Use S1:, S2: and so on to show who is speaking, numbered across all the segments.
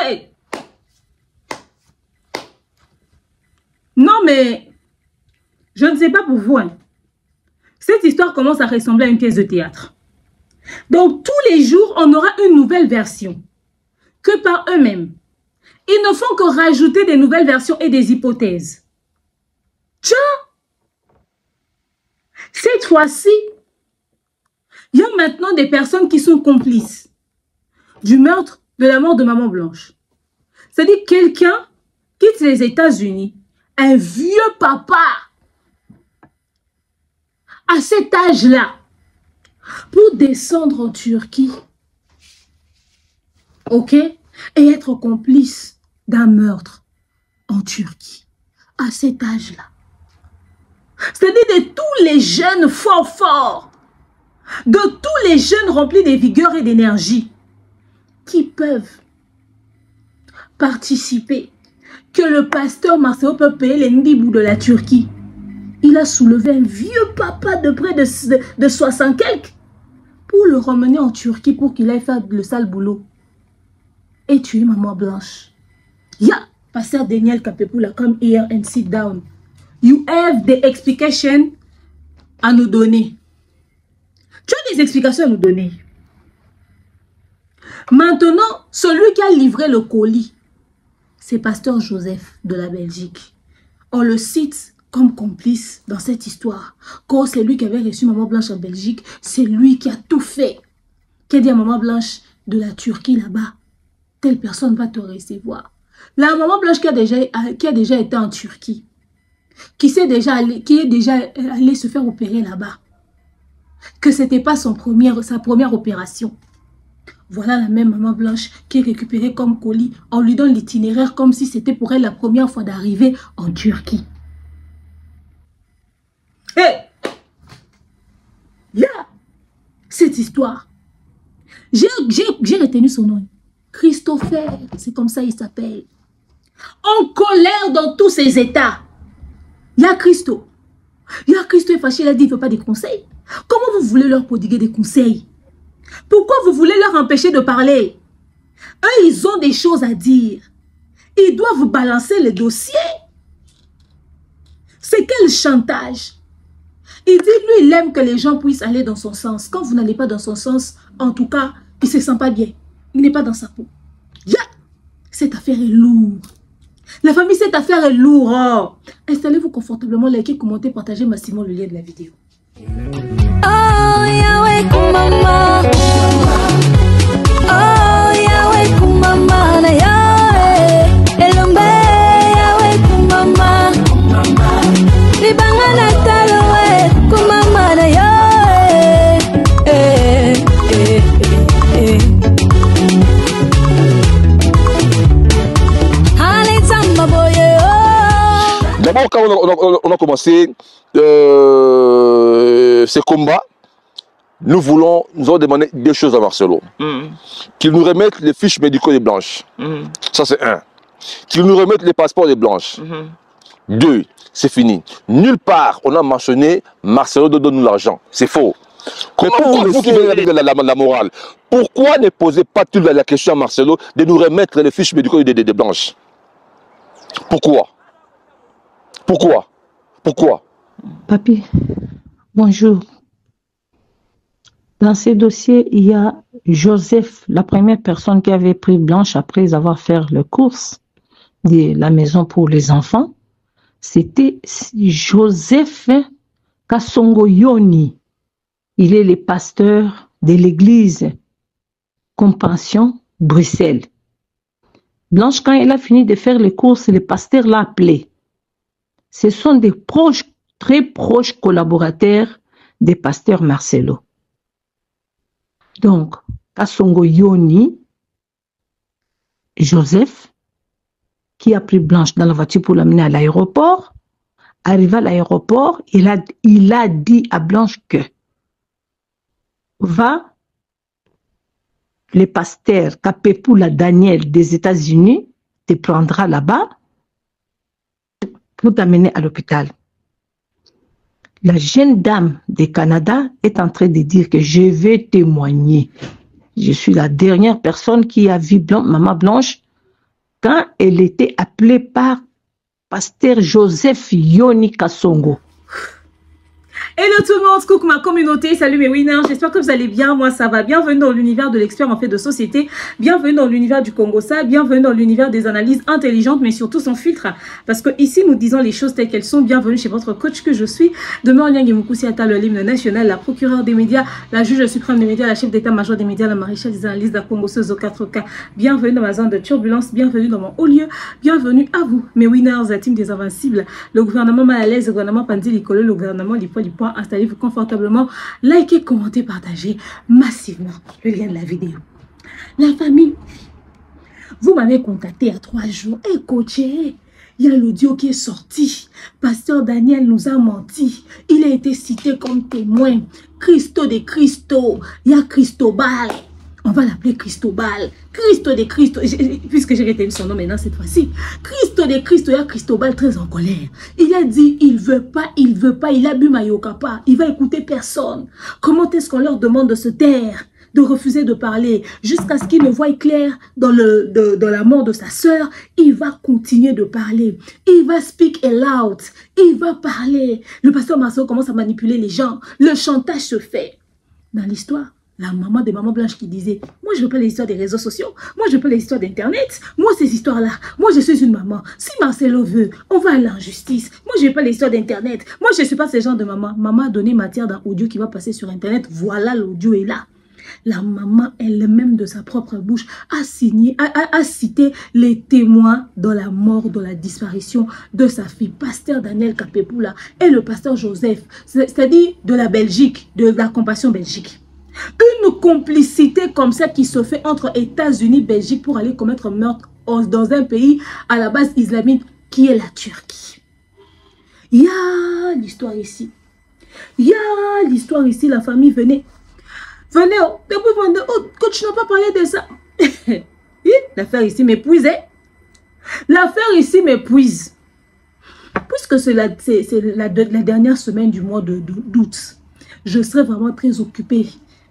S1: Hey! Non, mais je ne sais pas pour vous. Hein. Cette histoire commence à ressembler à une pièce de théâtre. Donc, tous les jours, on aura une nouvelle version. Que par eux-mêmes. Ils ne font que rajouter des nouvelles versions et des hypothèses. Tiens! Cette fois-ci, il y a maintenant des personnes qui sont complices du meurtre, de la mort de Maman Blanche. C'est-à-dire quelqu'un quitte les États-Unis, un vieux papa, à cet âge-là, pour descendre en Turquie, ok, et être complice d'un meurtre en Turquie, à cet âge-là. C'est-à-dire de tous les jeunes forts, de tous les jeunes remplis de vigueur et d'énergie, qui peuvent participer, que le pasteur Marcelo peut payer les ndibou de la Turquie. Il a soulevé un vieux papa de près de 60 quelques pour le ramener en Turquie pour qu'il aille faire le sale boulot et tuer Maman Blanche. Yeah, Pasteur Daniel Kapepula, come here and sit down. You have the explication à nous donner. Tu as des explications à nous donner. Maintenant, celui qui a livré le colis, c'est Pasteur Joseph de la Belgique. On le cite comme complice dans cette histoire. Quand c'est lui qui avait reçu Maman Blanche en Belgique, c'est lui qui a tout fait. Qui a dit à Maman Blanche de la Turquie là-bas, telle personne va te recevoir. La Maman Blanche qui a déjà été en Turquie, qui est déjà allé se faire opérer là-bas, que ce n'était pas sa première opération. Voilà la même Maman Blanche qui est récupérée comme colis. On lui donne l'itinéraire comme si c'était pour elle la première fois d'arriver en Turquie. Hé! Là, cette histoire, j'ai retenu son nom. Christopher, c'est comme ça il s'appelle. En colère dans tous ses états. Il y a Christo. Il y a Christo est fâché, il a dit il ne veut pas des conseils. Comment vous voulez leur prodiguer des conseils? Pourquoi vous voulez leur empêcher de parler? Eux, ils ont des choses à dire. Ils doivent vous balancer le dossier. C'est quel chantage? Il dit, lui, il aime que les gens puissent aller dans son sens. Quand vous n'allez pas dans son sens, en tout cas, il ne se sent pas bien. Il n'est pas dans sa peau. Yeah! Cette affaire est lourde. La famille, cette affaire est lourde. Oh. Installez-vous confortablement, likez, commentez, partagez massivement le lien de la vidéo.
S2: Oh, Yahweh, kumama. Oh, Yahweh, kumama, na Yahweh. Elombe, Yahweh, kumama. Libanga na talowe, kumama, na Yahweh.
S3: D'abord, quand on a commencé ces combats, nous avons demandé deux choses à Marcelo. Qu'il nous remette les fiches médicaux des Blanches. Ça, c'est un. Qu'il nous remette les passeports des Blanches. Deux, c'est fini. Nulle part, on a mentionné Marcelo de donner nous l'argent. C'est faux. Mais pourquoi vous qui venez la morale, pourquoi ne posez pas toute la question à Marcelo de nous remettre les fiches médicaux des Blanches? Pourquoi? Pourquoi? Pourquoi?
S4: Papi, bonjour. Dans ces dossiers, il y a Joseph, la première personne qui avait pris Blanche après avoir fait le course de la maison pour les enfants. C'était Joseph Kassongo Yoni. Il est le pasteur de l'église Compassion, Bruxelles. Blanche, quand elle a fini de faire les courses, le pasteur l'a appelé. Ce sont des proches, très proches collaborateurs des pasteurs Marcelo. Donc, Kassongo Yoni, Joseph, qui a pris Blanche dans la voiture pour l'amener à l'aéroport, arrivé à l'aéroport, il a dit à Blanche que va, le pasteur Kapepula Daniel des États-Unis te prendra là-bas pour t'amener à l'hôpital. La jeune dame du Canada est en train de dire que je vais témoigner. Je suis la dernière personne qui a vu Maman Blanche quand elle était appelée par Pasteur Joseph Yoni Kasongo.
S1: Hello tout le monde, coucou ma communauté, salut mes winners, j'espère que vous allez bien, moi ça va. Bienvenue dans l'univers de l'expert en fait de société, bienvenue dans l'univers du Congossa, bienvenue dans l'univers des analyses intelligentes mais surtout sans filtre. Parce que ici nous disons les choses telles qu'elles sont. Bienvenue chez votre coach que je suis, Demeure Nyang Mukusi Ata, le l'hymne national, la procureure des médias, la juge suprême des médias, la chef d'état-major des médias, la maréchale des analyses, la congosseuse au 4K. Bienvenue dans ma zone de turbulence, bienvenue dans mon haut lieu, bienvenue à vous mes winners, la team des invincibles, le gouvernement mal à l'aise, le gouvernement Pandi Licolo, le gouvernement Lipo. Installez-vous confortablement, likez, commentez, partagez massivement le lien de la vidéo. La famille, vous m'avez contacté il y a 3 jours. Et coaché, il y a l'audio qui est sorti. Pasteur Daniel nous a menti. Il a été cité comme témoin. Christo de Christo. Il y a Christobal. On va l'appeler Christobal. Christo de Christo. Puisque j'ai retenu son nom maintenant cette fois-ci. Christo de Christo. Il y a Christobal très en colère. Il a dit, il veut pas. Il a bu Mayokapa. Il va écouter personne. Comment est-ce qu'on leur demande de se taire, de refuser de parler, jusqu'à ce qu'il ne voie clair dans la mort de sa sœur? Il va continuer de parler. Il va speak aloud. Il va parler. Le pasteur Marceau commence à manipuler les gens. Le chantage se fait. Dans l'histoire, la maman de Maman Blanche qui disait, moi je veux pas les histoires des réseaux sociaux, moi je veux pas les histoires d'internet, moi ces histoires-là, moi je suis une maman, si Marcelo veut, on va aller en justice, moi je veux pas les histoires d'internet, moi je suis pas ce genre de maman. Maman a donné matière d'un audio qui va passer sur internet, voilà l'audio est là. La maman elle-même de sa propre bouche a cité les témoins dans la mort, dans la disparition de sa fille, pasteur Daniel Kapepula et le pasteur Joseph, c'est-à-dire de la Belgique, de la Compassion Belgique. Une complicité comme ça qui se fait entre États-Unis et Belgique pour aller commettre un meurtre dans un pays à la base islamique qui est la Turquie. Il y a l'histoire ici. Il y a l'histoire ici, la famille, venez. Venez, oh, coach n'a pas parlé de ça. L'affaire ici m'épuise. L'affaire ici m'épuise. Puisque c'est la dernière semaine du mois d'août, je serai vraiment très occupée.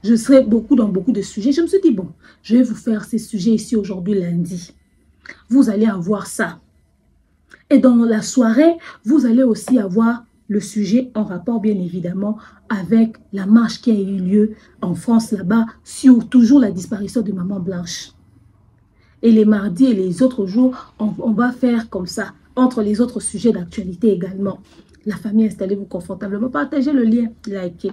S1: Je serai dans beaucoup de sujets. Je me suis dit, bon, je vais vous faire ces sujets ici aujourd'hui lundi. Vous allez avoir ça. Et dans la soirée, vous allez aussi avoir le sujet en rapport, bien évidemment, avec la marche qui a eu lieu en France là-bas sur toujours la disparition de Maman Blanche. Et les mardis et les autres jours, on va faire comme ça, entre les autres sujets d'actualité également. La famille, installez-vous confortablement, partagez le lien, likez.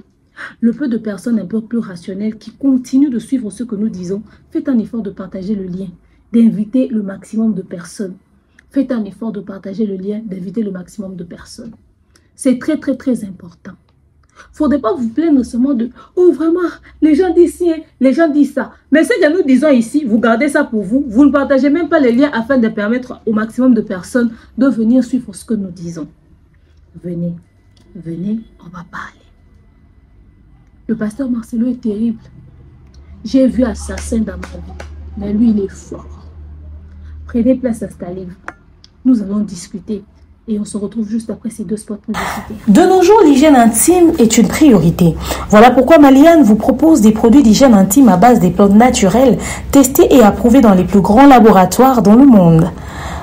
S1: Le peu de personnes un peu plus rationnelles qui continuent de suivre ce que nous disons, faites un effort de partager le lien, d'inviter le maximum de personnes. Faites un effort de partager le lien, d'inviter le maximum de personnes. C'est très, très, très important. Il ne faudrait pas vous plaindre seulement de « Oh, vraiment, les gens disent ci, les gens disent ça. » Mais ce que nous disons ici, vous gardez ça pour vous. Vous ne partagez même pas les liens afin de permettre au maximum de personnes de venir suivre ce que nous disons. Venez, venez, on va parler. Le pasteur Marcelo est terrible. J'ai vu assassin dans ma vie. Mais lui, il est fort. Prenez place, installez-vous. Nous allons discuter. Et on se retrouve juste après ces 2 spots publicitaires.
S5: De nos jours, l'hygiène intime est une priorité. Voilà pourquoi Maliane vous propose des produits d'hygiène intime à base des plantes naturelles, testés et approuvés dans les plus grands laboratoires dans le monde.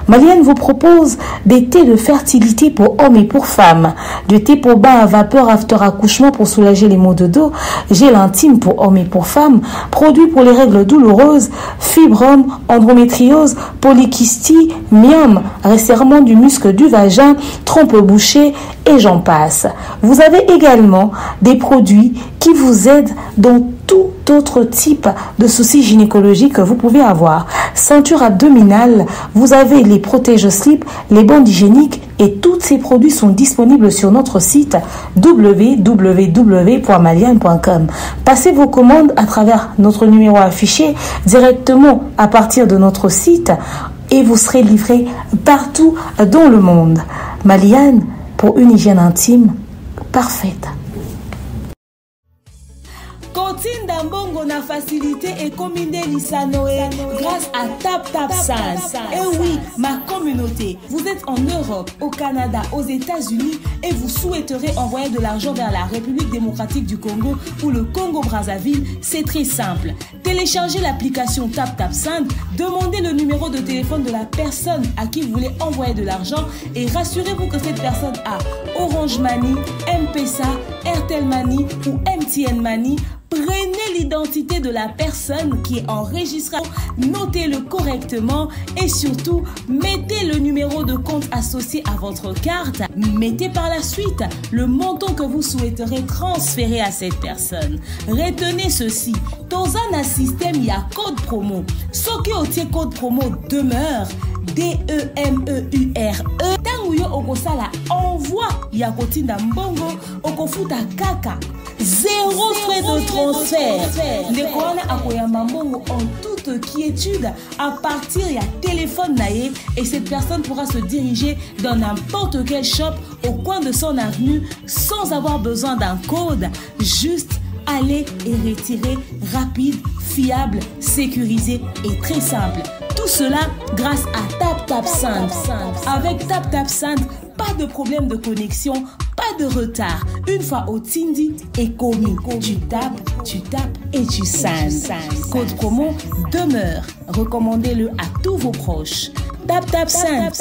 S5: Maliane vous propose des thés de fertilité pour hommes et pour femmes, du thé pour bain à vapeur after accouchement pour soulager les maux de dos, gel intime pour hommes et pour femmes, produits pour les règles douloureuses, fibrome, endométriose, polykystie, myome, resserrement du muscle du vagin, trompe bouchée et j'en passe. Vous avez également des produits qui vous aident dans tout autre type de soucis gynécologiques que vous pouvez avoir. Ceinture abdominale, vous avez les protège-slip, les bandes hygiéniques et tous ces produits sont disponibles sur notre site www.maliane.com. Passez vos commandes à travers notre numéro affiché directement à partir de notre site et vous serez livré partout dans le monde. Maliane, pour une hygiène intime parfaite.
S1: Continue
S5: Mbongo na facilité et combiner l'Isanoé grâce à TapTapSend. Et oui, ma communauté, vous êtes en Europe, au Canada, aux États-Unis et vous souhaiterez envoyer de l'argent vers la République démocratique du Congo ou le Congo-Brazzaville, c'est très simple. Téléchargez l'application TapTapSend, demandez le numéro de téléphone de la personne à qui vous voulez envoyer de l'argent et rassurez-vous que cette personne a Orange Money, M-Pesa, Airtel Money ou MTN Money. Prenez l'identité de la personne qui est enregistrée, notez-le correctement et surtout, mettez le numéro de compte associé à votre carte. Mettez par la suite le montant que vous souhaiterez transférer à cette personne. Retenez ceci, dans un système, il y a code promo. Ce qui est code promo demeure, DEMEURE. Tango yo okosala envoi ya kotinda mbongo okofuta kaka. 0 frais de transfert. Ndekona akoyamba mbongo en toute quiétude à partir ya téléphone naé et cette personne pourra se diriger dans n'importe quel shop au coin de son avenue sans avoir besoin d'un code. Juste aller et retirer rapide, fiable, sécurisé et très simple. Tout cela grâce à TapTapSend. Avec TapTapSend, pas de problème de connexion, pas de retard. Une fois au Tindi et commis, tu tapes et tu sends. Code promo demeure. Recommandez-le à tous vos proches. TapTapSend.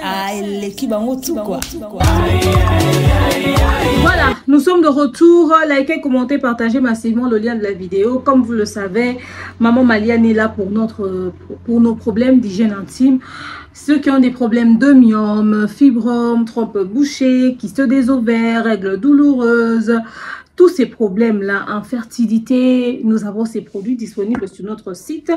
S5: Ah, l'équipe en haut tout quoi.
S1: Voilà, nous sommes de retour. Likez, commentez, partagez massivement le lien de la vidéo. Comme vous le savez, Maman Maliane est là pour nos problèmes d'hygiène intime. Ceux qui ont des problèmes de myome, fibrome, trompe bouchée, kyste des ovaires, règles douloureuses, tous ces problèmes-là, infertilité, nous avons ces produits disponibles sur notre site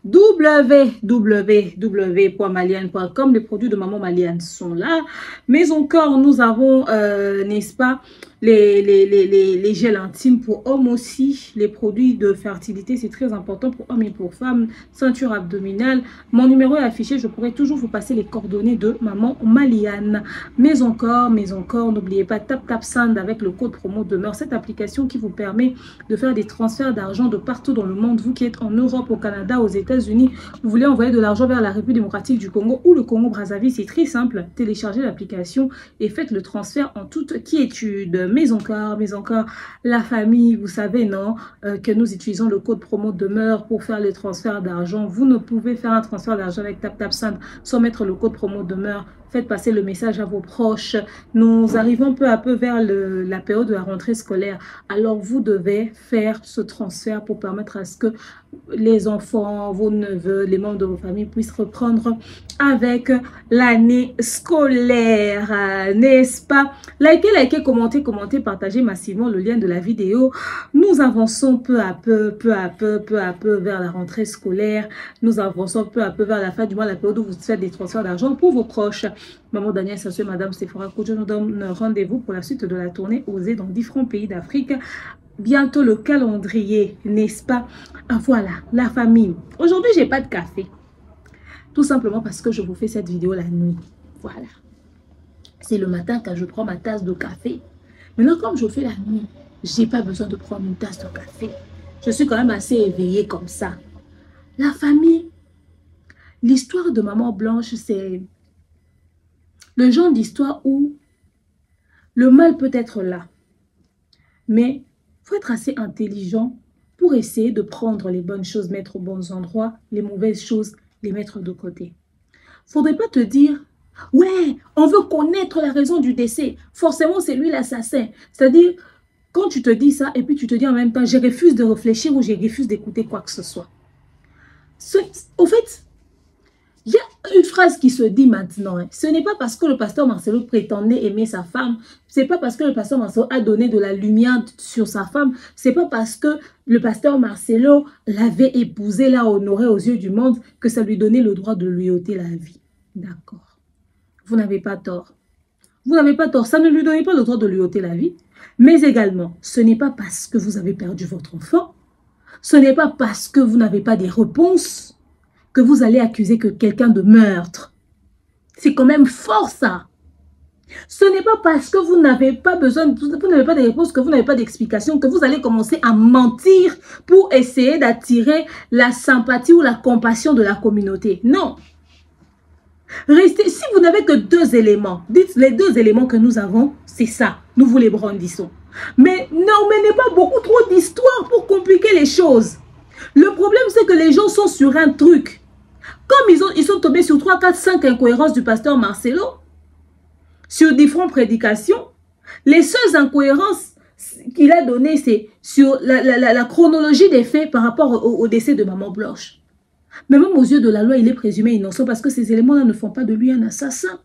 S1: www.maliane.com. Les produits de Maman Maliane sont là. Mais encore, nous avons, n'est-ce pas, les gels intimes pour hommes aussi, les produits de fertilité, c'est très important pour hommes et pour femmes, ceinture abdominale. Mon numéro est affiché, je pourrais toujours vous passer les coordonnées de Maman Maliane. Mais encore, n'oubliez pas TapTapSend avec le code promo demeure, cette application qui vous permet de faire des transferts d'argent de partout dans le monde. Vous qui êtes en Europe, au Canada, aux États-Unis, vous voulez envoyer de l'argent vers la République démocratique du Congo ou le Congo-Brazzaville, c'est très simple. Téléchargez l'application et faites le transfert en toute quiétude. Mais encore, la famille, vous savez, non, que nous utilisons le code promo demeure pour faire les transferts d'argent. Vous ne pouvez faire un transfert d'argent avec TapTapSend sans mettre le code promo demeure. Faites passer le message à vos proches. Nous arrivons peu à peu vers la période de la rentrée scolaire. Alors, vous devez faire ce transfert pour permettre à ce que les enfants, vos neveux, les membres de vos familles puissent reprendre avec l'année scolaire. N'est-ce pas? Likez, commentez, partagez massivement le lien de la vidéo. Nous avançons peu à peu vers la rentrée scolaire. Nous avançons peu à peu vers la fin du mois, la période où vous faites des transferts d'argent pour vos proches. Maman Daniel Sassou et Madame Sephora Kojo nous donne rendez-vous pour la suite de la tournée Osée dans différents pays d'Afrique. Bientôt le calendrier, n'est-ce pas? Voilà, la famille. Aujourd'hui, j'ai pas de café. Tout simplement parce que je vous fais cette vidéo la nuit. Voilà. C'est le matin quand je prends ma tasse de café. Maintenant, comme je fais la nuit, j'ai pas besoin de prendre une tasse de café. Je suis quand même assez éveillée comme ça. La famille. L'histoire de Maman Blanche, c'est le genre d'histoire où le mal peut être là. Mais il faut être assez intelligent pour essayer de prendre les bonnes choses, mettre aux bons endroits, les mauvaises choses, les mettre de côté. Faudrait pas te dire, ouais, on veut connaître la raison du décès. Forcément, c'est lui l'assassin. C'est-à-dire, quand tu te dis ça, et puis tu te dis en même temps, je refuse de réfléchir ou je refuse d'écouter quoi que ce soit. Au fait, il y a une phrase qui se dit maintenant. Ce n'est pas parce que le pasteur Marcelo prétendait aimer sa femme. C'est pas parce que le pasteur Marcelo a donné de la lumière sur sa femme. C'est pas parce que le pasteur Marcelo l'avait épousée, l'a honorée aux yeux du monde que ça lui donnait le droit de lui ôter la vie. D'accord. Vous n'avez pas tort. Vous n'avez pas tort. Ça ne lui donnait pas le droit de lui ôter la vie. Mais également, ce n'est pas parce que vous avez perdu votre enfant. Ce n'est pas parce que vous n'avez pas des réponses que vous allez accuser quelqu'un de meurtre. C'est quand même fort ça. Ce n'est pas parce que vous n'avez pas besoin, vous n'avez pas de réponse, que vous n'avez pas d'explication, que vous allez commencer à mentir pour essayer d'attirer la sympathie ou la compassion de la communauté. Non. Restez, si vous n'avez que 2 éléments, dites les 2 éléments que nous avons, c'est ça, nous vous les brandissons. Mais n'emmenez pas beaucoup trop d'histoires pour compliquer les choses. Le problème, c'est que les gens sont sur un truc. Comme ils sont tombés sur 3, 4, 5 incohérences du pasteur Marcelo, sur différentes prédications, les seules incohérences qu'il a données, c'est sur la chronologie des faits par rapport au décès de Maman Blanche. Mais même aux yeux de la loi, il est présumé innocent parce que ces éléments-là ne font pas de lui un assassin.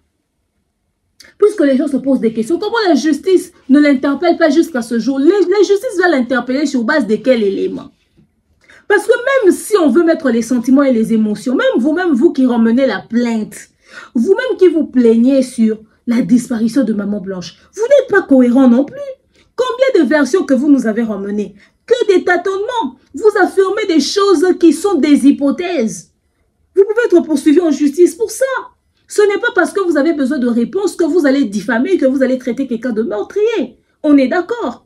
S1: Puisque les gens se posent des questions, comment la justice ne l'interpelle pas jusqu'à ce jour? La justice va l'interpeller sur base de quels éléments? Parce que même si on veut mettre les sentiments et les émotions, même vous qui ramenez la plainte, vous-même qui vous plaignez sur la disparition de Maman Blanche, vous n'êtes pas cohérent non plus. Combien de versions que vous nous avez ramenées? Que des tâtonnements. Vous affirmez des choses qui sont des hypothèses. Vous pouvez être poursuivi en justice pour ça. Ce n'est pas parce que vous avez besoin de réponses que vous allez diffamer et que vous allez traiter quelqu'un de meurtrier. On est d'accord.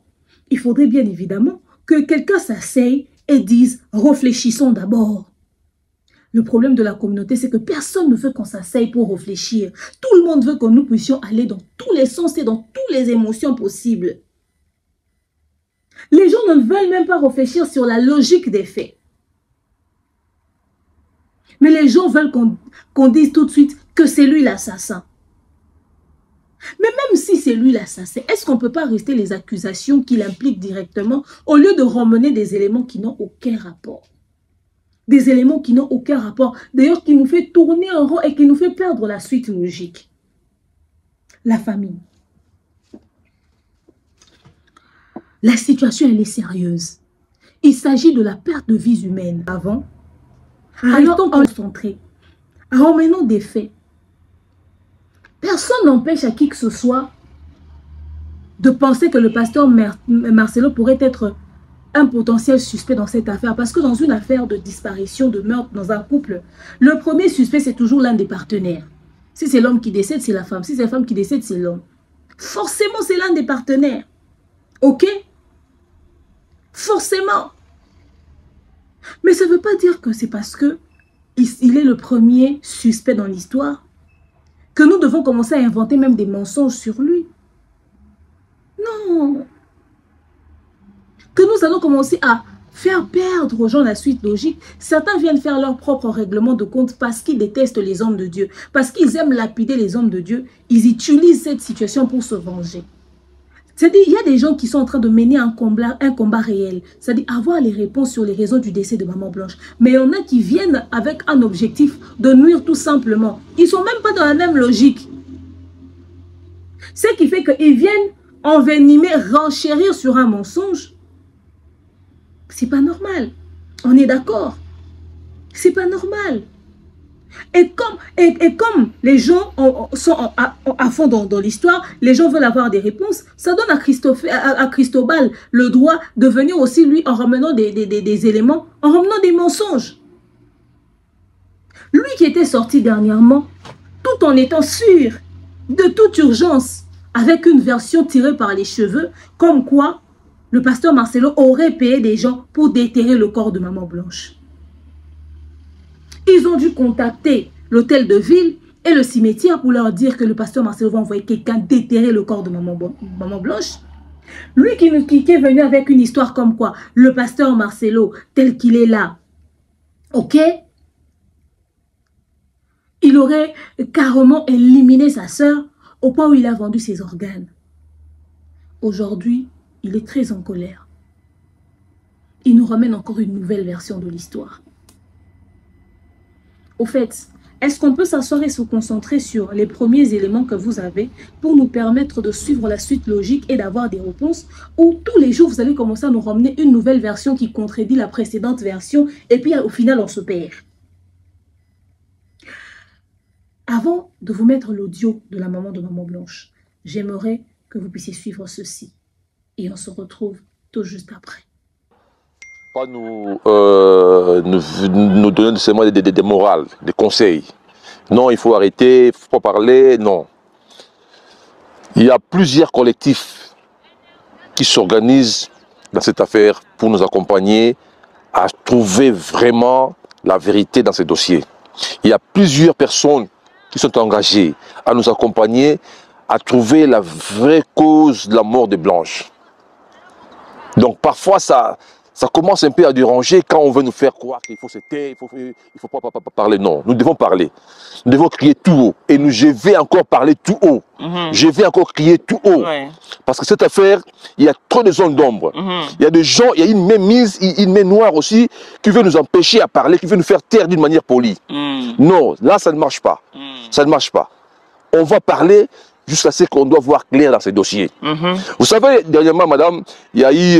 S1: Il faudrait bien évidemment que quelqu'un s'asseye et dise « réfléchissons d'abord ». Le problème de la communauté, c'est que personne ne veut qu'on s'asseye pour réfléchir. Tout le monde veut que nous puissions aller dans tous les sens et dans toutes les émotions possibles. Les gens ne veulent même pas réfléchir sur la logique des faits. Mais les gens veulent qu'on dise tout de suite que c'est lui l'assassin. Mais même si c'est lui l'assassin, est-ce qu'on ne peut pas rester les accusations qui l'impliquent directement au lieu de ramener des éléments qui n'ont aucun rapport? Des éléments qui n'ont aucun rapport. D'ailleurs, qui nous fait tourner en rond et qui nous fait perdre la suite logique. La famille. La situation, elle est sérieuse. Il s'agit de la perte de vies humaines. Avant, restons concentrés. Ramenons des faits. Personne n'empêche à qui que ce soit de penser que le pasteur Marcelo pourrait être un potentiel suspect dans cette affaire. Parce que dans une affaire de disparition, de meurtre dans un couple, le premier suspect, c'est toujours l'un des partenaires. Si c'est l'homme qui décède, c'est la femme. Si c'est la femme qui décède, c'est l'homme. Forcément, c'est l'un des partenaires. Ok? Forcément. Mais ça ne veut pas dire que c'est parce que il est le premier suspect dans l'histoire que nous devons commencer à inventer même des mensonges sur lui. Non. Que nous allons commencer à faire perdre aux gens la suite logique. Certains viennent faire leur propre règlement de compte parce qu'ils détestent les hommes de Dieu. Parce qu'ils aiment lapider les hommes de Dieu. Ils utilisent cette situation pour se venger. C'est-à-dire, il y a des gens qui sont en train de mener un combat réel. C'est-à-dire, avoir les réponses sur les raisons du décès de Maman Blanche. Mais il y en a qui viennent avec un objectif de nuire tout simplement. Ils ne sont même pas dans la même logique. Ce qui fait qu'ils viennent envenimer, renchérir sur un mensonge. C'est pas normal. On est d'accord. C'est pas normal. Et comme les gens sont à fond dans l'histoire, les gens veulent avoir des réponses, ça donne à Cristobal le droit de venir aussi, lui, en ramenant des éléments, en ramenant des mensonges. Lui qui était sorti dernièrement, tout en étant sûr de toute urgence, avec une version tirée par les cheveux, comme quoi le pasteur Marcelo aurait payé des gens pour déterrer le corps de Maman Blanche. Ils ont dû contacter l'hôtel de ville et le cimetière pour leur dire que le pasteur Marcelo va envoyer quelqu'un déterrer le corps de Maman Blanche. Lui qui est venu avec une histoire comme quoi le pasteur Marcelo, tel qu'il est là, ok, il aurait carrément éliminé sa sœur au point où il a vendu ses organes. Aujourd'hui, il est très en colère. Il nous ramène encore une nouvelle version de l'histoire. Au fait, est-ce qu'on peut s'asseoir et se concentrer sur les premiers éléments que vous avez pour nous permettre de suivre la suite logique et d'avoir des réponses, ou tous les jours vous allez commencer à nous ramener une nouvelle version qui contredit la précédente version et puis au final on se perd? Avant de vous mettre l'audio de la maman de Maman Blanche, j'aimerais que vous puissiez suivre ceci et on se retrouve tout juste après.
S3: Pas nous donner seulement des morales, des conseils. Non, il faut arrêter, il ne faut pas parler, non. Il y a plusieurs collectifs qui s'organisent dans cette affaire pour nous accompagner à trouver vraiment la vérité dans ces dossiers. Il y a plusieurs personnes qui sont engagées à nous accompagner à trouver la vraie cause de la mort de Blanche. Donc parfois ça commence un peu à déranger quand on veut nous faire croire qu'il faut se taire, il faut pas parler. Non, nous devons parler. Nous devons crier tout haut. Et je vais encore parler tout haut. Je vais encore crier tout haut. Ouais. Parce que cette affaire, il y a trop de zones d'ombre. Il y a des gens, il y a une main noire aussi qui veut nous empêcher à parler, qui veut nous faire taire d'une manière polie. Non, là ça ne marche pas. Ça ne marche pas. On va parler jusqu'à ce qu'on doit voir clair dans ces dossiers. Vous savez, dernièrement, madame, il y a eu,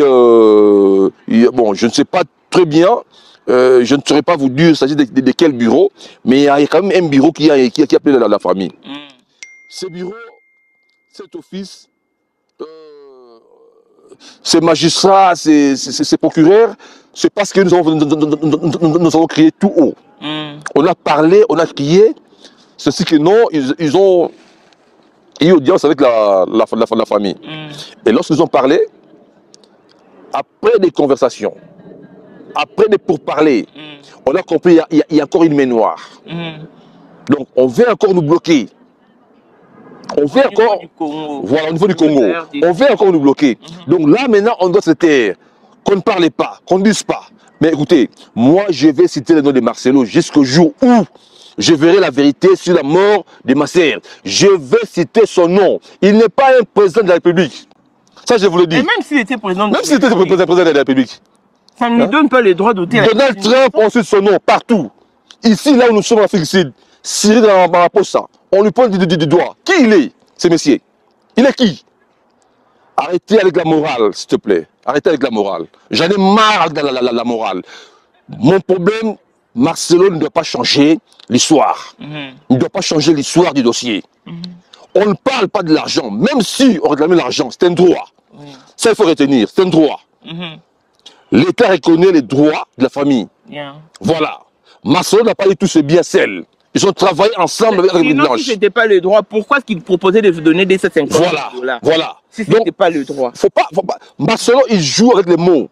S3: bon, je ne sais pas très bien, je ne saurais pas vous dire, il s'agit de quel bureau, mais il y a quand même un bureau qui appelle la famille. Ce bureau, cet office, ces magistrats, ces procureurs, c'est parce que nous avons crié tout haut. On a parlé, on a crié, ceci que non, ils ont eu audience avec la famille. Et lorsqu'ils ont parlé, après des conversations, après des pourparlers, on a compris qu'il y a encore une main noire. Donc on veut encore nous bloquer. On veut encore, voilà, au niveau du Congo, on veut encore nous bloquer. Donc là maintenant on doit se taire, qu'on ne parle pas, qu'on ne dise pas. Mais écoutez, moi je vais citer le nom de Marcelo jusqu'au jour où je verrai la vérité sur la mort de ma sœur. Je vais citer son nom. Il n'est pas un président de la République. Ça, je vous le dis.
S6: Et même s'il était président de la
S3: République. Même s'il était président de la République.
S6: Ça ne lui donne pas les droits d'ôter.
S3: Donald Trump, on cite son nom partout. Ici, là où nous sommes en Afrique du Sud, Cyril Ramaphosa, on lui pointe du doigt. Qui il est, ce monsieur? Il est qui? Arrêtez avec la morale, s'il te plaît. Arrêtez avec la morale. J'en ai marre de la morale. Mon problème, Marcelo ne doit pas changer l'histoire. Il ne doit pas changer l'histoire du dossier. On ne parle pas de l'argent. Même si on réclame l'argent, c'est un droit. Ça, il faut retenir, c'est un droit. L'État reconnaît les droits de la famille. Voilà. Marcelo n'a pas eu tous ses biens seul. Ils ont travaillé ensemble avec les Blanches.
S6: Si ce n'était pas le droit, pourquoi est-ce qu'il proposait de donner des 750 $?
S3: Voilà.
S6: Si ce n'était pas le droit.
S3: Faut pas. Marcelo, il joue avec les mots.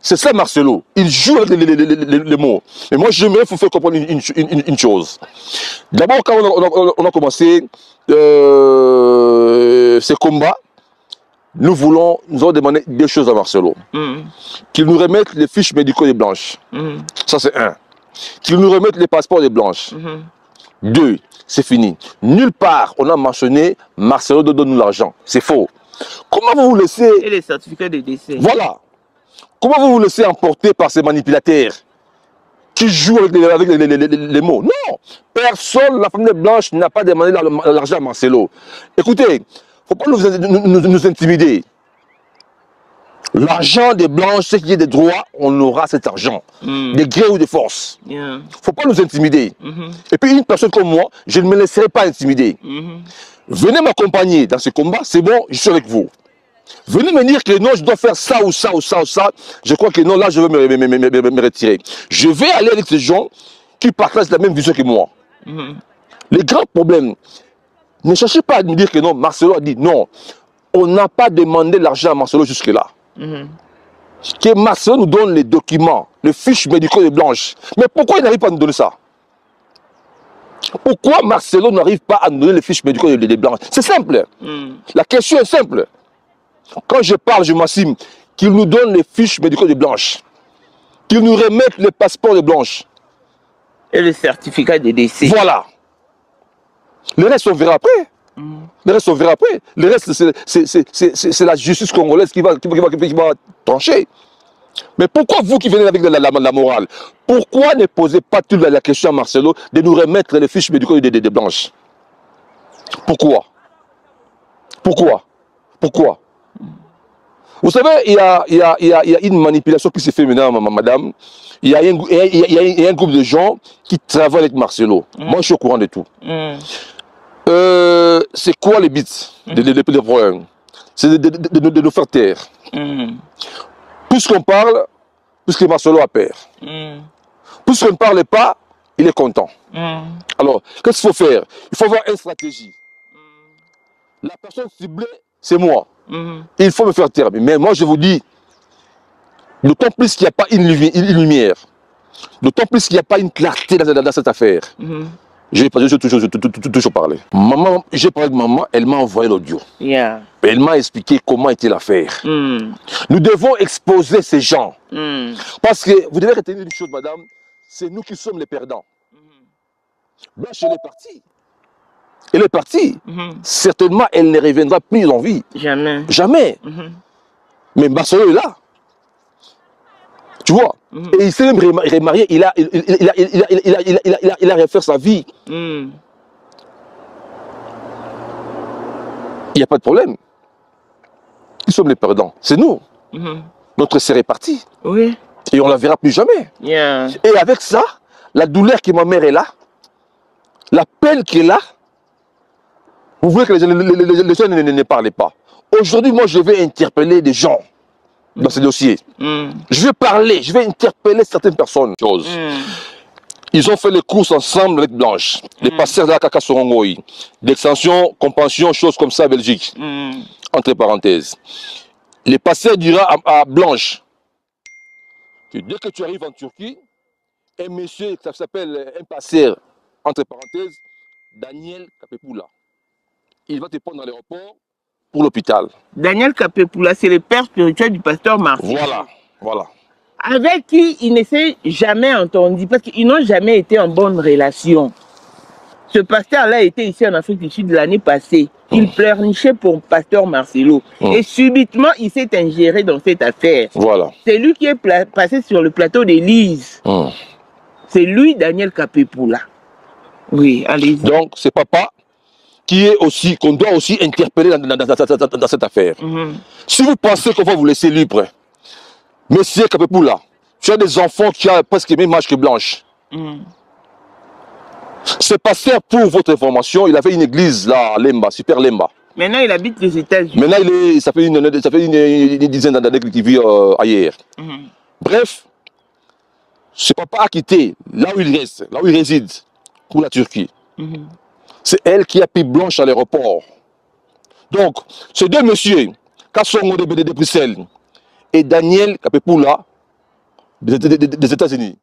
S3: C'est ça Marcelo, il joue avec les mots. Mais moi j'aimerais vous faire comprendre une chose. D'abord quand on a commencé ces combats, nous avons demandé deux choses à Marcelo. Qu'il nous remette les fiches médicaux des Blanches. Ça c'est un. Qu'il nous remette les passeports des Blanches. Deux, c'est fini. Nulle part on a mentionné Marcelo de donner l'argent. C'est faux. Comment vous laissez...
S6: Et les certificats de décès.
S3: Voilà. Comment vous vous laissez emporter par ces manipulateurs qui jouent avec les mots? Non, personne, la famille Blanche n'a pas demandé l'argent à Marcelo. Écoutez, il ne faut pas nous intimider. L'argent des Blanches, ce qui est des droits, on aura cet argent, des gré ou des forces. Il ne faut pas nous intimider. Et puis une personne comme moi, je ne me laisserai pas intimider. Venez m'accompagner dans ce combat, c'est bon, je suis avec vous. Venez me dire que non, je dois faire ça ou ça ou ça ou ça. Je crois que non, là, je vais me retirer. Je vais aller avec ces gens qui partagent la même vision que moi. Les grands problèmes, ne cherchez pas à me dire que non, Marcelo a dit non. On n'a pas demandé l'argent à Marcelo jusque-là. Que Marcelo nous donne les documents, les fiches médicaux des Blanches. Mais pourquoi il n'arrive pas à nous donner ça? Pourquoi Marcelo n'arrive pas à nous donner les fiches médicaux des Blanches? C'est simple. La question est simple. Quand je parle, je m'assume qu'il nous donne les fiches médicaux de Blanche, qu'il nous remette les passeports de Blanche.
S6: Et le certificat de décès.
S3: Voilà. Le reste, on verra après. Le reste, on verra après. Le reste, c'est la justice congolaise qui va trancher. Mais pourquoi vous qui venez avec la morale, pourquoi ne posez pas toute la question à Marcelo de nous remettre les fiches médicaux de Blanche? Pourquoi? Pourquoi? Pourquoi? Vous savez, il y a une manipulation qui se fait maintenant, madame. Il y a un groupe de gens qui travaillent avec Marcelo. Moi, je suis au courant de tout. C'est quoi les bits des problèmes? C'est de nous faire taire. Puisqu'on parle, puisque Marcelo a peur. Puisqu'on ne parle pas, il est content. Alors, qu'est-ce qu'il faut faire? Il faut avoir une stratégie. La personne ciblée, c'est moi. Il faut me faire taire. Mais moi, je vous dis, d'autant plus qu'il n'y a pas une lumière, d'autant plus qu'il n'y a pas une clarté dans cette affaire. Je vais toujours parler. Maman, j'ai parlé de maman, elle m'a envoyé l'audio. Elle m'a expliqué comment était l'affaire. Nous devons exposer ces gens. Parce que vous devez retenir une chose, madame, c'est nous qui sommes les perdants. Blanche, elle est partie. Elle est partie. Certainement, elle ne reviendra plus en vie.
S6: Jamais.
S3: Jamais. Mais Marcelo est là. Tu vois, et il s'est même remarié, il a refait sa vie. Il n'y a pas de problème. Nous sommes les perdants. C'est nous. Notre sœur est partie.
S6: Oui.
S3: Et on ne la verra plus jamais. Et avec ça, la douleur que ma mère est là, la peine qu'elle est là, vous voulez que les gens ne parlent pas. Aujourd'hui, moi, je vais interpeller des gens dans ce dossier. Je vais parler, je vais interpeller certaines personnes. Ils ont fait les courses ensemble avec Blanche. Les passeurs de la Kaka Sorongoï. D'extension, compensation, choses comme ça, Belgique. Entre parenthèses. Les passeurs dira à Blanche que dès que tu arrives en Turquie, un monsieur, ça s'appelle un passeur, entre parenthèses, Daniel Kapepoula. Il va te prendre dans l'aéroport pour l'hôpital.
S6: Daniel Kapepoula, c'est le père spirituel du pasteur Marcelo.
S3: Voilà, voilà.
S6: Avec qui il ne s'est jamais entendu, parce qu'ils n'ont jamais été en bonne relation. Ce pasteur-là était ici en Afrique du Sud l'année passée. Il pleurnichait pour pasteur Marcelo. Et subitement, il s'est ingéré dans cette affaire.
S3: Voilà.
S6: C'est lui qui est passé sur le plateau d'Élise. C'est lui, Daniel Kapepoula. Oui, allez-y.
S3: Donc, c'est papa qui est aussi, qu'on doit aussi interpeller dans cette affaire. Si vous pensez qu'on va vous laisser libre, monsieur Kapepoula, tu as des enfants qui ont presque le même âge que Blanche. Ce pasteur, pour votre information, il avait une église là, à Lemba, super Lemba.
S6: Maintenant, il habite les États-Unis.
S3: Maintenant, ça fait une dizaine d'années qu'il vit ailleurs. Bref, ce papa a quitté là où il reste, là où il réside, pour la Turquie. C'est elle qui a pris Blanche à l'aéroport. Donc, ces deux messieurs, Kassongo de Bruxelles et Daniel Kapepoula des États-Unis,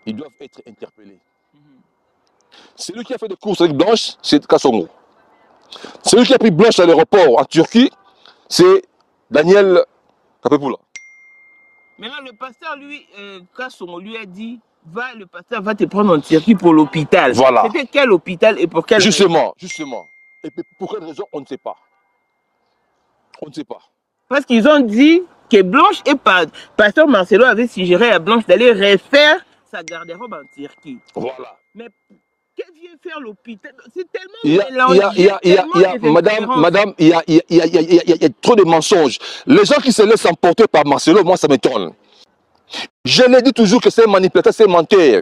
S3: ils doivent être interpellés. Celui qui a fait des courses avec Blanche, c'est Kassongo. Celui qui a pris Blanche à l'aéroport en Turquie, c'est Daniel Kapepoula.
S6: Maintenant, le pasteur, lui, Kassongo lui a dit, le pasteur va te prendre en Turquie pour l'hôpital.
S3: Voilà.
S6: C'était quel hôpital et pour quelle raison?
S3: Justement. Et pour quelle raison, on ne sait pas. On ne sait pas.
S6: Parce qu'ils ont dit que Blanche et pasteur Marcelo avaient suggéré à Blanche d'aller refaire sa garde-robe en Turquie.
S3: Voilà.
S6: Mais qu'est-ce qu'il vient faire l'hôpital? C'est tellement mélangé.
S3: Madame, il y a trop de mensonges. Les gens qui se laissent emporter par Marcelo, moi, ça m'étonne. Je l'ai dit toujours que c'est un manipulateur, c'est un menteur.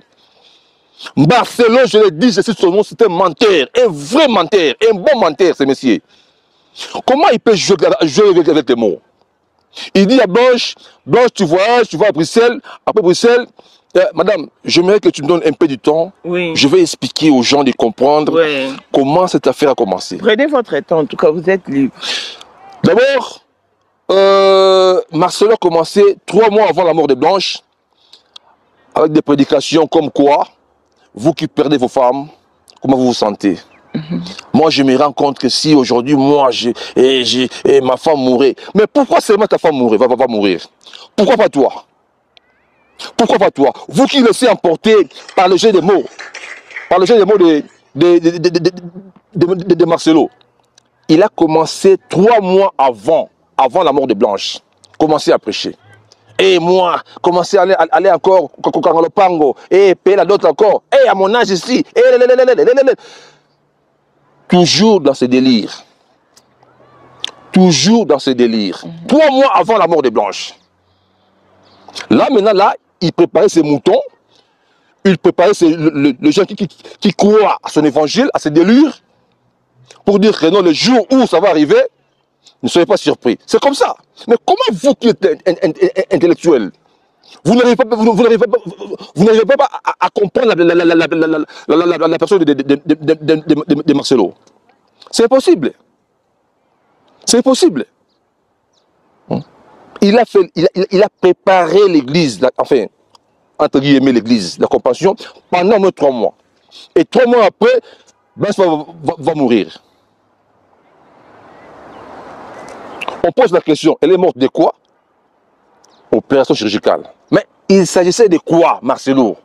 S3: Marcelo, je l'ai dit, je suis son nom, c'est un menteur, un vrai menteur, un bon menteur, ce monsieur. Comment il peut jouer avec les mots? Il dit à Blanche, tu voyages, tu vas à Bruxelles, après Bruxelles, madame, j'aimerais que tu me donnes un peu du temps.
S6: Oui.
S3: Je vais expliquer aux gens de comprendre comment cette affaire a commencé.
S6: Prenez votre temps, en tout cas, vous êtes libre.
S3: D'abord, Marcelo a commencé 3 mois avant la mort de Blanche, avec des prédications comme quoi, vous qui perdez vos femmes, comment vous vous sentez? Moi, je me rends compte que si aujourd'hui, moi, ma femme mourait, mais pourquoi seulement ta femme va mourir? Pourquoi pas toi? Pourquoi pas toi? Vous qui laissez emporter par le jeu des mots, de Marcelo. Il a commencé 3 mois avant la mort de Blanche, commencé à prêcher. Et moi, commencer à aller encore au Pango, et payer la dot encore, et à mon âge ici, toujours dans ce délire. Toujours dans ce délire. 3 mois avant la mort de Blanche. Là, maintenant, il préparait ses moutons, il préparait les gens qui croient à son évangile, à ses délires, pour dire que non, le jour où ça va arriver, ne soyez pas surpris. C'est comme ça. Mais comment vous qui êtes intellectuel, vous n'arrivez pas à comprendre la personne de Marcelo? C'est impossible. C'est impossible. Il a préparé l'église, enfin, entre guillemets l'église, la compassion, pendant au moins 3 mois. Et 3 mois après, Blanche va mourir. On pose la question, elle est morte de quoi? Opération chirurgicale. Mais il s'agissait de quoi, Marcelo?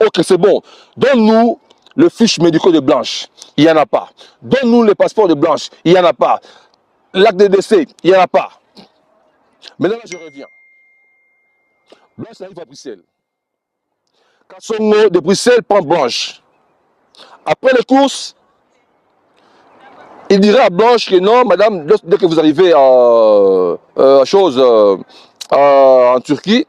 S3: Ok, c'est bon. Donne-nous le fiche médical de Blanche. Il n'y en a pas. Donne-nous le passeport de Blanche. Il n'y en a pas. L'acte de décès. Il n'y en a pas. Maintenant, là, je reviens. Blanche arrive à Bruxelles. Kassongo de Bruxelles prend Blanche. Après les courses, il dirait à Blanche que non, madame, dès que vous arrivez en Turquie,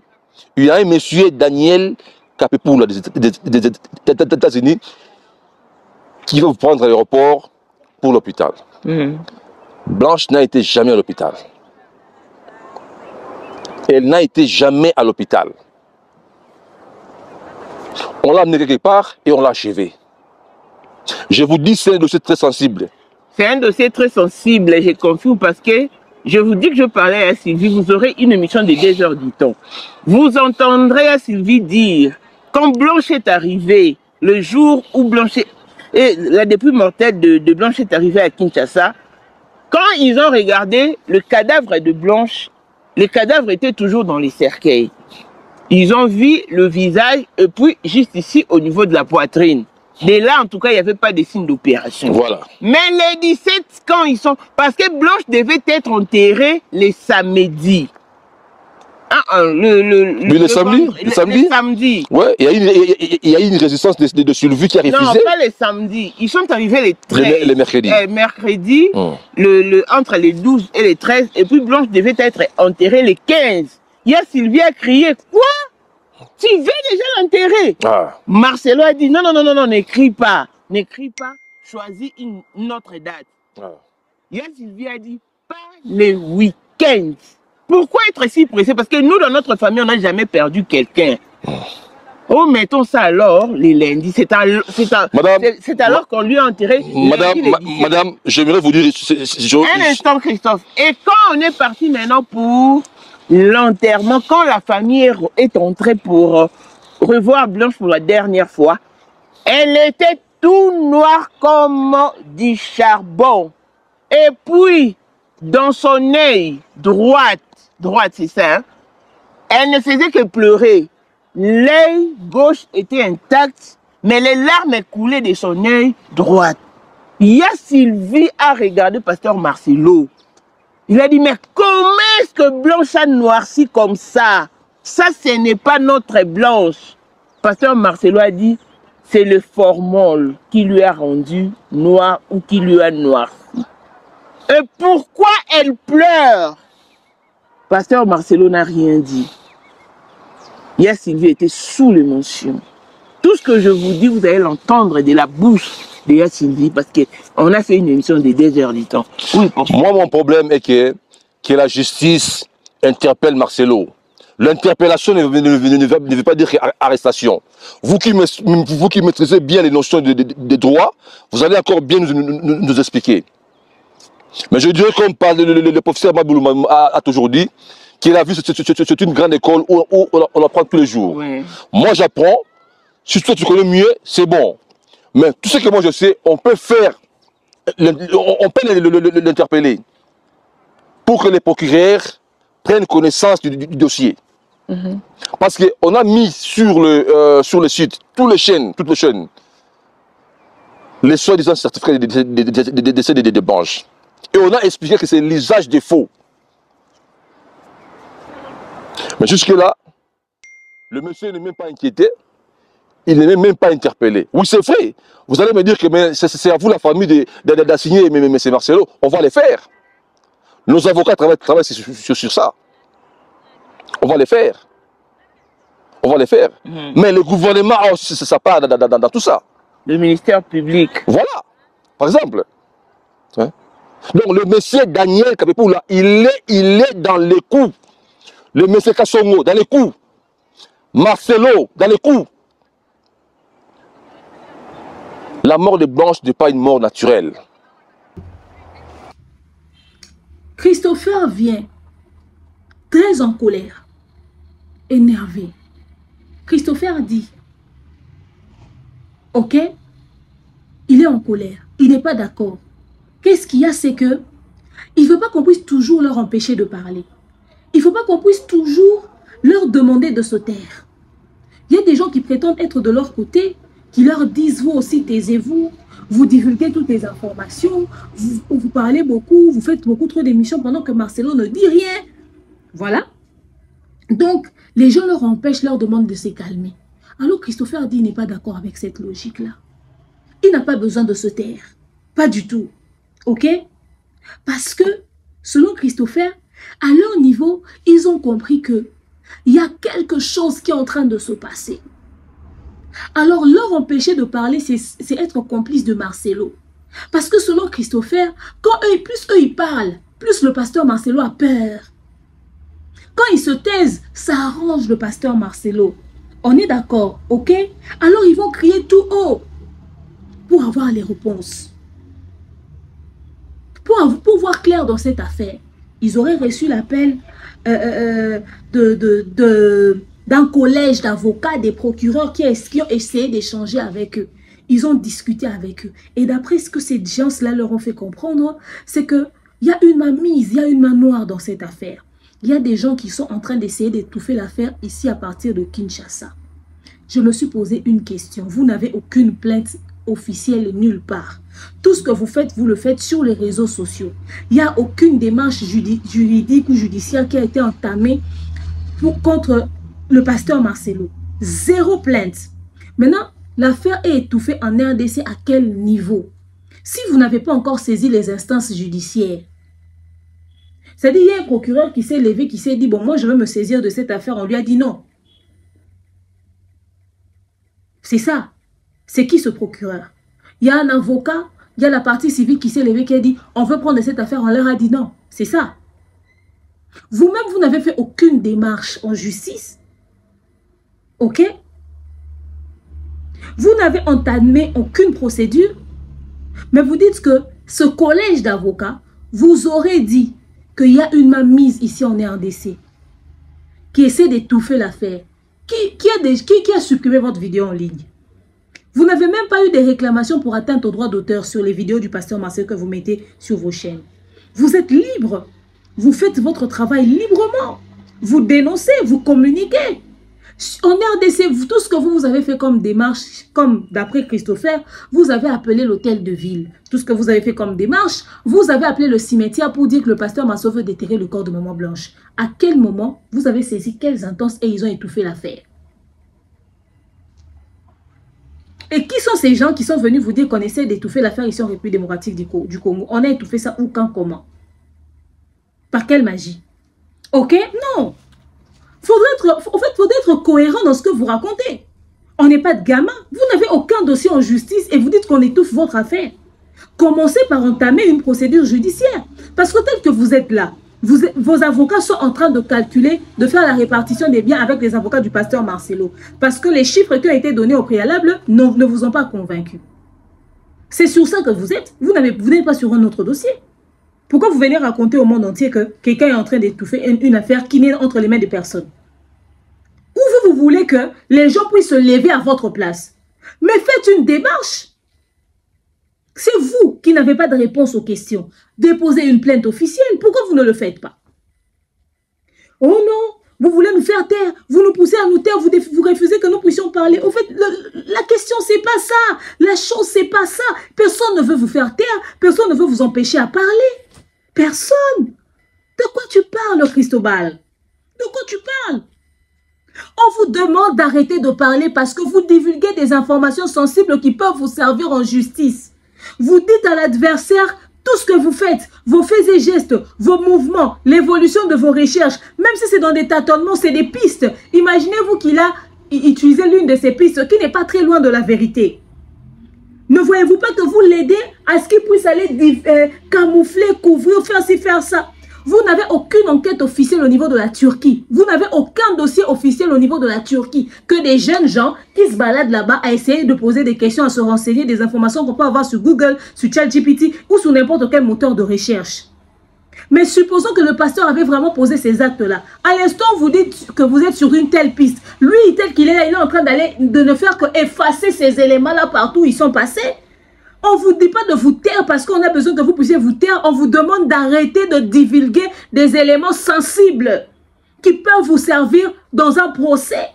S3: il y a un monsieur Daniel Kapepoula des États-Unis qui va vous prendre à l'aéroport pour l'hôpital. Blanche n'a été jamais à l'hôpital. Elle n'a été jamais à l'hôpital. On l'a amené quelque part et on l'a achevé. Je vous dis, c'est un dossier très sensible.
S6: C'est un dossier très sensible, j'ai confus parce que je vous dis que je parlais à Sylvie, vous aurez une émission de 2 heures du temps. Vous entendrez à Sylvie dire, quand Blanche est arrivée, le jour où Blanche et la dépouille mortelle de Blanche est arrivée à Kinshasa, quand ils ont regardé le cadavre de Blanche, les cadavres étaient toujours dans les cercueils. Ils ont vu le visage et puis juste ici au niveau de la poitrine. Dès là, en tout cas, il n'y avait pas de signe d'opération.
S3: Voilà.
S6: Mais les 17, quand ils sont... Parce que Blanche devait être enterrée les samedis.
S3: Le samedi. Ouais, il y a eu une résistance de Sylvie qui a refusé.
S6: Non, pas les samedis. Ils sont arrivés les 13.
S3: Les mercredis.
S6: Mercredi, entre les 12 et les 13. Et puis Blanche devait être enterrée les 15. Il y a Sylvie a crié, quoi? Tu veux déjà l'enterrer? Marcelo a dit, non, n'écris pas. N'écris pas, choisis une autre date. Il y a Sylvie a dit, pas les week-ends. Pourquoi être si pressé? Parce que nous, dans notre famille, on n'a jamais perdu quelqu'un. Oh, mettons ça alors, les lundis. C'est alors qu'on lui a enterré.
S3: Madame, j'aimerais vous dire...
S6: Un instant, Christophe. Et quand on est parti maintenant pour l'enterrement, quand la famille est entrée pour revoir Blanche pour la dernière fois, elle était tout noire comme du charbon. Et puis, dans son œil droite, c'est ça, hein, elle ne faisait que pleurer. L'œil gauche était intact, mais les larmes coulaient de son œil droit. Il y a Sylvie a regardé Pasteur Marcelo. Il a dit, mais comment est-ce que Blanche a noirci comme ça? Ça, ce n'est pas notre Blanche. Pasteur Marcelo a dit, c'est le formol qui lui a rendu noir ou qui lui a noirci. Et pourquoi elle pleure? Pasteur Marcelo n'a rien dit. Hier, Sylvie était sous l'émotion. Tout ce que je vous dis, vous allez l'entendre de la bouche de Sylvie, parce qu'on a fait une émission de 2 heures du temps. Oui,
S3: moi, mon problème est que la justice interpelle Marcelo. L'interpellation ne veut pas dire arrestation. Vous qui maîtrisez bien les notions de droit, vous allez encore bien nous expliquer. Mais je dirais comme le professeur Maboulou a toujours dit, qu'il a vu c'est une grande école où on apprend tous les jours. Oui. Moi j'apprends, si toi tu connais mieux, c'est bon. Mais tout ce que moi je sais, on peut faire, on peut l'interpeller pour que les procureurs prennent connaissance du dossier. Parce qu'on a mis sur le site, toutes les chaînes, les soi-disant certificats de décès des Blanches. Et on a expliqué que c'est l'usage des faux. Mais jusque-là, le monsieur n'est même pas inquiété, il n'est même pas interpellé. Oui, c'est vrai. Vous allez me dire que c'est à vous, la famille, d'assigner M. Marcelo. On va les faire. Nos avocats travaillent sur ça. On va les faire. Mais le gouvernement a aussi sa part dans tout ça.
S6: Le ministère public.
S3: Voilà, par exemple. Hein? Donc le monsieur Daniel Kapepoula, il est dans les coups. Le monsieur Kassongo, dans les coups. Marcelo, dans les coups. La mort de Blanche n'est pas une mort naturelle.
S1: Christopher vient très en colère, énervé. Christopher dit, ok, il est en colère, il n'est pas d'accord. Qu'est-ce qu'il y a, c'est que il ne veut pas qu'on puisse toujours leur empêcher de parler. Il ne faut pas qu'on puisse toujours leur demander de se taire. Il y a des gens qui prétendent être de leur côté, qui leur disent, vous aussi taisez-vous, vous divulguez toutes les informations, vous parlez beaucoup, vous faites beaucoup trop d'émissions pendant que Marcelo ne dit rien. Voilà. Donc, les gens leur empêchent, leur demandent de se calmer. Alors Christopher dit, il n'est pas d'accord avec cette logique-là. Il n'a pas besoin de se taire. Pas du tout. Ok? Parce que, selon Christopher, à leur niveau, ils ont compris que il y a quelque chose qui est en train de se passer. Alors, leur empêcher de parler, c'est être complice de Marcelo. Parce que selon Christopher, plus eux ils parlent, plus le pasteur Marcelo a peur. Quand ils se taisent, ça arrange le pasteur Marcelo. On est d'accord, ok? Alors, ils vont crier tout haut pour avoir les réponses. Pour voir clair dans cette affaire, ils auraient reçu l'appel d'un collège d'avocats, des procureurs qui ont essayé d'échanger avec eux. Ils ont discuté avec eux. Et d'après ce que ces gens-là leur ont fait comprendre, c'est qu'il y a une main mise, il y a une main noire dans cette affaire. Il y a des gens qui sont en train d'essayer d'étouffer l'affaire ici à partir de Kinshasa. Je me suis posé une question. Vous n'avez aucune plainte officielle nulle part. Tout ce que vous faites, vous le faites sur les réseaux sociaux. Il n'y a aucune démarche juridique ou judiciaire qui a été entamée contre le pasteur Marcelo. Zéro plainte. Maintenant, l'affaire est étouffée en RDC à quel niveau? Si vous n'avez pas encore saisi les instances judiciaires, c'est-à-dire, il y a un procureur qui s'est levé, qui s'est dit, bon, moi, je veux me saisir de cette affaire. On lui a dit non. C'est ça. C'est qui ce procureur? Il y a un avocat, il y a la partie civile qui s'est levée, qui a dit, on veut prendre cette affaire. On leur a dit non. C'est ça. Vous-même, vous n'avez fait aucune démarche en justice. Ok? Vous n'avez entamé aucune procédure. Mais vous dites que ce collège d'avocats vous aurait dit qu'il y a une main mise ici en RDC qui essaie d'étouffer l'affaire. Qui a supprimé votre vidéo en ligne? Vous n'avez même pas eu des réclamations pour atteinte au droit d'auteur sur les vidéos du pasteur Marcel que vous mettez sur vos chaînes. Vous êtes libre. Vous faites votre travail librement. Vous dénoncez, vous communiquez. En RDC, tout ce que vous avez fait comme démarche, comme d'après Christopher, vous avez appelé l'hôtel de ville. Tout ce que vous avez fait comme démarche, vous avez appelé le cimetière pour dire que le pasteur Marceau veut déterrer le corps de Maman Blanche. À quel moment vous avez saisi quelles intenses et ils ont étouffé l'affaire? Et qui sont ces gens qui sont venus vous dire qu'on essaie d'étouffer l'affaire ici en République démocratique du Congo? On a étouffé ça où, quand, comment? Par quelle magie? Ok? Non. Faudrait être cohérent dans ce que vous racontez. On n'est pas de gamins. Vous n'avez aucun dossier en justice et vous dites qu'on étouffe votre affaire. Commencez par entamer une procédure judiciaire. Parce que tel que vous êtes là, vos avocats sont en train de calculer, de faire la répartition des biens avec les avocats du pasteur Marcelo. Parce que les chiffres qui ont été donnés au préalable ne vous ont pas convaincu. C'est sur ça que vous êtes. Vous n'êtes pas sur un autre dossier. Pourquoi vous venez raconter au monde entier que quelqu'un est en train d'étouffer une affaire qui n'est entre les mains de personne? Ou vous voulez que les gens puissent se lever à votre place? Mais faites une démarche. C'est vous qui n'avez pas de réponse aux questions. Déposez une plainte officielle. Pourquoi vous ne le faites pas? Oh non, vous voulez nous faire taire. Vous nous poussez à nous taire. Vous refusez que nous puissions parler. Au fait, la question, c'est pas ça. La chose, c'est pas ça. Personne ne veut vous faire taire. Personne ne veut vous empêcher à parler. Personne. De quoi tu parles, Cristobal? De quoi tu parles? On vous demande d'arrêter de parler parce que vous divulguez des informations sensibles qui peuvent vous servir en justice. Vous dites à l'adversaire tout ce que vous faites, vos faits et gestes, vos mouvements, l'évolution de vos recherches, même si c'est dans des tâtonnements, c'est des pistes. Imaginez-vous qu'il a utilisé l'une de ces pistes qui n'est pas très loin de la vérité. Ne voyez-vous pas que vous l'aidez à ce qu'il puisse aller camoufler, couvrir, faire ci, faire ça? Vous n'avez aucune enquête officielle au niveau de la Turquie. Vous n'avez aucun dossier officiel au niveau de la Turquie. Que des jeunes gens qui se baladent là-bas à essayer de poser des questions, à se renseigner, des informations qu'on peut avoir sur Google, sur ChatGPT ou sur n'importe quel moteur de recherche. Mais supposons que le pasteur avait vraiment posé ces actes-là. À l'instant, vous dites que vous êtes sur une telle piste. Lui, tel qu'il est là, il est en train de ne faire qu'effacer ces éléments-là partout où ils sont passés. On ne vous dit pas de vous taire parce qu'on a besoin que vous puissiez vous taire. On vous demande d'arrêter de divulguer des éléments sensibles qui peuvent vous servir dans un procès.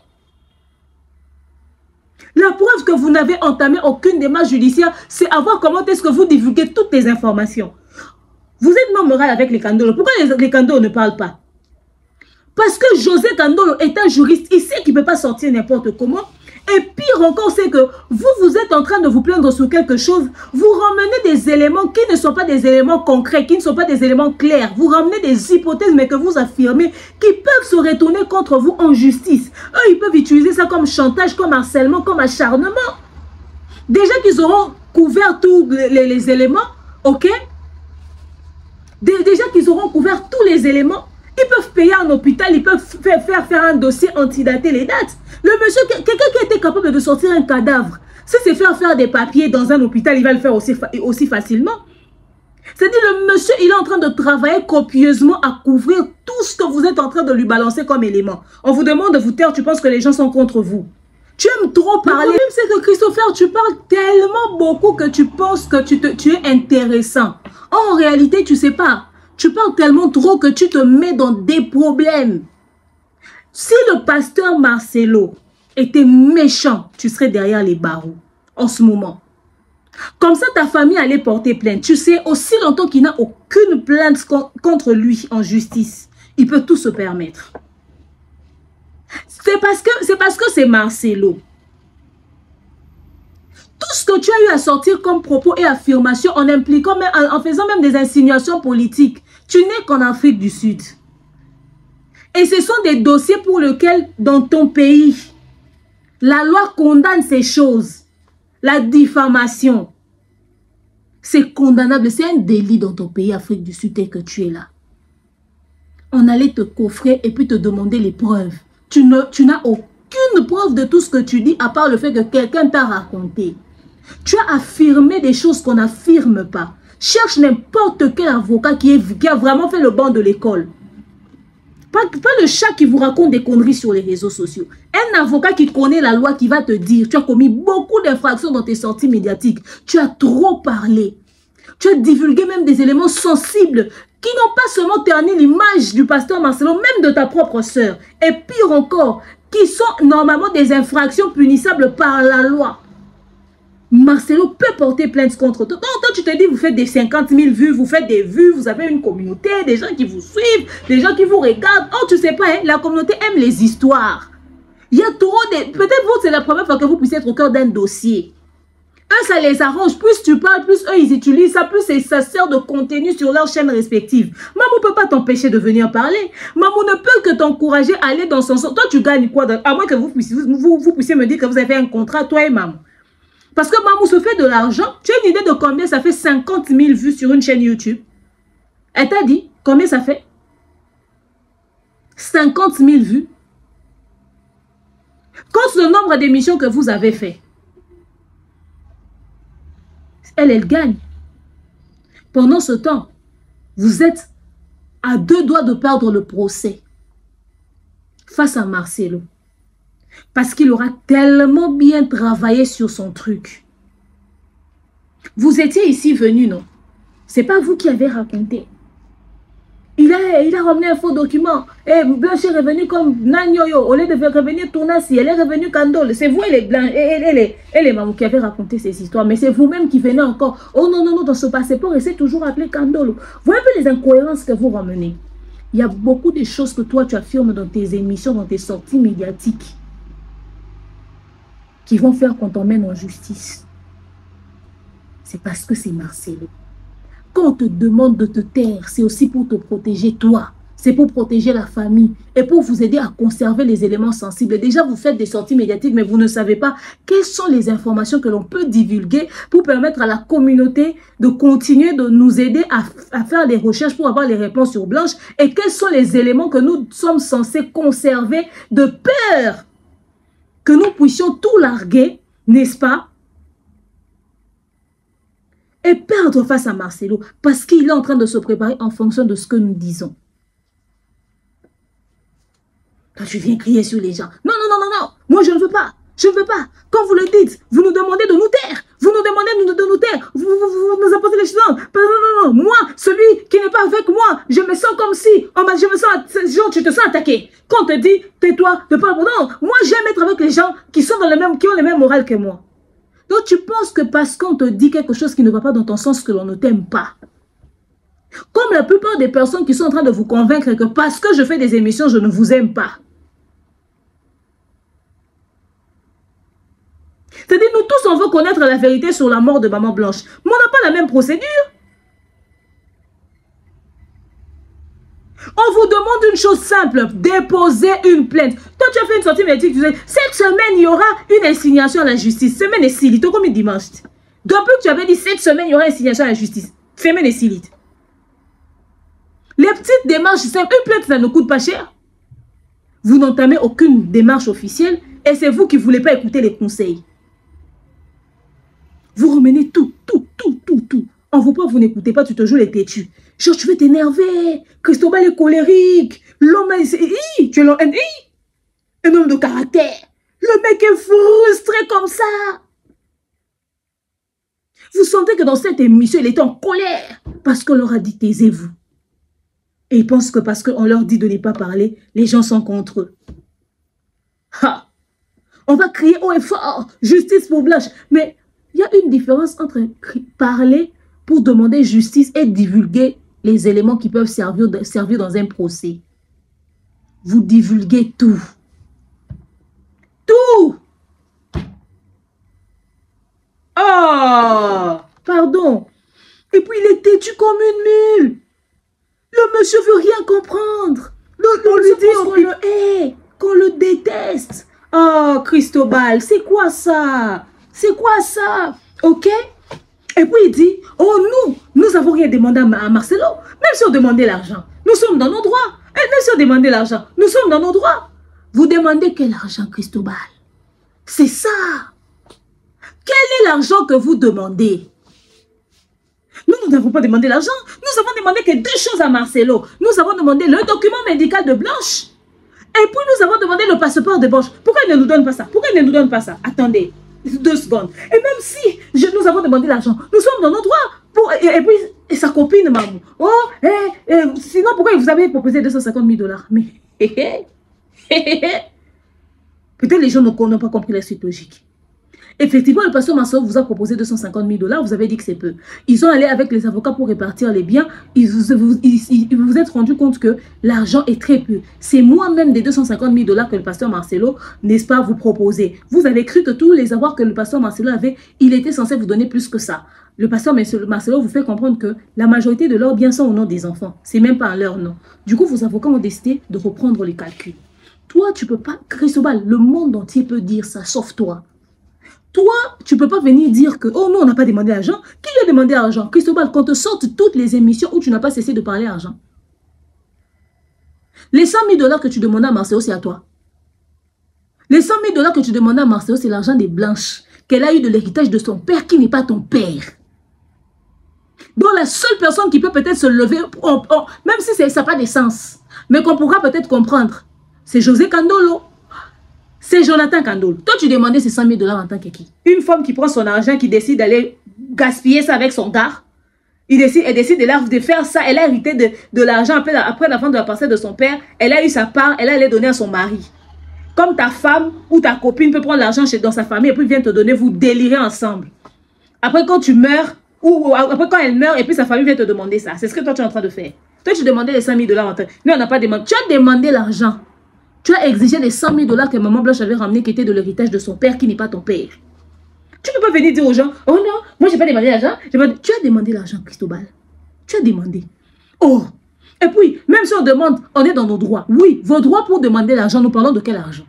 S1: La preuve que vous n'avez entamé aucune démarche judiciaire, c'est à voir comment est-ce que vous divulguez toutes les informations. Vous êtes non moral avec les Kandolo. Pourquoi les Kandolo ne parlent pas? Parce que José Kandolo est un juriste. Il sait qu'il ne peut pas sortir n'importe comment. Et pire encore, c'est que vous êtes en train de vous plaindre sur quelque chose. Vous ramenez des éléments qui ne sont pas des éléments concrets, qui ne sont pas des éléments clairs. Vous ramenez des hypothèses, mais que vous affirmez, qui peuvent se retourner contre vous en justice. Eux, ils peuvent utiliser ça comme chantage, comme harcèlement, comme acharnement. Déjà qu'ils auront couvert tous les éléments, ok? Déjà qu'ils auront couvert tous les éléments, ils peuvent payer un hôpital, ils peuvent faire un dossier antidater les dates. Le monsieur, quelqu'un qui était capable de sortir un cadavre, si c'est faire des papiers dans un hôpital, il va le faire aussi facilement. C'est-à-dire le monsieur, il est en train de travailler copieusement à couvrir tout ce que vous êtes en train de lui balancer comme élément. On vous demande de vous taire, tu penses que les gens sont contre vous. Tu aimes trop parler. Le problème, c'est que Christopher, tu parles tellement beaucoup que tu penses que tu es intéressant. En réalité, tu sais pas. Tu parles tellement trop que tu te mets dans des problèmes. Si le pasteur Marcelo était méchant, tu serais derrière les barreaux en ce moment. Comme ça, ta famille allait porter plainte. Tu sais, aussi longtemps qu'il n'a aucune plainte contre lui en justice, il peut tout se permettre. C'est parce que c'est Marcelo. Tout ce que tu as eu à sortir comme propos et affirmations en impliquant, en faisant même des insinuations politiques, tu n'es qu'en Afrique du Sud. Et ce sont des dossiers pour lesquels, dans ton pays, la loi condamne ces choses. La diffamation, c'est condamnable. C'est un délit dans ton pays, Afrique du Sud, et que tu es là. On allait te coffrer et puis te demander les preuves. Tu n'as aucune preuve de tout ce que tu dis, à part le fait que quelqu'un t'a raconté. Tu as affirmé des choses qu'on n'affirme pas. Cherche n'importe quel avocat qui a vraiment fait le banc de l'école. Pas le chat qui vous raconte des conneries sur les réseaux sociaux. Un avocat qui connaît la loi, qui va te dire, tu as commis beaucoup d'infractions dans tes sorties médiatiques. Tu as trop parlé. Tu as divulgué même des éléments sensibles qui n'ont pas seulement terni l'image du pasteur Marcelo, même de ta propre sœur. Et pire encore, qui sont normalement des infractions punissables par la loi. Marcelo peut porter plainte contre toi. Quand tu te dis, vous faites des 50 000 vues, vous faites des vues, vous avez une communauté, des gens qui vous suivent, des gens qui vous regardent. Oh, tu sais pas, hein, la communauté aime les histoires. Il y a trop de... Peut-être vous, c'est la première fois que vous puissiez être au cœur d'un dossier. Eux, ça les arrange. Plus tu parles, plus eux, ils utilisent ça, plus ça sert de contenu sur leurs chaînes respectives. Maman ne peut pas t'empêcher de venir parler. Maman ne peut que t'encourager à aller dans son sens. Toi, tu gagnes quoi? À moins que vous puissiez me dire que vous avez un contrat, toi et maman. Parce que Mamou se fait de l'argent. Tu as une idée de combien ça fait 50 000 vues sur une chaîne YouTube? Elle t'a dit combien ça fait? 50 000 vues. Quand le nombre d'émissions que vous avez fait, elle gagne. Pendant ce temps, vous êtes à 2 doigts de perdre le procès face à Marcelo. Parce qu'il aura tellement bien travaillé sur son truc. Vous étiez ici venu, non? C'est pas vous qui avez raconté. Il a ramené un faux document. Et Blanche est revenue comme Nanyoyo. Au lieu de revenir Tournassi, elle est revenue Kandol. C'est vous et les Blanches et les mamans qui avaient raconté ces histoires. Mais c'est vous-même qui venez encore. Oh non, non, non, dans ce passeport, et c'est toujours appelé Kandol. Vous voyez un peu les incohérences que vous ramenez. Il y a beaucoup de choses que toi, tu affirmes dans tes émissions, dans tes sorties médiatiques, qui vont faire qu'on t'emmène en justice. C'est parce que c'est Marcelo. Quand on te demande de te taire, c'est aussi pour te protéger toi. C'est pour protéger la famille et pour vous aider à conserver les éléments sensibles. Déjà, vous faites des sorties médiatiques, mais vous ne savez pas quelles sont les informations que l'on peut divulguer pour permettre à la communauté de continuer de nous aider à faire des recherches pour avoir les réponses sur Blanche. Et quels sont les éléments que nous sommes censés conserver de peur que nous puissions tout larguer, n'est-ce pas? et perdre face à Marcelo parce qu'il est en train de se préparer en fonction de ce que nous disons. Quand tu viens crier sur les gens, non, non, non, non, non, moi je ne veux pas, je ne veux pas. Quand vous le dites, vous nous demandez de nous taire, vous nous demandez de nous taire, vous nous imposez les choses. Non, non, non, moi, celui qui n'est pas avec moi, je me sens comme si, je me sens, genre, tu te sens attaqué. Quand on te dit, tais-toi, ne pas, non, moi j'aime être avec les gens qui sont dans le même, qui ont le même moral que moi. Donc tu penses que parce qu'on te dit quelque chose qui ne va pas dans ton sens que l'on ne t'aime pas. Comme la plupart des personnes qui sont en train de vous convaincre que parce que je fais des émissions, je ne vous aime pas. C'est-à-dire, nous tous, on veut connaître la vérité sur la mort de Maman Blanche. Mais on n'a pas la même procédure. On vous demande une chose simple, déposer une plainte. Toi, tu as fait une sortie médiatique, tu disais, cette semaine, il y aura une assignation à la justice. Semaine est silite. Comme dimanche. Depuis que tu avais dit, cette semaine, il y aura une assignation à la justice. Semaine est silite. Les petites démarches simples, une plainte, ça ne coûte pas cher. Vous n'entamez aucune démarche officielle et c'est vous qui ne voulez pas écouter les conseils. Vous remenez tout. On vous parle, vous n'écoutez pas, tu te joues les têtus. Genre, tu veux t'énerver. Cristobal est colérique. L'homme est... Tu es un homme de caractère. Le mec est frustré comme ça. Vous sentez que dans cette émission, il était en colère. Parce qu'on leur a dit, taisez-vous. Et ils pensent que parce qu'on leur dit de ne pas parler, les gens sont contre eux. Ha! On va crier haut et fort, justice pour Blanche. Mais il y a une différence entre parler pour demander justice et divulguer les éléments qui peuvent servir dans un procès. Vous divulguez tout. Tout! Oh! Pardon. Et puis il est têtu comme une mule. Le monsieur veut rien comprendre. On lui dit qu'on le hait, qu'on le déteste. Oh, Cristobal, c'est quoi ça? C'est quoi ça? Ok? Et puis il dit, oh nous n'avons rien demandé à Marcelo. Même si on demandait l'argent, nous sommes dans nos droits. Et même si on demandait l'argent, nous sommes dans nos droits. Vous demandez quel argent, Cristobal? C'est ça. Quel est l'argent que vous demandez? Nous n'avons pas demandé l'argent. Nous avons demandé que deux choses à Marcelo. Nous avons demandé le document médical de Blanche. Et puis nous avons demandé le passeport de Blanche. Pourquoi il ne nous donne pas ça? Pourquoi il ne nous donne pas ça? Attendez, 2 secondes. Et même si nous avons demandé l'argent, nous sommes dans nos droits. Et puis sa copine, maman. Oh, sinon pourquoi vous avez proposé 250 000 $? Mais, peut-être les gens n'ont pas compris la suite logique. Effectivement, le pasteur Marcelo vous a proposé 250 000 $. Vous avez dit que c'est peu. Ils sont allés avec les avocats pour répartir les biens. Vous vous êtes rendu compte que l'argent est très peu. C'est moins-même des 250 000 $ que le pasteur Marcelo, n'est-ce pas, vous proposer. Vous avez cru que tous les avoirs que le pasteur Marcelo avait, il était censé vous donner plus que ça. Le pasteur Marcelo vous fait comprendre que la majorité de leurs biens sont au nom des enfants. C'est même pas en leur nom. Du coup, vos avocats ont décidé de reprendre les calculs. Toi, tu peux pas... Cristobal, le monde entier peut dire ça, sauf toi. Toi, tu ne peux pas venir dire que, oh non, on n'a pas demandé l'argent. Qui lui a demandé l'argent? Cristobal, qu'on te sorte toutes les émissions où tu n'as pas cessé de parler argent. Les 100 000 $ que tu demandais à Marcelo, c'est à toi. Les 100 000 $ que tu demandais à Marcelo, c'est l'argent des Blanches, qu'elle a eu de l'héritage de son père, qui n'est pas ton père. Donc la seule personne qui peut peut-être se lever, même si ça n'a pas de sens, mais qu'on pourra peut-être comprendre, c'est José Kandolo. C'est Jonathan Kandolo. Toi, tu demandais ces 100 000 $ en tant que qui? Une femme qui prend son argent, qui décide d'aller gaspiller ça avec son gars. Elle décide de faire ça. Elle a hérité de l'argent après la vente de la parcelle de son père. Elle a eu sa part, elle allait donner à son mari. Comme ta femme ou ta copine peut prendre l'argent dans sa famille et puis vient te donner, vous délirez ensemble. Après, quand tu meurs, ou après quand elle meurt et puis sa famille vient te demander ça. C'est ce que toi, tu es en train de faire. Toi, tu demandais les 100 000 $ en tant que... Nous, on n'a pas demandé. Tu as demandé l'argent. Tu as exigé les 100 000 $ que Maman Blanche avait ramené qui étaient de l'héritage de son père qui n'est pas ton père. Tu ne peux pas venir dire aux gens, oh non, moi je n'ai pas demandé l'argent. Tu as demandé l'argent, Cristobal. Tu as demandé. Oh, et puis, même si on demande, on est dans nos droits. Oui, vos droits pour demander l'argent, nous parlons de quel argent?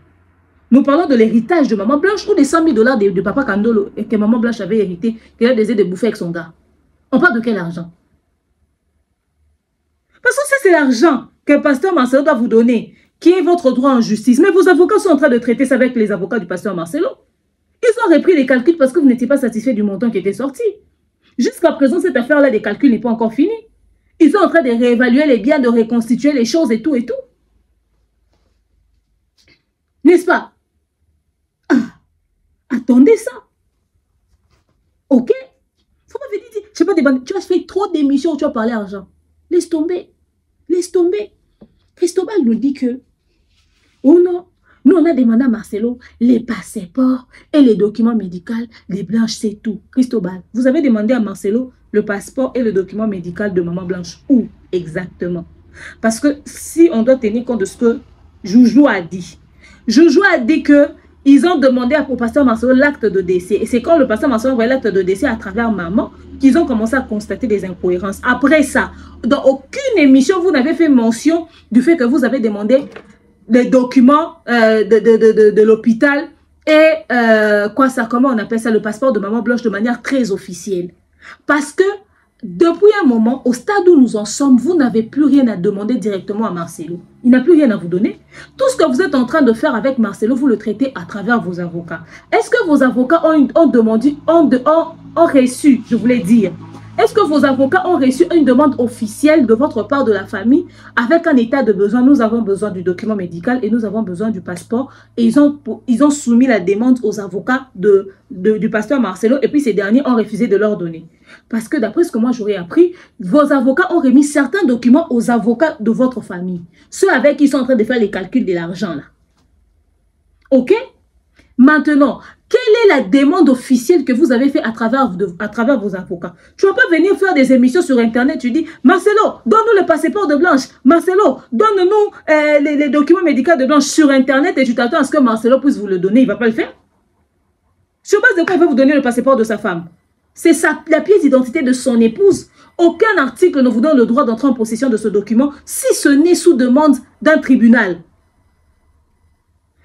S1: Nous parlons de l'héritage de Maman Blanche ou des 100 000 $ de Papa Kandolo que Maman Blanche avait hérité, qu'elle a décidé de bouffer avec son gars. On parle de quel argent? Parce que c'est l'argent que le pasteur Marcelo doit vous donner, qui est votre droit en justice. Mais vos avocats sont en train de traiter ça avec les avocats du pasteur Marcelo. Ils ont repris les calculs parce que vous n'étiez pas satisfait du montant qui était sorti. Jusqu'à présent, cette affaire-là des calculs n'est pas encore finie. Ils sont en train de réévaluer les biens, de reconstituer les choses et tout et tout. N'est-ce pas? Ah, attendez ça. Ok? Faut pas venir dire, je sais pas, tu as fait trop d'émissions où tu as parlé argent. Laisse tomber. Laisse tomber. Cristobal nous dit que, oh non, nous on a demandé à Marcelo les passeports et les documents médicaux, les Blanches, c'est tout. Cristobal, vous avez demandé à Marcelo le passeport et le document médical de Maman Blanche. Où exactement? Parce que si on doit tenir compte de ce que Joujou a dit. Joujou a dit que ils ont demandé au pasteur Marcelo l'acte de décès. Et c'est quand le pasteur Marcelo envoyé l'acte de décès à travers maman qu'ils ont commencé à constater des incohérences. Après ça, dans aucune émission, vous n'avez fait mention du fait que vous avez demandé les documents de l'hôpital et comment on appelle ça, le passeport de Maman Blanche de manière très officielle. Parce que depuis un moment, au stade où nous en sommes, vous n'avez plus rien à demander directement à Marcelo. Il n'a plus rien à vous donner. Tout ce que vous êtes en train de faire avec Marcelo, vous le traitez à travers vos avocats. Est-ce que vos avocats ont reçu, je voulais dire, est-ce que vos avocats ont reçu une demande officielle de votre part de la famille avec un état de besoin? Nous avons besoin du document médical et nous avons besoin du passeport. Et ils ont soumis la demande aux avocats du pasteur Marcelo et puis ces derniers ont refusé de leur donner. Parce que d'après ce que moi j'aurais appris, vos avocats ont remis certains documents aux avocats de votre famille. Ceux avec qui ils sont en train de faire les calculs de l'argent là. Ok? Maintenant, quelle est la demande officielle que vous avez fait à travers vos avocats? Tu ne vas pas venir faire des émissions sur Internet, tu dis, Marcelo, donne-nous le passeport de Blanche. Marcelo, donne-nous les documents médicaux de Blanche sur Internet et tu t'attends à ce que Marcelo puisse vous le donner. Il ne va pas le faire. Sur base de quoi il va vous donner le passeport de sa femme? C'est la pièce d'identité de son épouse. Aucun article ne vous donne le droit d'entrer en possession de ce document si ce n'est sous demande d'un tribunal.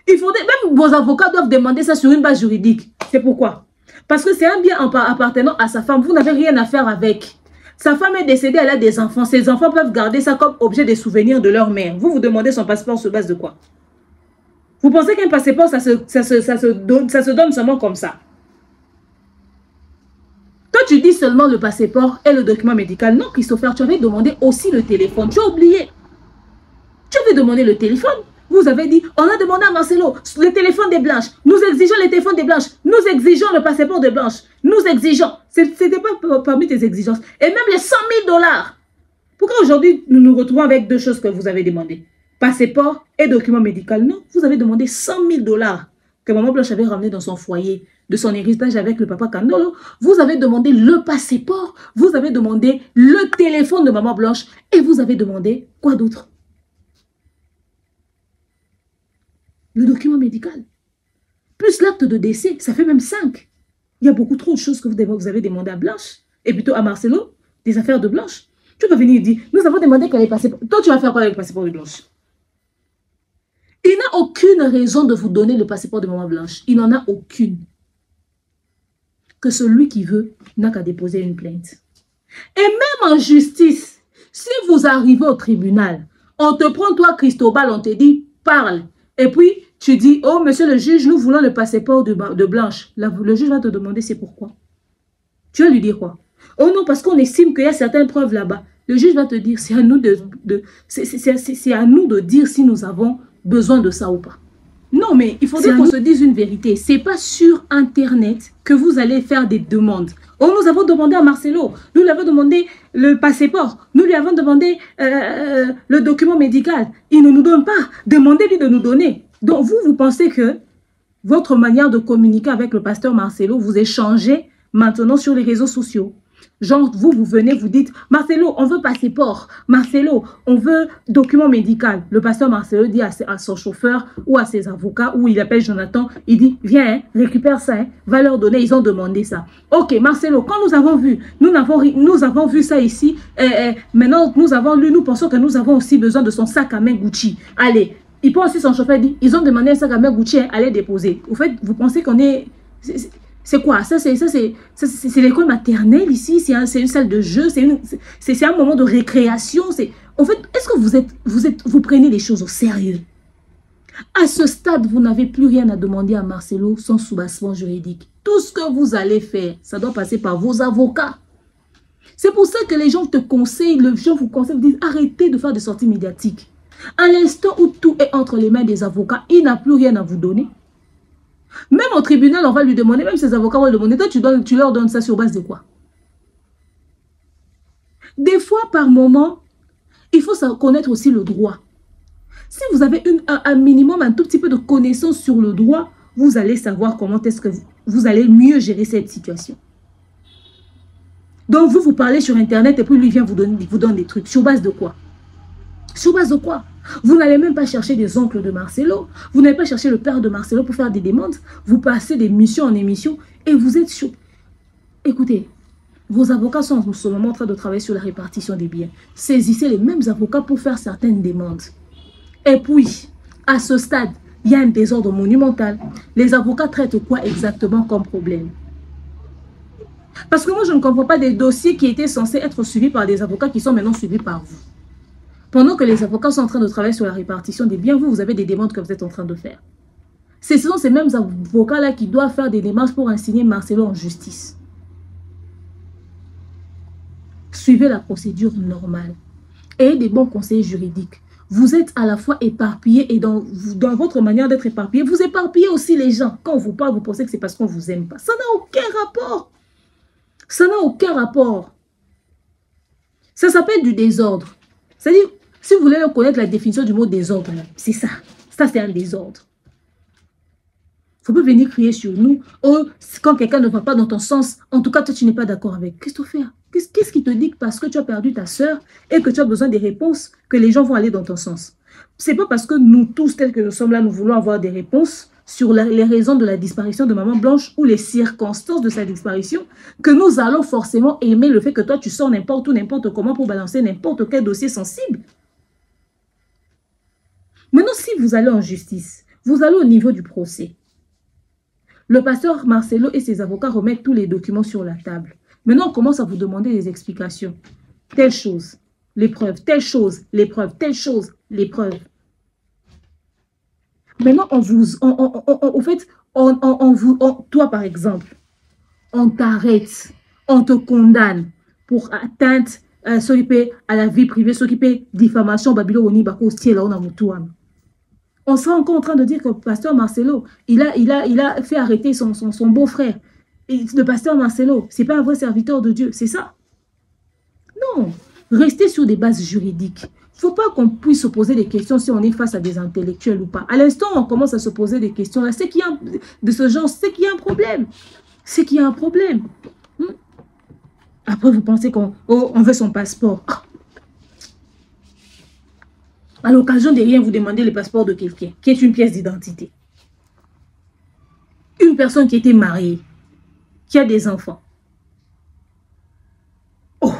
S1: Il faudrait, même vos avocats doivent demander ça sur une base juridique. C'est pourquoi? Parce que c'est un bien appartenant à sa femme. Vous n'avez rien à faire avec. Sa femme est décédée, elle a des enfants. Ses enfants peuvent garder ça comme objet de souvenir de leur mère. Vous demandez son passeport sur base de quoi? Vous pensez qu'un passeport, ça se donne seulement comme ça? Toi, tu dis seulement le passeport et le document médical. Non, Christopher, tu avais demandé aussi le téléphone. Tu as oublié. Tu avais demandé le téléphone. Vous avez dit, on a demandé à Marcelo le téléphone des Blanches. Nous exigeons le téléphone des Blanches. Nous exigeons le passeport des Blanches. Nous exigeons. Ce n'était pas parmi tes exigences. Et même les 100 000 $. Pourquoi aujourd'hui, nous nous retrouvons avec deux choses que vous avez demandées? Passeport et document médical. Non, vous avez demandé 100 000 $ que Maman Blanche avait ramené dans son foyer, de son héritage avec le papa Kandolo. Vous avez demandé le passeport, vous avez demandé le téléphone de Maman Blanche et vous avez demandé quoi d'autre? Le document médical. Plus l'acte de décès, ça fait même 5. Il y a beaucoup trop de choses que vous avez demandé à Blanche et plutôt à Marcelo, des affaires de Blanche. Tu peux venir dire, nous avons demandé qu'elle ait passeport. Toi, tu vas faire quoi avec le passeport de Blanche? Il n'a aucune raison de vous donner le passeport de Maman Blanche. Il n'en a aucune. Que celui qui veut n'a qu'à déposer une plainte. Et même en justice, si vous arrivez au tribunal, on te prend toi, Cristobal, on te dit, parle. Et puis, tu dis, oh, monsieur le juge, nous voulons le passeport de Blanche. Le juge va te demander c'est pourquoi. Tu vas lui dire quoi? Oh non, parce qu'on estime qu'il y a certaines preuves là-bas. Le juge va te dire, c'est à nous c'est à nous de dire si nous avons besoin de ça ou pas. Non, mais il faudrait qu'on se dise une vérité. C'est pas sur Internet que vous allez faire des demandes. Oh, nous avons demandé à Marcelo, nous lui avons demandé le passeport, nous lui avons demandé le document médical. Il ne nous donne pas. Demandez-lui de nous donner. Donc, vous pensez que votre manière de communiquer avec le pasteur Marcelo, vous échangez maintenant sur les réseaux sociaux. Genre, vous venez, vous dites, Marcelo, on veut passeport. Marcelo, on veut document médical. Le pasteur Marcelo dit à son chauffeur ou à ses avocats, ou il appelle Jonathan, il dit, viens, hein, récupère ça, hein, va leur donner, ils ont demandé ça. Ok, Marcelo, quand nous avons vu, nous avons vu ça ici, maintenant, nous pensons que nous avons aussi besoin de son sac à main Gucci. Allez, il prend aussi son chauffeur, dit, ils ont demandé un sac à main Gucci, hein, allez déposer. Au fait, vous pensez qu'on est... C'est quoi? Ça, c'est l'école maternelle ici, c'est une salle de jeu, c'est un moment de récréation. En fait, est-ce que vous prenez les choses au sérieux? À ce stade, vous n'avez plus rien à demander à Marcelo sans soubassement juridique. Tout ce que vous allez faire, ça doit passer par vos avocats. C'est pour ça que les gens te conseillent, les gens vous conseillent, vous disent arrêtez de faire des sorties médiatiques. À l'instant où tout est entre les mains des avocats, il n'a plus rien à vous donner. Même au tribunal, on va lui demander, même ses avocats vont lui demander, toi tu leur donnes ça sur base de quoi? Des fois, par moment, il faut connaître aussi le droit. Si vous avez un minimum, un tout petit peu de connaissance sur le droit, vous allez savoir comment est-ce que vous allez mieux gérer cette situation. Donc, vous parlez sur Internet et puis lui vient vous donne des trucs. Sur base de quoi? Sur base de quoi? Vous n'allez même pas chercher des oncles de Marcelo. Vous n'allez pas chercher le père de Marcelo pour faire des demandes. Vous passez d'émission en émission et vous êtes chaud. Écoutez, vos avocats sont en ce moment en train de travailler sur la répartition des biens. Saisissez les mêmes avocats pour faire certaines demandes. Et puis, à ce stade, il y a un désordre monumental. Les avocats traitent quoi exactement comme problème? Parce que moi, je ne comprends pas des dossiers qui étaient censés être suivis par des avocats qui sont maintenant suivis par vous. Pendant que les avocats sont en train de travailler sur la répartition des biens, vous avez des demandes que vous êtes en train de faire. Ce sont ces mêmes avocats-là qui doivent faire des démarches pour assigner Marcelo en justice. Suivez la procédure normale. Ayez des bons conseillers juridiques. Vous êtes à la fois éparpillé et dans votre manière d'être éparpillé, vous éparpillez aussi les gens. Quand on vous parle, vous pensez que c'est parce qu'on ne vous aime pas. Ça n'a aucun rapport. Ça n'a aucun rapport. Ça s'appelle du désordre. C'est-à-dire, si vous voulez connaître la définition du mot désordre, c'est ça. Ça, c'est un désordre. Il ne faut pas venir crier sur nous. Oh, quand quelqu'un ne va pas dans ton sens, en tout cas, toi, tu n'es pas d'accord avec. Christopher, qu'est-ce qui te dit que parce que tu as perdu ta soeur et que tu as besoin des réponses, que les gens vont aller dans ton sens? Ce n'est pas parce que nous tous, tels que nous sommes là, nous voulons avoir des réponses sur les raisons de la disparition de Maman Blanche ou les circonstances de sa disparition, que nous allons forcément aimer le fait que toi, tu sors n'importe où, n'importe comment pour balancer n'importe quel dossier sensible. Maintenant, si vous allez en justice, vous allez au niveau du procès. Le pasteur Marcelo et ses avocats remettent tous les documents sur la table. Maintenant, on commence à vous demander des explications. Telle chose, l'épreuve, telle chose, l'épreuve, telle chose, l'épreuve. Maintenant, toi par exemple, on t'arrête, on te condamne pour atteinte à la vie privée, s'occuper diffamation, Babylone, on sera encore en train de dire que le pasteur Marcelo, il a fait arrêter son beau-frère. Le pasteur Marcelo, ce n'est pas un vrai serviteur de Dieu, c'est ça? Non, restez sur des bases juridiques. Il ne faut pas qu'on puisse se poser des questions si on est face à des intellectuels ou pas. À l'instant, on commence à se poser des questions là, c'est qu'il y a de ce genre, c'est qu'il y a un problème. C'est qu'il y a un problème. Après, vous pensez qu'on veut son passeport. À l'occasion de rien, vous demandez le passeport de quelqu'un qui est une pièce d'identité. Une personne qui était mariée, qui a des enfants. Oh!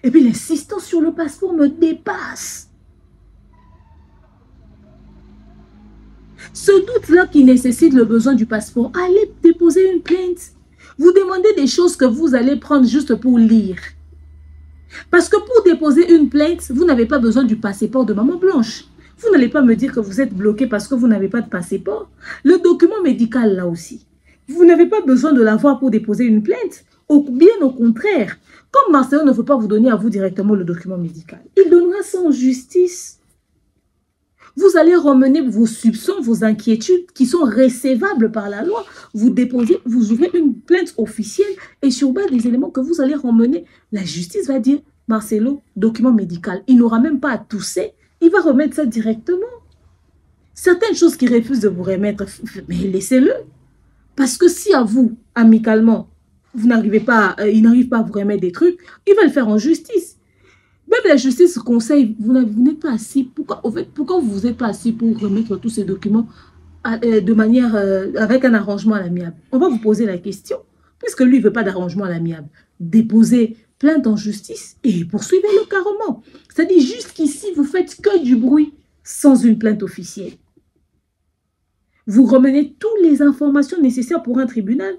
S1: Et puis l'insistance sur le passeport me dépasse. Ce doute-là qui nécessite le besoin du passeport, allez déposer une plainte. Vous demandez des choses que vous allez prendre juste pour lire. Parce que pour déposer une plainte, vous n'avez pas besoin du passeport de Maman Blanche. Vous n'allez pas me dire que vous êtes bloqué parce que vous n'avez pas de passeport. Le document médical là aussi. Vous n'avez pas besoin de l'avoir pour déposer une plainte. Bien au contraire. Comme Marcelo ne veut pas vous donner à vous directement le document médical, il donnera ça en justice. Vous allez ramener vos soupçons, vos inquiétudes qui sont recevables par la loi. Vous déposez, vous ouvrez une plainte officielle et sur base des éléments que vous allez ramener, la justice va dire, Marcelo, document médical. Il n'aura même pas à tousser, il va remettre ça directement. Certaines choses qu'il refuse de vous remettre, mais laissez-le. Parce que si à vous, amicalement, vous n'arrivez pas, il n'arrive pas à vous remettre des trucs, il va le faire en justice. Même la justice conseille, vous n'êtes pas assis. Pourquoi vous n'êtes pas assis pour remettre tous ces documents de manière, avec un arrangement à l'amiable? On va vous poser la question. Puisque lui ne veut pas d'arrangement à l'amiable, déposez plainte en justice et poursuivez-le carrément. C'est-à-dire, jusqu'ici, vous faites que du bruit sans une plainte officielle. Vous remenez toutes les informations nécessaires pour un tribunal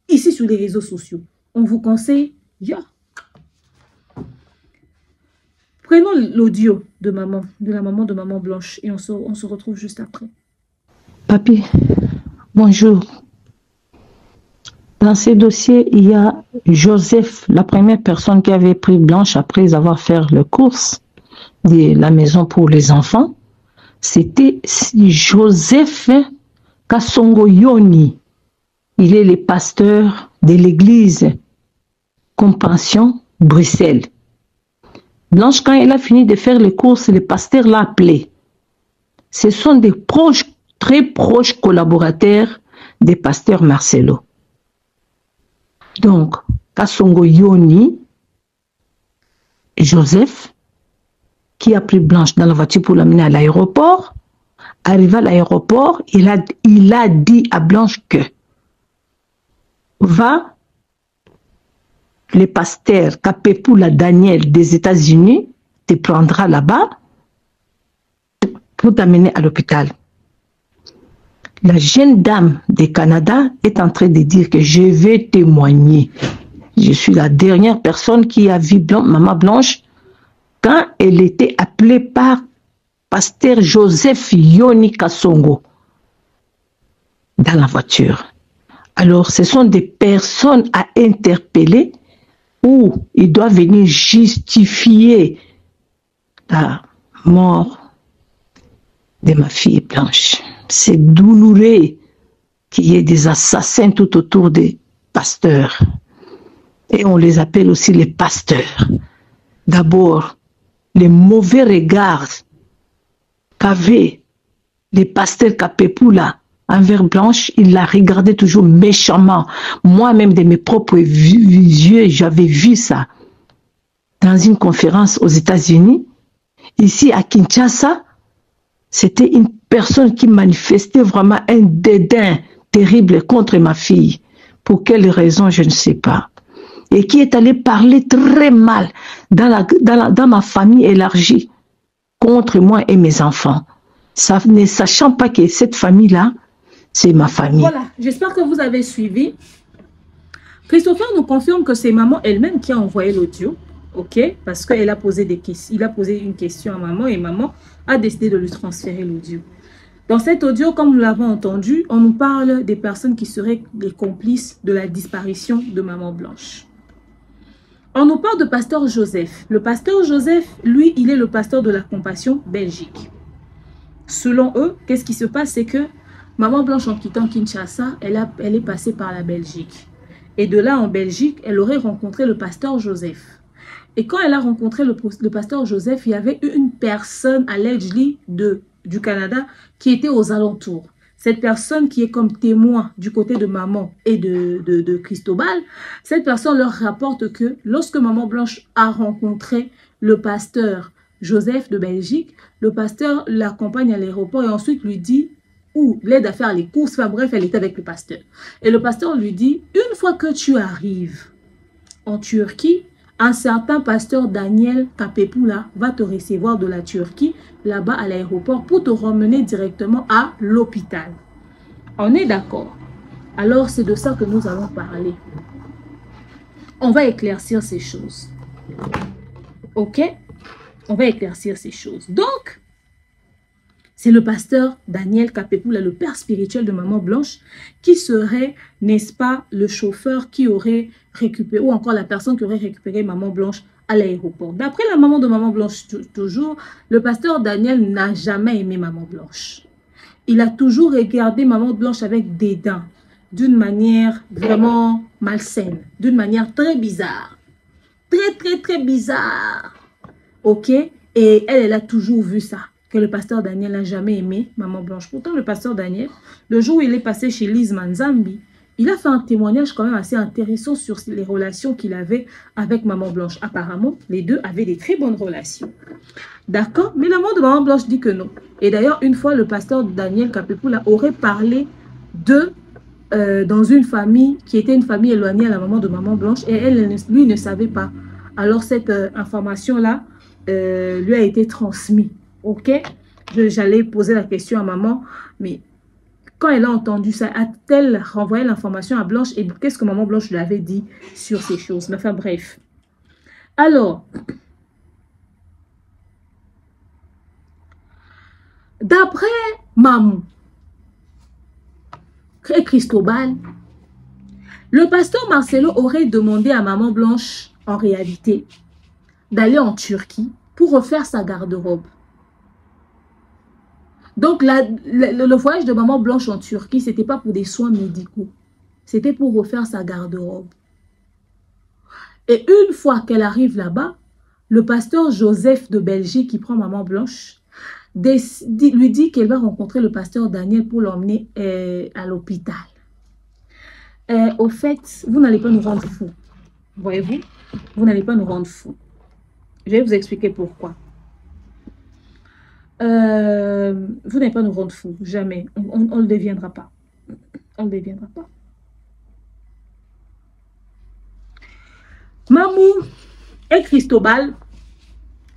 S1: ici sur les réseaux sociaux. On vous conseille, Prenons l'audio de la maman de Maman Blanche et on se retrouve juste après.
S4: Papi, bonjour. Dans ces dossiers, il y a Joseph, la première personne qui avait pris Blanche après avoir fait le course de la maison pour les enfants. C'était Joseph Kasongo Yoni. Il est le pasteur de l'église Compassion, Bruxelles. Blanche, quand elle a fini de faire les courses, le pasteur l'a appelé. Ce sont des proches, très proches collaborateurs des pasteurs Marcelo. Donc, Kasongo Yoni, Joseph, qui a pris Blanche dans la voiture pour l'amener à l'aéroport, arrivé à l'aéroport, il a dit à Blanche que va, le pasteur Kapepula Daniel des États-Unis te prendra là-bas pour t'amener à l'hôpital. La jeune dame du Canada est en train de dire que je vais témoigner. Je suis la dernière personne qui a vu Maman Blanche quand elle était appelée par pasteur Joseph Yoni Kasongo dans la voiture. Alors, ce sont des personnes à interpeller où il doit venir justifier la mort de ma fille Blanche. C'est douloureux qu'il y ait des assassins tout autour des pasteurs. Et on les appelle aussi les pasteurs. D'abord, les mauvais regards qu'avaient les pasteurs Kapepula envers Blanche, il la regardait toujours méchamment. Moi-même, de mes propres yeux, j'avais vu ça. Dans une conférence aux États-Unis, ici à Kinshasa, c'était une personne qui manifestait vraiment un dédain terrible contre ma fille. Pour quelle raison, je ne sais pas. Et qui est allé parler très mal dans ma famille élargie contre moi et mes enfants. Ne sachant pas que cette famille-là, c'est ma famille.
S1: Voilà, j'espère que vous avez suivi. Christopher nous confirme que c'est maman elle-même qui a envoyé l'audio, ok? Parce qu'il a posé des questions, il a posé une question à maman et maman a décidé de lui transférer l'audio. Dans cet audio, comme nous l'avons entendu, on nous parle des personnes qui seraient les complices de la disparition de maman Blanche. On nous parle de pasteur Joseph. Le pasteur Joseph, lui, il est le pasteur de la Compassion Belgique. Selon eux, qu'est-ce qui se passe? C'est que maman Blanche, en quittant Kinshasa, elle est passée par la Belgique. Et de là, en Belgique, elle aurait rencontré le pasteur Joseph. Et quand elle a rencontré le pasteur Joseph, il y avait une personne à l'Edgeley du Canada qui était aux alentours. Cette personne qui est comme témoin du côté de maman et de Cristobal, cette personne leur rapporte que lorsque maman Blanche a rencontré le pasteur Joseph de Belgique, le pasteur l'accompagne à l'aéroport et ensuite lui dit ou l'aide à faire les courses. Enfin bref, elle était avec le pasteur. Et le pasteur lui dit, une fois que tu arrives en Turquie, un certain pasteur Daniel Kapepula va te recevoir de la Turquie, là-bas à l'aéroport, pour te ramener directement à l'hôpital. On est d'accord? Alors, c'est de ça que nous allons parler. On va éclaircir ces choses. Ok? On va éclaircir ces choses. Donc, c'est le pasteur Daniel Kapepula, le père spirituel de maman Blanche, qui serait, n'est-ce pas, le chauffeur qui aurait récupéré, ou encore la personne qui aurait récupéré maman Blanche à l'aéroport. D'après la maman de maman Blanche, toujours, le pasteur Daniel n'a jamais aimé maman Blanche. Il a toujours regardé maman Blanche avec dédain, d'une manière vraiment malsaine, d'une manière très bizarre. Très bizarre. Ok? Et elle a toujours vu ça. Que le pasteur Daniel n'a jamais aimé maman Blanche. Pourtant, le pasteur Daniel, le jour où il est passé chez Lise Manzambi, il a fait un témoignage quand même assez intéressant sur les relations qu'il avait avec maman Blanche. Apparemment, les deux avaient des très bonnes relations. D'accord? Mais la maman de maman Blanche dit que non. Et d'ailleurs, une fois, le pasteur Daniel Kapepula aurait parlé dans une famille qui était une famille éloignée à la maman de maman Blanche et lui ne savait pas. Alors, cette information-là lui a été transmise. Ok, j'allais poser la question à maman, mais quand elle a entendu ça, a-t-elle renvoyé l'information à Blanche et qu'est-ce que maman Blanche lui avait dit sur ces choses? Enfin bref. Alors, d'après maman et Cristobal, Le pasteur Marcelo aurait demandé à maman Blanche, en réalité, d'aller en Turquie pour refaire sa garde-robe. Donc, le voyage de maman Blanche en Turquie, ce n'était pas pour des soins médicaux. C'était pour refaire sa garde-robe. Et une fois qu'elle arrive là-bas, le pasteur Joseph de Belgique, qui prend maman Blanche, lui dit qu'elle va rencontrer le pasteur Daniel pour l'emmener à l'hôpital. Au fait, vous n'allez pas nous rendre fous. Voyez-vous? Vous n'allez pas nous rendre fous. Je vais vous expliquer pourquoi. Vous n'allez pas nous rendre fous. Jamais. On ne le deviendra pas. On ne le deviendra pas. Mamou et Cristobal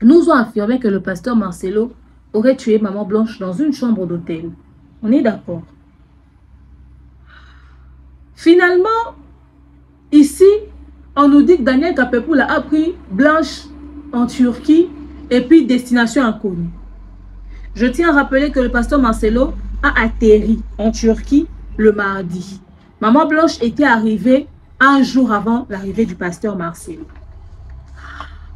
S1: nous ont affirmé que le pasteur Marcelo aurait tué maman Blanche dans une chambre d'hôtel. On est d'accord. Finalement, ici, on nous dit que Daniel Kapepoula a pris Blanche en Turquie et puis destination inconnue. Je tiens à rappeler que le pasteur Marcelo a atterri en Turquie le mardi. Maman Blanche était arrivée un jour avant l'arrivée du pasteur Marcelo.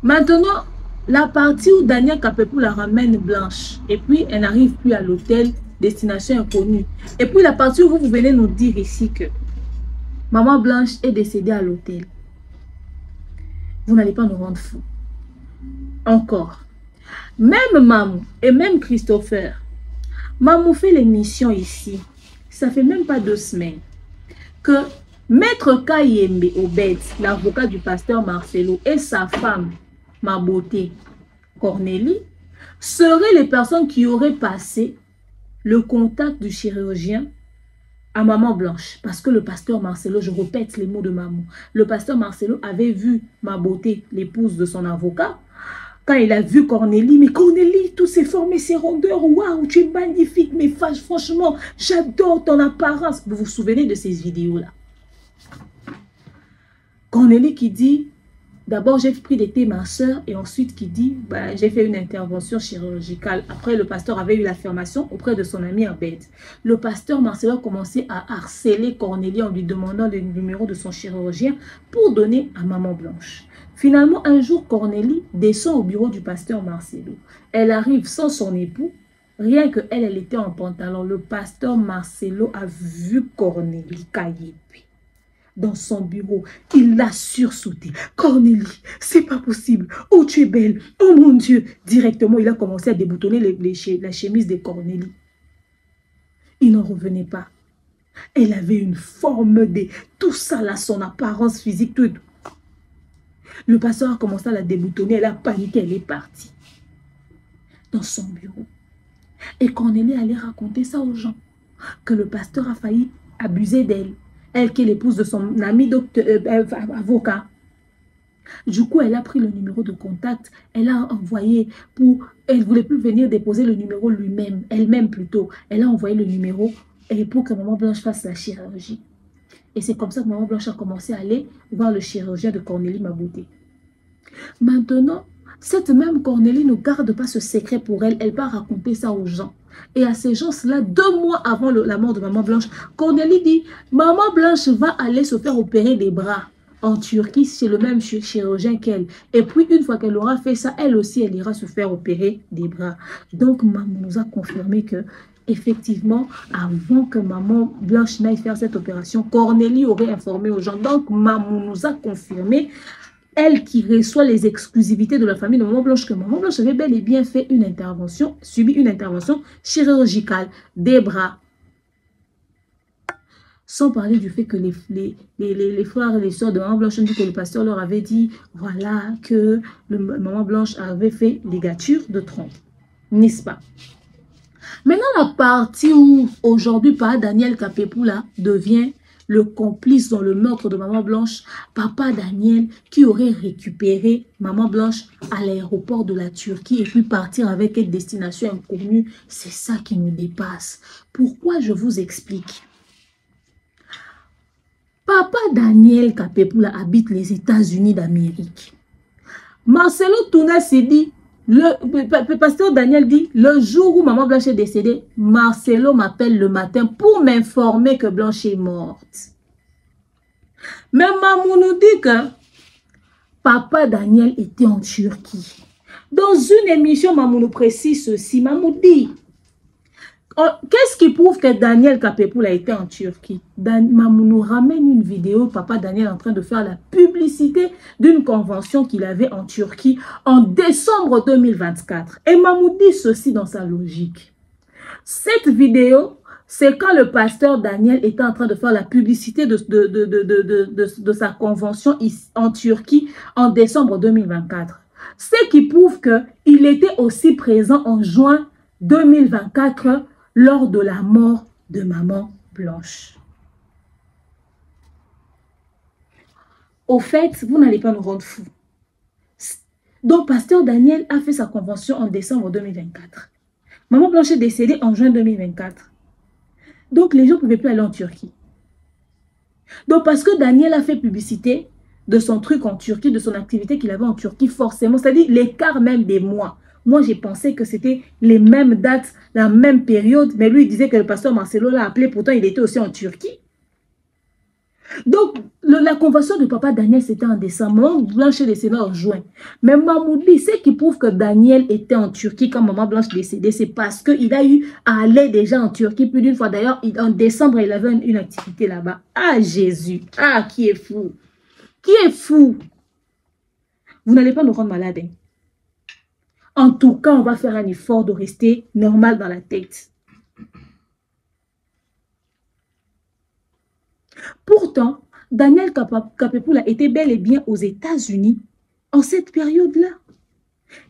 S1: Maintenant, la partie où Daniel Kapepoula ramène Blanche et puis elle n'arrive plus à l'hôtel, destination inconnue. Et puis la partie où vous venez nous dire ici que maman Blanche est décédée à l'hôtel. Vous n'allez pas nous rendre fous. Encore. Même Mamou et même Christopher, Mamou fait l'émission ici. Ça fait même pas 2 semaines que Maître Kayembe Obed, l'avocat du pasteur Marcelo, et sa femme, ma beauté, Cornélie, seraient les personnes qui auraient passé le contact du chirurgien à maman Blanche. Parce que le pasteur Marcelo, je répète les mots de Mamou, le pasteur Marcelo avait vu ma beauté, l'épouse de son avocat. Quand il a vu Cornélie, mais Cornélie, tous ces formes et ces rondeurs, waouh, tu es magnifique, mais franchement, j'adore ton apparence. Vous vous souvenez de ces vidéos-là? Cornélie qui dit, d'abord j'ai pris des thés ma soeur, et ensuite qui dit, bah, j'ai fait une intervention chirurgicale. Après, le pasteur avait eu l'affirmation auprès de son ami Abed. Le pasteur Marcelo a commencé à harceler Cornélie en lui demandant le numéro de son chirurgien pour donner à maman Blanche. Finalement, un jour, Cornélie descend au bureau du pasteur Marcelo. Elle arrive sans son époux, rien que elle était en pantalon. Le pasteur Marcelo a vu Cornélie Kayembe dans son bureau. Il l'a sursauté. Cornélie, c'est pas possible. Oh, tu es belle. Oh mon Dieu. Directement, il a commencé à déboutonner la chemise de Cornélie. Il n'en revenait pas. Elle avait une forme de... Tout ça là, son apparence physique, tout. Le pasteur a commencé à la déboutonner. Elle a paniqué, elle est partie dans son bureau. Et Cornélie allait raconter ça aux gens. Que le pasteur a failli abuser d'elle. Elle qui est l'épouse de son ami avocat. Du coup, elle a pris le numéro de contact. Elle a envoyé pour... Elle ne voulait plus venir déposer le numéro elle-même plutôt. Elle a envoyé le numéro pour que maman Blanche fasse la chirurgie. Et c'est comme ça que maman Blanche a commencé à aller voir le chirurgien de Cornélie Mabouté. Maintenant, cette même Cornélie ne garde pas ce secret pour elle. Elle va raconter ça aux gens. Et à ces gens-là, 2 mois avant la mort de maman Blanche, Cornélie dit, maman Blanche va aller se faire opérer des bras en Turquie chez le même chirurgien qu'elle. Et puis, une fois qu'elle aura fait ça, elle aussi, elle ira se faire opérer des bras. Donc, maman nous a confirmé que, effectivement, avant que maman Blanche n'aille faire cette opération, Cornélie aurait informé aux gens. Donc, maman nous a confirmé, elle qui reçoit les exclusivités de la famille de maman Blanche, que maman Blanche avait bel et bien fait une intervention, subi une intervention chirurgicale des bras. Sans parler du fait que les frères et les soeurs de maman Blanche ont dit que le pasteur leur avait dit, voilà, que maman Blanche avait fait ligature de trompe. N'est-ce pas? Maintenant, la partie où aujourd'hui, Papa Daniel Kapepoula devient le complice dans le meurtre de maman Blanche, Papa Daniel, qui aurait récupéré maman Blanche à l'aéroport de la Turquie et puis partir avec une destination inconnue, c'est ça qui nous dépasse. Pourquoi? Je vous explique. Papa Daniel Kapepoula habite les États-Unis d'Amérique. Marcelo Touna s'est dit, le pasteur Daniel dit, le jour où maman Blanche est décédée, Marcelo m'appelle le matin pour m'informer que Blanche est morte. Mais Mamou nous dit que Papa Daniel était en Turquie. Dans une émission, Mamou nous précise ceci. Mamou dit, qu'est-ce qui prouve que Daniel Kapepoul a été en Turquie? Mamou nous ramène une vidéo, Papa Daniel en train de faire la publicité d'une convention qu'il avait en Turquie en décembre 2024. Et Mamou dit ceci dans sa logique. Cette vidéo, c'est quand le pasteur Daniel était en train de faire la publicité de sa convention en Turquie en décembre 2024. Ce qui prouve qu'il était aussi présent en juin 2024 lors de la mort de Maman Blanche. Au fait, vous n'allez pas nous rendre fous. Donc, pasteur Daniel a fait sa convention en décembre 2024. Maman Blanche est décédée en juin 2024. Donc, les gens ne pouvaient plus aller en Turquie. Donc, parce que Daniel a fait publicité de son truc en Turquie, de son activité qu'il avait en Turquie, forcément, c'est-à-dire l'écart même des mois. Moi, j'ai pensé que c'était les mêmes dates, la même période, mais lui, il disait que le pasteur Marcelo l'a appelé, pourtant, il était aussi en Turquie. Donc, la convention de Papa Daniel, c'était en décembre. Maman Blanche est décédée en juin. Mais Mamoudi, ce qui prouve que Daniel était en Turquie quand Maman Blanche est décédée, c'est parce qu'il a eu à aller déjà en Turquie plus d'une fois. D'ailleurs, en décembre, il avait une activité là-bas. Ah, Jésus! Ah, qui est fou! Qui est fou? Vous n'allez pas nous rendre malades. Hein? En tout cas, on va faire un effort de rester normal dans la tête. Pourtant, Daniel Kapepoul a été bel et bien aux États-Unis en cette période-là.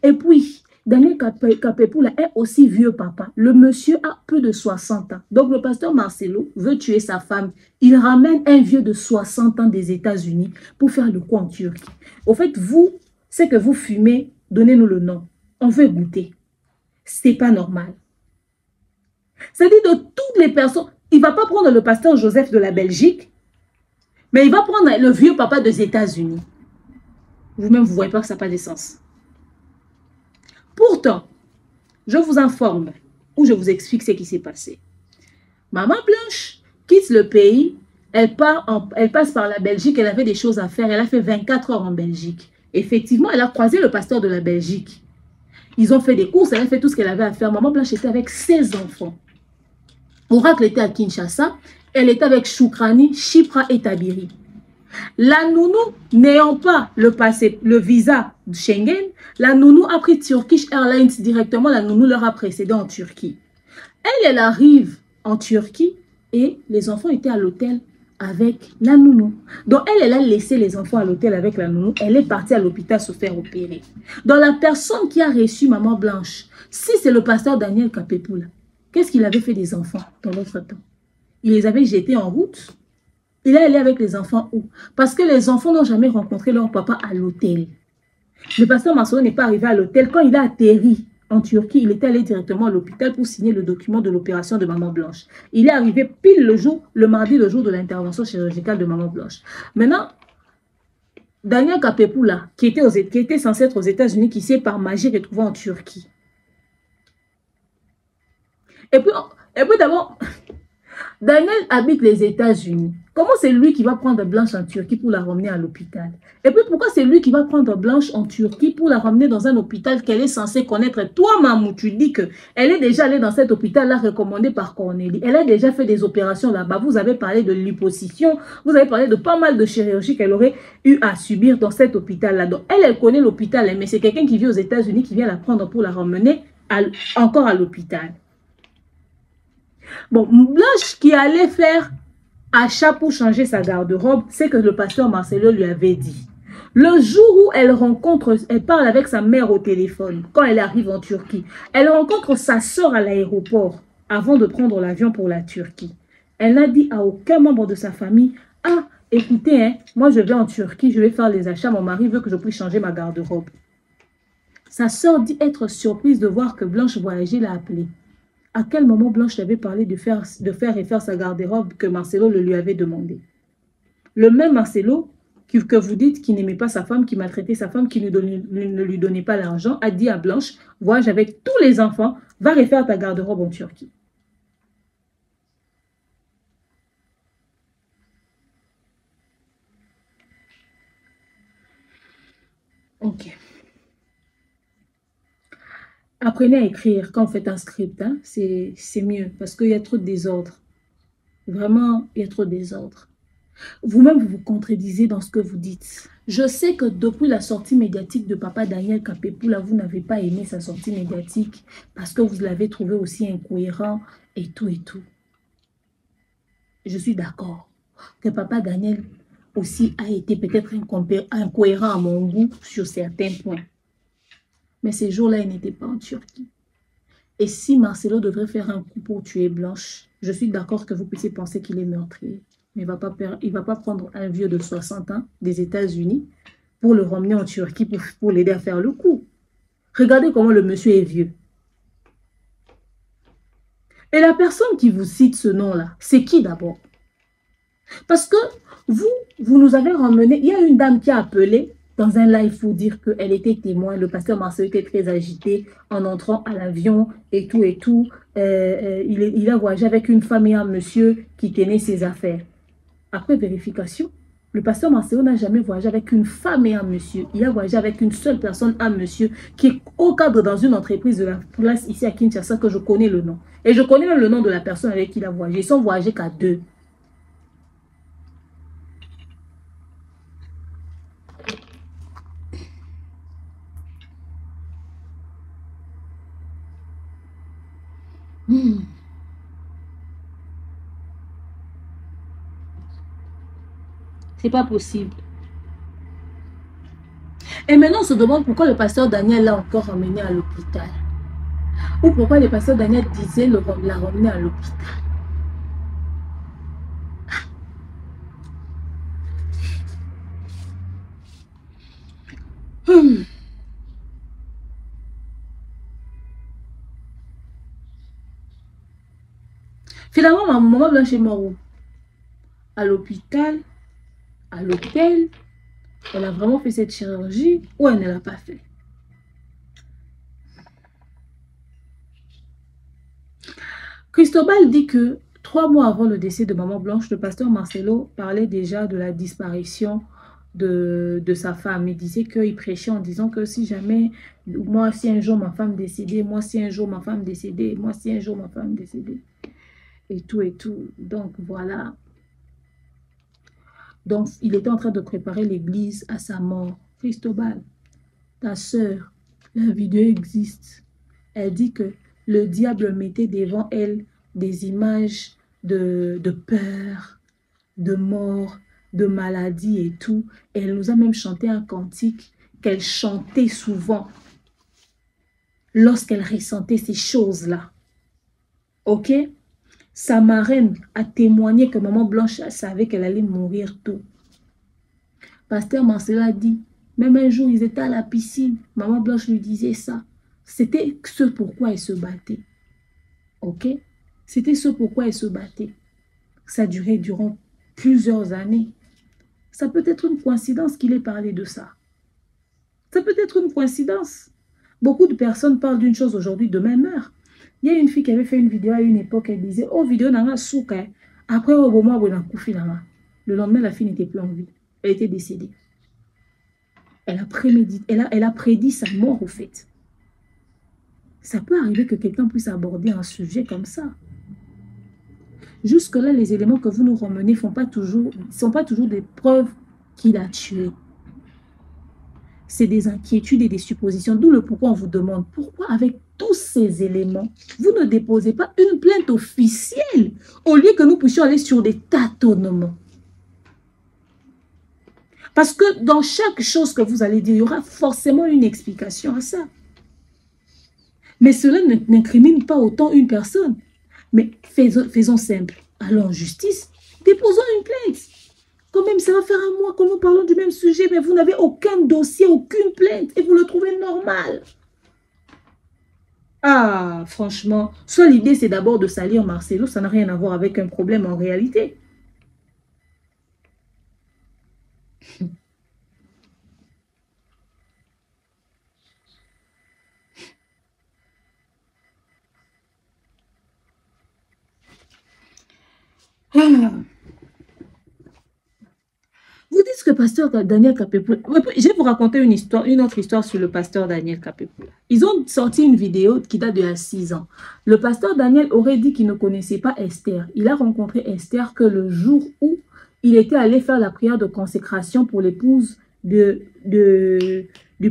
S1: Et puis, Daniel Kapepoul est aussi vieux papa. Le monsieur a plus de 60 ans. Donc, le pasteur Marcelo veut tuer sa femme. Il ramène un vieux de 60 ans des États-Unis pour faire le coup en Turquie. Au fait, vous, c'est que vous fumez, donnez-nous le nom. On veut goûter. C'est pas normal. C'est-à-dire de toutes les personnes, il ne va pas prendre le pasteur Joseph de la Belgique, mais il va prendre le vieux papa des États-Unis. Vous-même, vous ne voyez pas que ça n'a pas de sens. Pourtant, je vous informe ou je vous explique ce qui s'est passé. Maman Blanche quitte le pays, elle passe par la Belgique, elle avait des choses à faire, elle a fait 24 heures en Belgique. Effectivement, elle a croisé le pasteur de la Belgique. Ils ont fait des courses, elle a fait tout ce qu'elle avait à faire. Maman Blanche était avec 16 enfants. Oracle était à Kinshasa, elle était avec Choukrani, Chipra et Tabiri. La nounou, n'ayant pas le visa de Schengen, la nounou a pris Turkish Airlines directement, la nounou leur a précédé en Turquie. Elle arrive en Turquie et les enfants étaient à l'hôtel avec la nounou. Donc elle a laissé les enfants à l'hôtel avec la nounou, elle est partie à l'hôpital se faire opérer. Donc la personne qui a reçu Maman Blanche, si c'est le pasteur Daniel Kapepoul, qu'est-ce qu'il avait fait des enfants dans l'autre temps? Il les avait jetés en route. Il est allé avec les enfants où? Parce que les enfants n'ont jamais rencontré leur papa à l'hôtel. Le pasteur Marcelo n'est pas arrivé à l'hôtel. Quand il a atterri en Turquie, il est allé directement à l'hôpital pour signer le document de l'opération de Maman Blanche. Il est arrivé pile le mardi, le jour de l'intervention chirurgicale de Maman Blanche. Maintenant, Daniel Kapepoul, qui était censé être aux États-Unis, qui s'est par magie retrouvé en Turquie. Et puis d'abord, Daniel habite les États-Unis. Comment c'est lui qui va prendre Blanche en Turquie pour la ramener à l'hôpital? Et puis pourquoi c'est lui qui va prendre Blanche en Turquie pour la ramener dans un hôpital qu'elle est censée connaître? Toi, Mamou, tu dis qu'elle est déjà allée dans cet hôpital-là recommandé par Cornélie. Elle a déjà fait des opérations là-bas. Vous avez parlé de liposuction. Vous avez parlé de pas mal de chirurgies qu'elle aurait eu à subir dans cet hôpital-là. Donc elle connaît l'hôpital, mais c'est quelqu'un qui vit aux États-Unis qui vient la prendre pour la ramener encore à l'hôpital. Bon, Blanche qui allait faire achat pour changer sa garde-robe, c'est que le pasteur Marcelo lui avait dit. Le jour où elle parle avec sa mère au téléphone, quand elle arrive en Turquie, elle rencontre sa soeur à l'aéroport avant de prendre l'avion pour la Turquie. Elle n'a dit à aucun membre de sa famille, « Ah, écoutez, hein, moi je vais en Turquie, je vais faire les achats, mon mari veut que je puisse changer ma garde-robe. » Sa soeur dit être surprise de voir que Blanche voyageait l'a appelée. À quel moment Blanche avait parlé de faire refaire sa garde-robe que Marcelo le lui avait demandé? Le même Marcelo que vous dites qui n'aimait pas sa femme, qui maltraitait sa femme, qui ne lui donnait pas l'argent, a dit à Blanche, voyage avec tous les enfants, va refaire ta garde-robe en Turquie. Ok. Apprenez à écrire quand vous faites un script, hein, c'est mieux parce qu'il y a trop de désordre. Vraiment, il y a trop de désordre. Vous-même, vous vous contredisez dans ce que vous dites. Je sais que depuis la sortie médiatique de Papa Daniel Kapepoula, vous n'avez pas aimé sa sortie médiatique parce que vous l'avez trouvé aussi incohérent et tout et tout. Je suis d'accord que Papa Daniel aussi a été peut-être incohérent à mon goût sur certains points. Mais ces jours-là, il n'était pas en Turquie. Et si Marcelo devrait faire un coup pour tuer Blanche, je suis d'accord que vous puissiez penser qu'il est meurtrier. Mais il va pas prendre un vieux de 60 ans des États-Unis pour le ramener en Turquie pour l'aider à faire le coup. Regardez comment le monsieur est vieux. Et la personne qui vous cite ce nom-là, c'est qui d'abord? Parce que vous nous avez ramené, il y a une dame qui a appelé dans un live pour dire qu'elle était témoin, le pasteur Marcelo était très agité en entrant à l'avion et tout et tout. Il a voyagé avec une femme et un monsieur qui tenait ses affaires. Après vérification, le pasteur Marcelo n'a jamais voyagé avec une femme et un monsieur. Il a voyagé avec une seule personne, un monsieur, qui est au cadre dans une entreprise de la place ici à Kinshasa que je connais le nom. Et je connais même le nom de la personne avec qui il a voyagé. Ils sont voyagés qu'à deux. C'est pas possible. Et maintenant, on se demande pourquoi le pasteur Daniel l'a encore ramené à l'hôpital. Ou pourquoi le pasteur Daniel disait la ramener à l'hôpital. Finalement, ma maman Blanche est morte à l'hôpital, à l'hôtel. Elle a vraiment fait cette chirurgie ou elle ne l'a pas fait. Cristobal dit que 3 mois avant le décès de Maman Blanche, le pasteur Marcelo parlait déjà de la disparition de sa femme. Il disait qu'il prêchait en disant que si jamais, moi si un jour ma femme décédait, moi si un jour ma femme décédait, moi si un jour ma femme décédait. Et tout et tout. Donc voilà. Donc il était en train de préparer l'église à sa mort. Cristobal, ta sœur, la vidéo existe. Elle dit que le diable mettait devant elle des images de peur, de mort, de maladie et tout. Et elle nous a même chanté un cantique qu'elle chantait souvent lorsqu'elle ressentait ces choses-là. Ok? Sa marraine a témoigné que Maman Blanche savait qu'elle allait mourir tôt. Pasteur Marcelo a dit, même un jour, ils étaient à la piscine. Maman Blanche lui disait ça. C'était ce pourquoi elle se battait. Ok? C'était ce pourquoi elle se battait. Ça durait durant plusieurs années. Ça peut être une coïncidence qu'il ait parlé de ça. Ça peut être une coïncidence. Beaucoup de personnes parlent d'une chose aujourd'hui, demain meurent. Il y a une fille qui avait fait une vidéo à une époque, elle disait, oh, vidéo n'a souka. Après, au moment où elle a couffé là-bas. Le lendemain, la fille n'était plus en vie. Elle était décédée. Elle a prédit sa mort, au fait. Ça peut arriver que quelqu'un puisse aborder un sujet comme ça. Jusque-là, les éléments que vous nous ramenez ne sont pas toujours des preuves qu'il a tué. C'est des inquiétudes et des suppositions. D'où le pourquoi on vous demande, pourquoi avec tous ces éléments, vous ne déposez pas une plainte officielle au lieu que nous puissions aller sur des tâtonnements. Parce que dans chaque chose que vous allez dire, il y aura forcément une explication à ça. Mais cela n'incrimine pas autant une personne. Mais faisons simple. Allons en justice, déposons une plainte. Quand même, ça va faire un mois que nous parlons du même sujet, mais vous n'avez aucun dossier, aucune plainte, et vous le trouvez normal. Ah, franchement, soit l'idée c'est d'abord de salir Marcelo, ça n'a rien à voir avec un problème en réalité. Vous dites que le pasteur Daniel Kapepoula, je vais vous raconter une autre histoire sur le pasteur Daniel Kapepoula. Ils ont sorti une vidéo qui date de 6 ans. Le pasteur Daniel aurait dit qu'il ne connaissait pas Esther. Il a rencontré Esther que le jour où il était allé faire la prière de consécration pour l'épouse du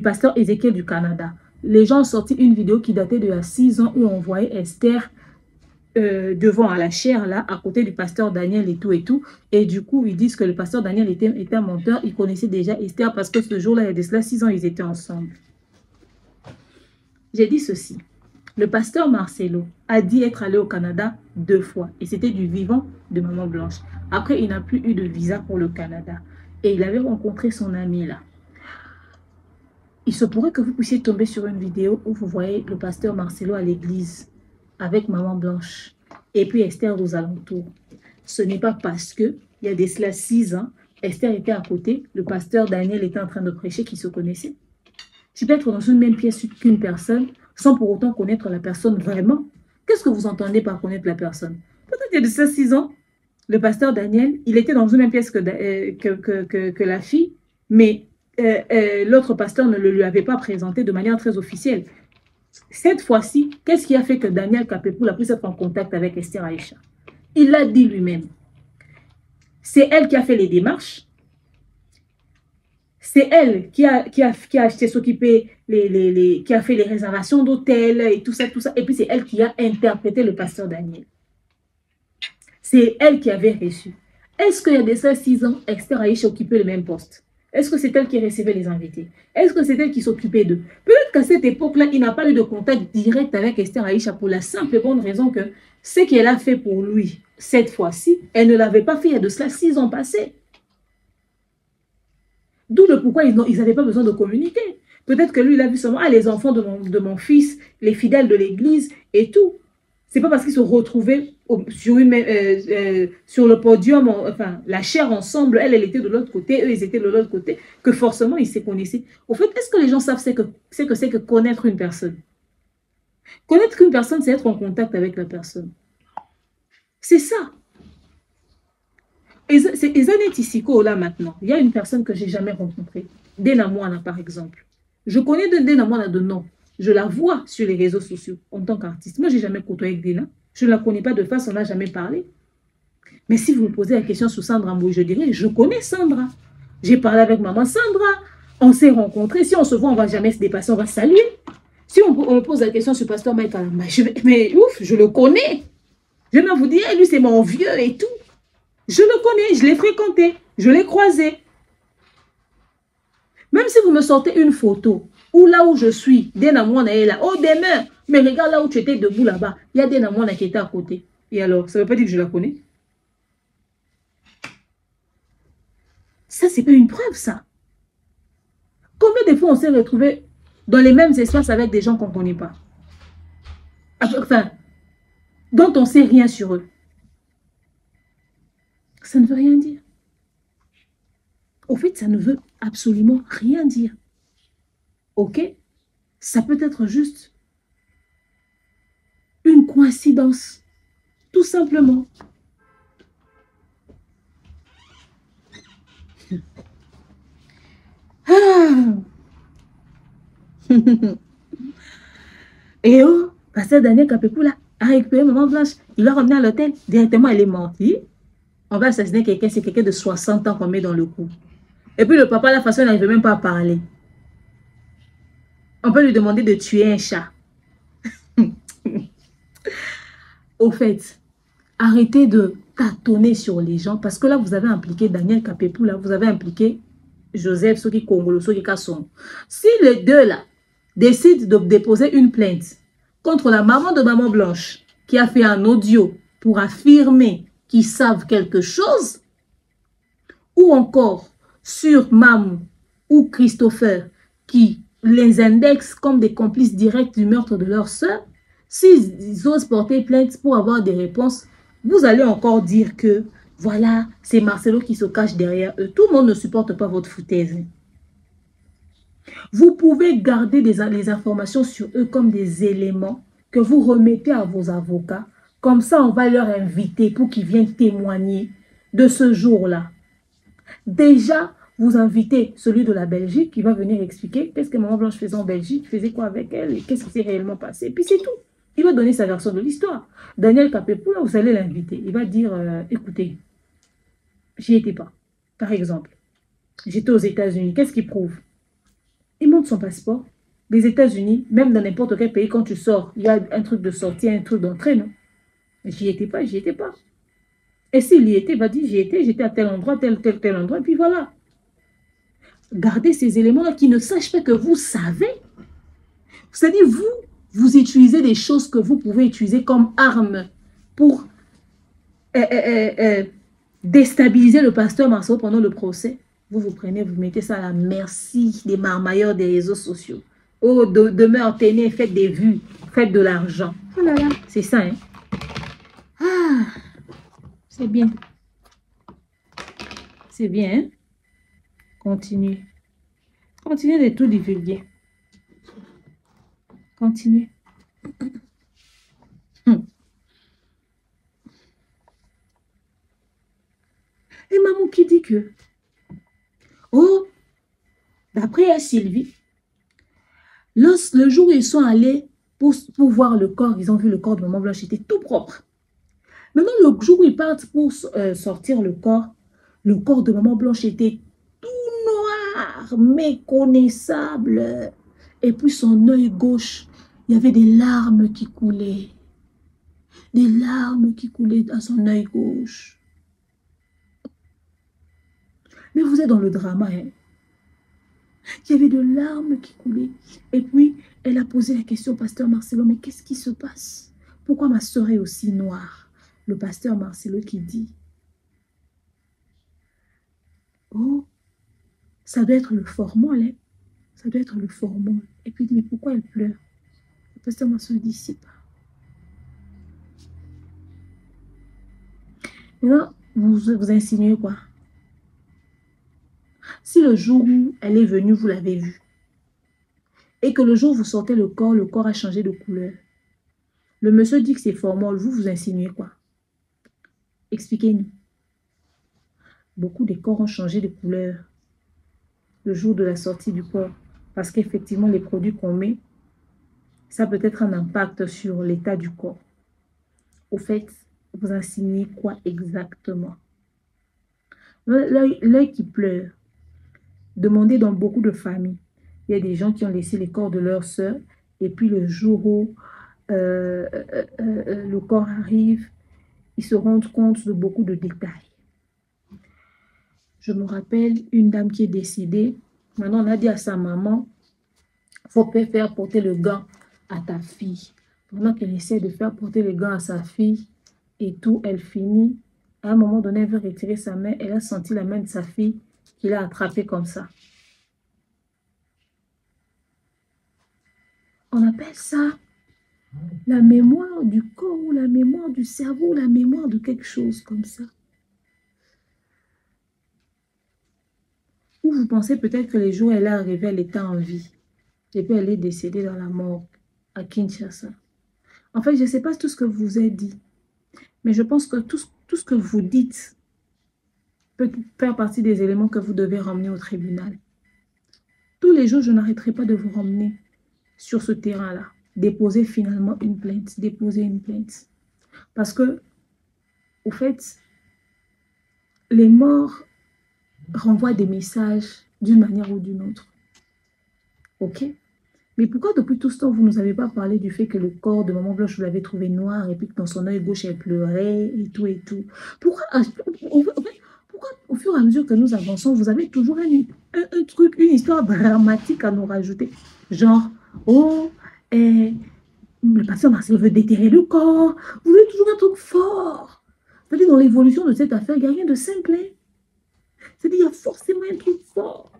S1: pasteur Ézéchiel du Canada. Les gens ont sorti une vidéo qui datait de 6 ans où on voyait Esther devant à la chaire là, à côté du pasteur Daniel et tout. Et du coup, ils disent que le pasteur Daniel était un menteur. Il connaissait déjà Esther parce que ce jour-là, il y a de cela 6 ans, ils étaient ensemble. J'ai dit ceci. Le pasteur Marcelo a dit être allé au Canada 2 fois. Et c'était du vivant de Maman Blanche. Après, il n'a plus eu de visa pour le Canada. Et il avait rencontré son ami là. Il se pourrait que vous puissiez tomber sur une vidéo où vous voyez le pasteur Marcelo à l'église avec Maman Blanche et puis Esther aux alentours. Ce n'est pas parce que il y a de cela 6 ans, Esther était à côté, le pasteur Daniel était en train de prêcher qu'ils se connaissaient. Tu peux être dans une même pièce qu'une personne sans pour autant connaître la personne vraiment. Qu'est-ce que vous entendez par connaître la personne? Peut-être qu'il y a de cela 6 ans, le pasteur Daniel, il était dans une même pièce que la fille, mais l'autre pasteur ne le lui avait pas présenté de manière très officielle. Cette fois-ci, qu'est-ce qui a fait que Daniel Kapepoula a pu être en contact avec Esther Aïcha? Il l'a dit lui-même. C'est elle qui a fait les démarches. C'est elle qui a acheté, s'occuper, qui a fait les réservations d'hôtel et tout ça. Et puis c'est elle qui a interprété le pasteur Daniel. C'est elle qui avait reçu. Est-ce qu'il y a de ça 6 ans, Esther Aïcha occupait le même poste? Est-ce que c'est elle qui recevait les invités? Est-ce que c'est elle qui s'occupait d'eux? Peut-être qu'à cette époque-là, il n'a pas eu de contact direct avec Esther Aïcha pour la simple et bonne raison que ce qu'elle a fait pour lui cette fois-ci, elle ne l'avait pas fait il y a de cela 6 ans passés. D'où le pourquoi ils n'avaient pas besoin de communiquer. Peut-être que lui, il a vu seulement les enfants de mon fils, les fidèles de l'église et tout. C'est pas parce qu'ils se retrouvaient sur le podium, enfin, la chair ensemble, elle était de l'autre côté, eux, ils étaient de l'autre côté, que forcément, ils se connaissaient. Au fait, est-ce que les gens savent ce que c'est que connaître une personne? Connaître une personne, c'est être en contact avec la personne. C'est ça. Et Zanet Isiko, là, maintenant, il y a une personne que j'ai jamais rencontrée. Dena Moana, par exemple. Je connais Dena Moana de nom. Je la vois sur les réseaux sociaux en tant qu'artiste. Moi, je n'ai jamais côtoyé avec Dena. Je ne la connais pas de face, on n'a jamais parlé. Mais si vous me posez la question sur Sandra Mbouy, je dirais, je connais Sandra. J'ai parlé avec maman Sandra. On s'est rencontrés. Si on se voit, on ne va jamais se dépasser, on va saluer. Si on me pose la question sur Pasteur Mike Alamba, mais ouf, je le connais. Je vais vous dire, lui, c'est mon vieux et tout. Je le connais, je l'ai fréquenté, je l'ai croisé. Même si vous me sortez une photo, ou là où je suis, Dena Moana est là, oh demain, mais regarde là où tu étais debout là-bas, il y a Dena Moana qui était à côté. Et alors, ça ne veut pas dire que je la connais? Ça, c'est pas une preuve, ça. Combien de fois on s'est retrouvé dans les mêmes espaces avec des gens qu'on ne connaît pas? Enfin, dont on ne sait rien sur eux. Ça ne veut rien dire. Au fait, ça ne veut absolument rien dire. Ok? Ça peut être juste une coïncidence. Tout simplement. Ah. Et oh, pasteur Daniel Kapepoula a récupéré Maman Blanche. Il l'a ramené à l'hôtel. Directement, elle est morte. On va assassiner quelqu'un, c'est quelqu'un de 60 ans qu'on met dans le coup. Et puis le papa, la façon, il n'arrive même pas à parler. On peut lui demander de tuer un chat. Au fait, arrêtez de tâtonner sur les gens parce que là, vous avez impliqué Daniel Kapepoula, vous avez impliqué Joseph Soki Kongolo, Soki Kasson. Si les deux là décident de déposer une plainte contre la maman de Maman Blanche qui a fait un audio pour affirmer qu'ils savent quelque chose, ou encore sur Mam ou Christopher qui les indexent comme des complices directs du meurtre de leur sœur, s'ils osent porter plainte pour avoir des réponses, vous allez encore dire que voilà, c'est Marcelo qui se cache derrière eux. Tout le monde ne supporte pas votre foutaise. Vous pouvez garder les informations sur eux comme des éléments que vous remettez à vos avocats. Comme ça, on va leur inviter pour qu'ils viennent témoigner de ce jour-là. Déjà, vous invitez celui de la Belgique qui va venir expliquer qu'est-ce que Maman Blanche faisait en Belgique, faisait quoi avec elle et qu'est-ce qui s'est réellement passé. Et puis c'est tout. Il va donner sa version de l'histoire. Daniel Kapepoula, vous allez l'inviter. Il va dire, écoutez, j'y étais pas. Par exemple, j'étais aux États-Unis. Qu'est-ce qu'il prouve? Il montre son passeport. Les États-Unis, même dans n'importe quel pays, quand tu sors, il y a un truc de sortie, un truc d'entrée, non? J'y étais pas, j'y étais pas. Et s'il y était, il va dire, j'étais à tel endroit, tel endroit, et puis voilà. Gardez ces éléments-là qui ne sachent pas que vous savez. C'est-à-dire, vous utilisez des choses que vous pouvez utiliser comme armes pour déstabiliser le pasteur Marceau pendant le procès. Vous prenez, vous mettez ça à la merci des marmailleurs des réseaux sociaux. Oh, demeure, tenez, faites des vues, faites de l'argent. Oh là là, c'est ça, hein. Ah, c'est bien. C'est bien, hein. Continuez. Continuez de tout divulguer. Continuez. Et maman qui dit que, oh, d'après Sylvie, le jour où ils sont allés pour voir le corps, ils ont vu le corps de Maman Blanche, il était tout propre. Maintenant, le jour où ils partent pour sortir le corps de Maman Blanche était tout noir, méconnaissable. Et puis son œil gauche, il y avait des larmes qui coulaient. Des larmes qui coulaient dans son œil gauche. Mais vous êtes dans le drama, hein. Il y avait de larmes qui coulaient. Et puis, elle a posé la question au pasteur Marcelo, mais qu'est-ce qui se passe? Pourquoi ma soeur est aussi noire? Le pasteur Marcelo qui dit, oh, ça doit être le formol, hein? Ça doit être le formol. Et puis, il dit, mais pourquoi elle pleure? Le pasteur Marcelo dit, c'est pas. Maintenant, vous insinuez quoi? Si le jour où elle est venue, vous l'avez vue, et que le jour où vous sortez le corps a changé de couleur, le monsieur dit que c'est formol, vous insinuez quoi? Expliquez-nous. Beaucoup de corps ont changé de couleur le jour de la sortie du corps, parce qu'effectivement, les produits qu'on met, ça peut être un impact sur l'état du corps. Au fait, vous insinuez quoi exactement? L'œil qui pleure. Demandez dans beaucoup de familles. Il y a des gens qui ont laissé les corps de leur sœur et puis le jour où le corps arrive, ils se rendent compte de beaucoup de détails. Je me rappelle une dame qui est décédée. Maintenant, on a dit à sa maman, il faut pas faire porter le gant à ta fille. Pendant qu'elle essaie de faire porter le gant à sa fille et tout, elle finit. À un moment donné, elle veut retirer sa main. Elle a senti la main de sa fille qu'il a attrapée comme ça. On appelle ça la mémoire du corps ou la mémoire du cerveau ou la mémoire de quelque chose comme ça. Ou vous pensez peut-être que les jours où elle est arrivée, elle était en vie. Et puis elle est décédée dans la mort à Kinshasa. En fait, je ne sais pas tout ce que vous avez dit. Mais je pense que tout ce que vous dites peut faire partie des éléments que vous devez ramener au tribunal. Tous les jours, je n'arrêterai pas de vous ramener sur ce terrain-là. Déposer finalement une plainte. Déposer une plainte. Parce que, au fait, les morts renvoient des messages d'une manière ou d'une autre. Ok? Mais pourquoi depuis tout ce temps, vous ne nous avez pas parlé du fait que le corps de Maman Blanche, vous l'avez trouvé noir et puis que dans son œil gauche, elle pleurait et tout et tout? Pourquoi au fur et à mesure que nous avançons, vous avez toujours un truc, une histoire dramatique à nous rajouter? Genre, oh, le pasteur Marcel veut déterrer le corps. Vous avez toujours un truc fort. C'est-à-dire, dans l'évolution de cette affaire, il n'y a rien de simple. Hein? C'est-à-dire, il y a forcément un truc fort.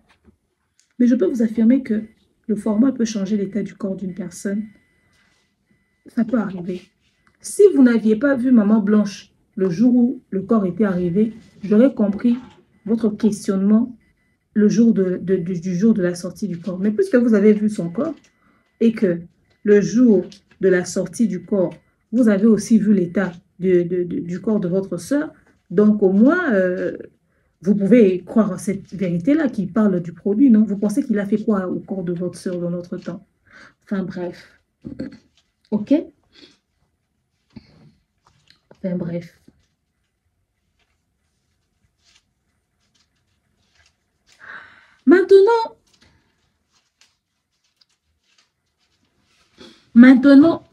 S1: Mais je peux vous affirmer que le format peut changer l'état du corps d'une personne. Ça peut arriver. Si vous n'aviez pas vu Maman Blanche le jour où le corps était arrivé, j'aurais compris votre questionnement le jour du jour de la sortie du corps. Mais puisque vous avez vu son corps et que le jour de la sortie du corps, vous avez aussi vu l'état du corps de votre sœur, donc au moins, Vous pouvez croire à cette vérité-là qui parle du produit, non? Vous pensez qu'il a fait quoi au corps de votre sœur dans notre temps? Enfin bref. Ok? Enfin bref. Maintenant,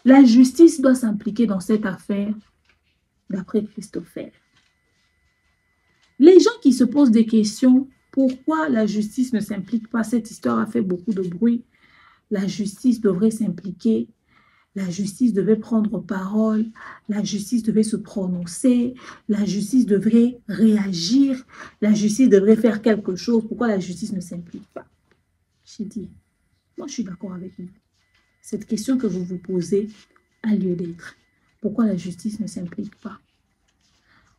S1: la justice doit s'impliquer dans cette affaire, d'après Christopher. Les gens qui se posent des questions, pourquoi la justice ne s'implique pas? Cette histoire a fait beaucoup de bruit. La justice devrait s'impliquer. La justice devait prendre parole, la justice devait se prononcer, la justice devrait réagir, la justice devrait faire quelque chose. Pourquoi la justice ne s'implique pas? J'ai dit, moi je suis d'accord avec vous. Cette question que vous vous posez a lieu d'être. Pourquoi la justice ne s'implique pas?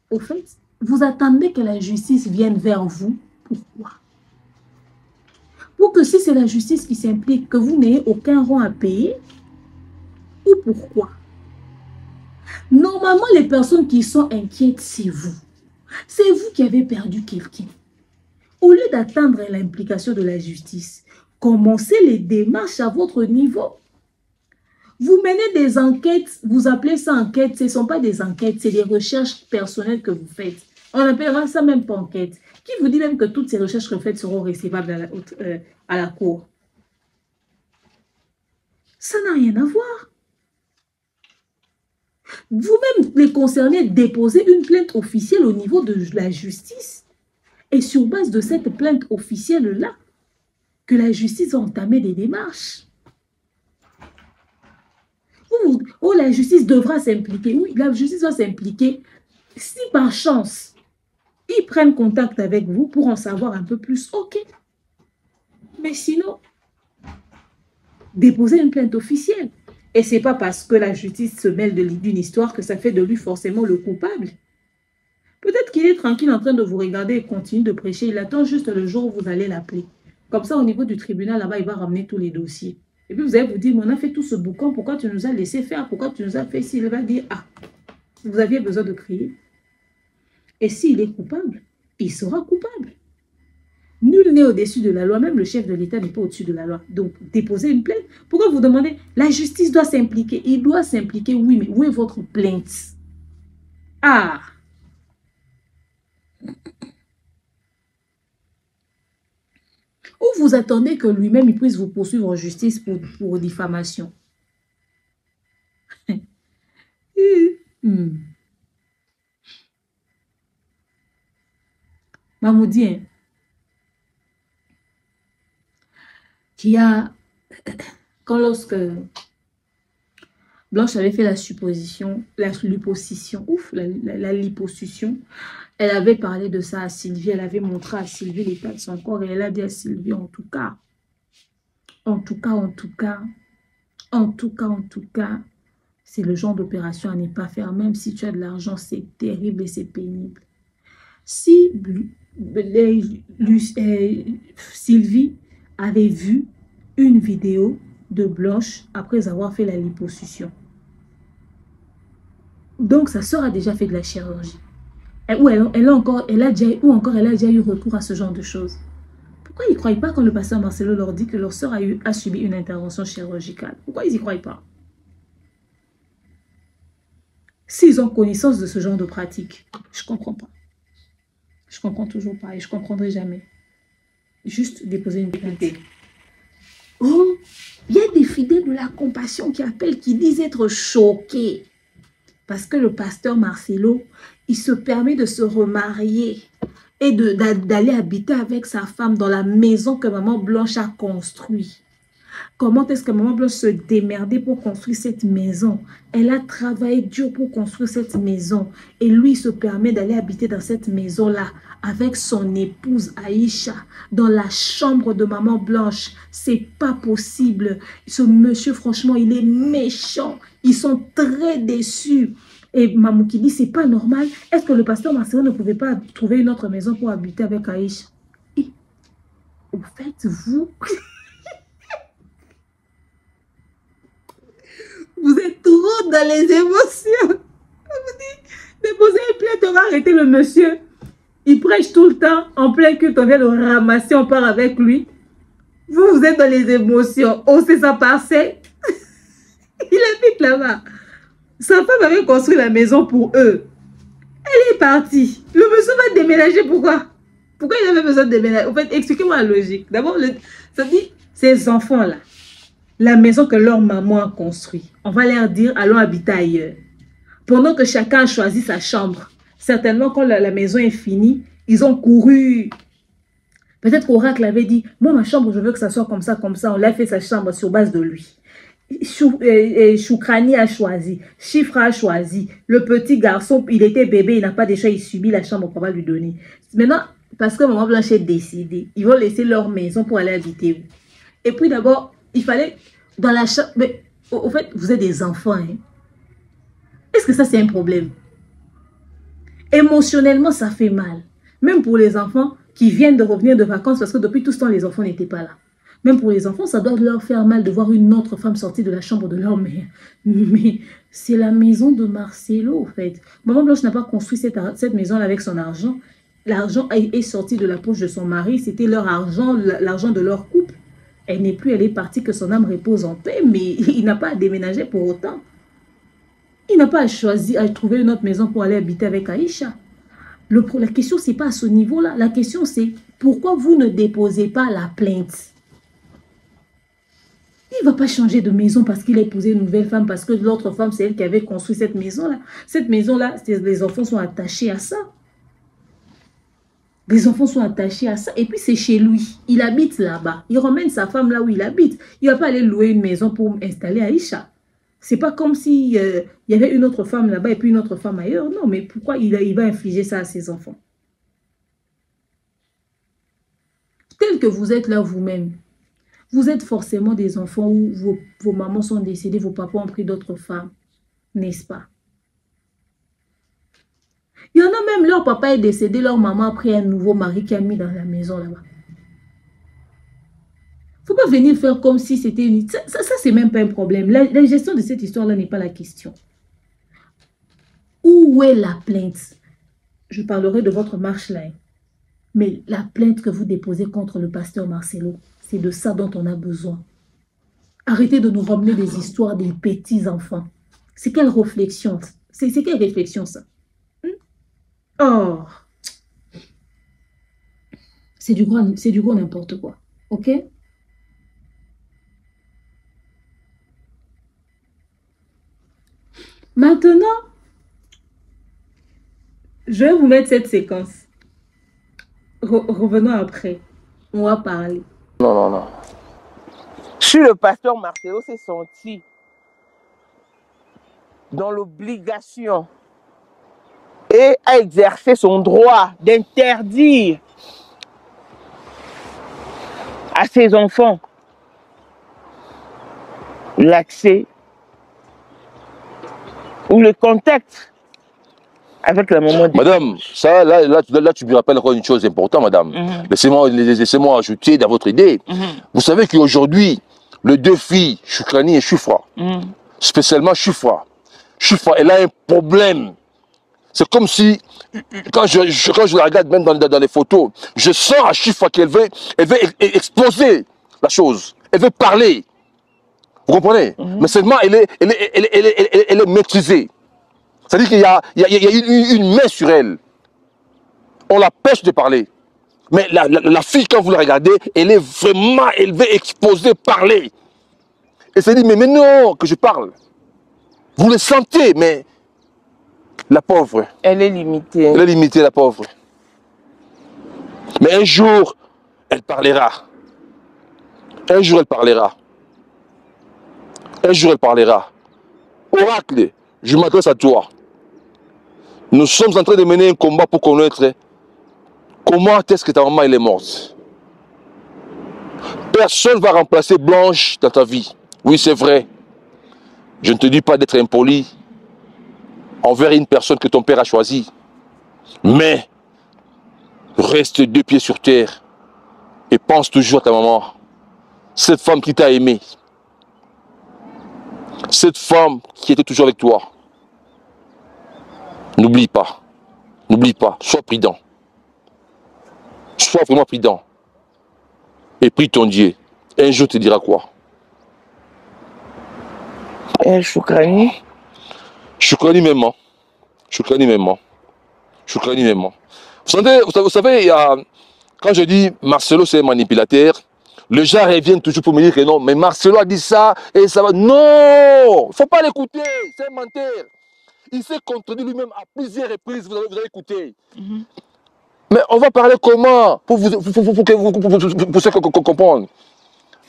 S1: Au fait, vous attendez que la justice vienne vers vous. Pourquoi? Pour que si c'est la justice qui s'implique, que vous n'ayez aucun rang à payer. Ou pourquoi? Normalement, les personnes qui sont inquiètes, c'est vous. C'est vous qui avez perdu quelqu'un. Au lieu d'attendre l'implication de la justice, commencez les démarches à votre niveau. Vous menez des enquêtes, vous appelez ça enquête, ce ne sont pas des enquêtes, c'est des recherches personnelles que vous faites. On appellera ça même pas enquête. Qui vous dit même que toutes ces recherches que vous faites seront recevables à la cour? Ça n'a rien à voir. Vous-même, les concernés, déposez une plainte officielle au niveau de la justice. Et sur base de cette plainte officielle-là, que la justice va entamer des démarches. Oh, la justice devra s'impliquer. Oui, la justice va s'impliquer si par chance, ils prennent contact avec vous pour en savoir un peu plus. Ok. Mais sinon, déposez une plainte officielle. Et ce n'est pas parce que la justice se mêle d'une histoire que ça fait de lui forcément le coupable. Peut-être qu'il est tranquille en train de vous regarder et continue de prêcher. Il attend juste le jour où vous allez l'appeler. Comme ça, au niveau du tribunal, là-bas, il va ramener tous les dossiers. Et puis vous allez vous dire, mais on a fait tout ce boucan, pourquoi tu nous as laissé faire? Pourquoi tu nous as fait ci? Il va dire, ah, vous aviez besoin de crier. Et s'il est coupable, il sera coupable. Nul n'est au-dessus de la loi, même le chef de l'État n'est pas au-dessus de la loi. Donc, déposez une plainte. Pourquoi vous demandez? La justice doit s'impliquer. Il doit s'impliquer, oui, mais où est votre plainte? Ah! Ou vous attendez que lui-même il puisse vous poursuivre en justice pour diffamation? Mamoudi, hein? Qui a, lorsque Blanche avait fait la liposuction, elle avait parlé de ça à Sylvie, elle avait montré à Sylvie l'état de son corps et elle a dit à Sylvie, en tout cas, c'est le genre d'opération à ne pas faire, même si tu as de l'argent, c'est terrible et c'est pénible. Si Sylvie avait vu une vidéo de Blanche après avoir fait la liposuction. Donc, sa soeur a déjà fait de la chirurgie. Ou elle a déjà eu recours à ce genre de choses. Pourquoi ils ne croient pas quand le pasteur Marcelo leur dit que leur soeur a subi une intervention chirurgicale? Pourquoi ils n'y croient pas? S'ils ont connaissance de ce genre de pratique, je ne comprends pas. Je ne comprends toujours pas et je ne comprendrai jamais. Juste déposer une plainte. Oh, il y a des fidèles de la compassion qui appellent, qui disent être choqués. Parce que le pasteur Marcelo, il se permet de se remarier et d'aller habiter avec sa femme dans la maison que maman Blanche a construite. Comment est-ce que maman Blanche se démerdait pour construire cette maison? Elle a travaillé dur pour construire cette maison. Et lui, il se permet d'aller habiter dans cette maison-là avec son épouse Aïcha dans la chambre de maman Blanche. C'est pas possible. Ce monsieur, franchement, il est méchant. Ils sont très déçus. Et Mamou qui dit, c'est pas normal. Est-ce que le pasteur Marcelo ne pouvait pas trouver une autre maison pour habiter avec Aïcha? Et, au fait, Vous êtes trop dans les émotions. Vous dites, déposez une plainte, on va arrêter le monsieur. Il prêche tout le temps, en plein culte, on vient le ramasser, on part avec lui. Vous êtes dans les émotions. Oh, c'est sa parcelle. Il habite là-bas. Sa femme avait construit la maison pour eux. Elle est partie. Le monsieur va déménager. Pourquoi? Pourquoi il avait besoin de déménager? En fait, expliquez-moi la logique. D'abord, ça dit, ces enfants-là, la maison que leur maman a construite, on va leur dire, allons habiter ailleurs. Pendant que chacun a choisi sa chambre. Certainement, quand la maison est finie, ils ont couru. Peut-être qu'Oracle avait dit, moi, ma chambre, je veux que ça soit comme ça, comme ça. On l'a fait sa chambre sur base de lui. Choukrani a choisi. Chifra a choisi. Le petit garçon, il était bébé, il n'a pas déjà, il subit la chambre qu'on va lui donner. Maintenant, parce que Maman Blanche est décidée, ils vont laisser leur maison pour aller habiter où? Et puis d'abord, il fallait, dans la chambre, mais au fait, vous êtes des enfants, hein? Est-ce que ça, c'est un problème? Émotionnellement, ça fait mal. Même pour les enfants qui viennent de revenir de vacances, parce que depuis tout ce temps, les enfants n'étaient pas là. Même pour les enfants, ça doit leur faire mal de voir une autre femme sortir de la chambre de leur mère. Mais c'est la maison de Marcelo, en fait. Maman Blanche n'a pas construit cette maison-là avec son argent. L'argent est sorti de la poche de son mari. C'était leur argent, l'argent de leur couple. Elle n'est plus, elle est partie, que son âme repose en paix. Mais il n'a pas à déménager pour autant. Il n'a pas à choisir, à trouver une autre maison pour aller habiter avec Aïcha. La question, ce n'est pas à ce niveau-là. La question, c'est pourquoi vous ne déposez pas la plainte? Il ne va pas changer de maison parce qu'il a épousé une nouvelle femme, parce que l'autre femme, c'est elle qui avait construit cette maison-là. Cette maison-là, les enfants sont attachés à ça. Les enfants sont attachés à ça. Et puis, c'est chez lui. Il habite là-bas. Il ramène sa femme là où il habite. Il ne va pas aller louer une maison pour installer Aïcha. Ce n'est pas comme s'il y avait une autre femme là-bas et puis une autre femme ailleurs. Non, mais pourquoi il va infliger ça à ses enfants? Tel que vous êtes là vous-même, vous êtes forcément des enfants où vos mamans sont décédées, vos papas ont pris d'autres femmes, n'est-ce pas? Il y en a même, leur papa est décédé, leur maman a pris un nouveau mari qui a mis dans la maison là-bas. Il ne faut pas venir faire comme si c'était une... Ça c'est même pas un problème. La gestion de cette histoire-là n'est pas la question. Où est la plainte? Je parlerai de votre marche-line. Mais la plainte que vous déposez contre le pasteur Marcelo, c'est de ça dont on a besoin. Arrêtez de nous ramener des histoires des petits enfants. C'est quelle réflexion? C'est quelle réflexion ça? Oh! C'est du gros n'importe quoi. Ok? Maintenant, je vais vous mettre cette séquence. Revenons après. On va parler.
S6: Non. Si le pasteur Marcelo s'est senti dans l'obligation et a exercé son droit d'interdire à ses enfants l'accès ou le contact avec la maman.
S3: Madame, ça, là, tu me rappelles encore une chose importante, madame. Laissez-moi ajouter dans votre idée. Vous savez qu'aujourd'hui, les deux filles, Choukrani et Chifra, spécialement Chifra, elle a un problème. C'est comme si, quand je la regarde même dans les photos, je sens à Chifra qu'elle veut exploser la chose. Elle veut parler. Vous comprenez? Mais seulement, elle est maîtrisée. C'est-à-dire qu'il y a une main sur elle. On l'empêche de parler. Mais la fille, quand vous la regardez, elle veut exposer, parler. Et c'est dit, mais non, que je parle. Vous le sentez, mais la pauvre.
S6: Elle est limitée.
S3: Elle est limitée, la pauvre. Mais un jour, elle parlera. Un jour, elle parlera. Un jour, elle parlera. Oracle, je m'adresse à toi. Nous sommes en train de mener un combat pour connaître comment est-ce que ta maman elle est morte. Personne ne va remplacer Blanche dans ta vie. Oui, c'est vrai. Je ne te dis pas d'être impoli envers une personne que ton père a choisie. Mais reste 2 pieds sur terre et pense toujours à ta maman. Cette femme qui t'a aimé. cette femme qui était toujours avec toi, n'oublie pas, sois prudent. Sois vraiment prudent. Et prie ton Dieu. Un jour te dira quoi?
S6: Choukrani.
S3: Choukrani même. Choukrani même. Choukrani même. Vous savez, il y a, quand je dis Marcelo c'est un manipulateur, les gens reviennent toujours pour me dire que non, mais Marcelo a dit ça et ça va. Non! Il ne faut pas l'écouter, c'est un menteur. Il s'est contredit lui-même à plusieurs reprises, vous avez écouté. Mais on va parler comment pour que vous puissiez comprendre.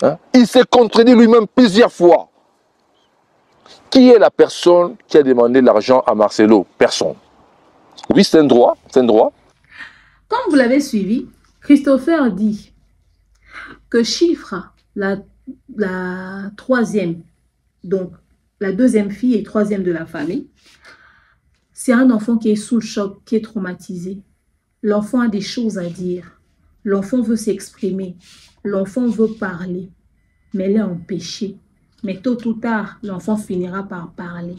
S3: Hein? Il s'est contredit lui-même plusieurs fois. Qui est la personne qui a demandé l'argent à Marcelo? Personne. Oui, c'est un droit, c'est un droit.
S1: Comme vous l'avez suivi, Christopher dit que Chiffre, la troisième, donc la deuxième fille et troisième de la famille, c'est un enfant qui est sous le choc, qui est traumatisé. L'enfant a des choses à dire. L'enfant veut s'exprimer. L'enfant veut parler. Mais elle est empêchée. Mais tôt ou tard, l'enfant finira par parler.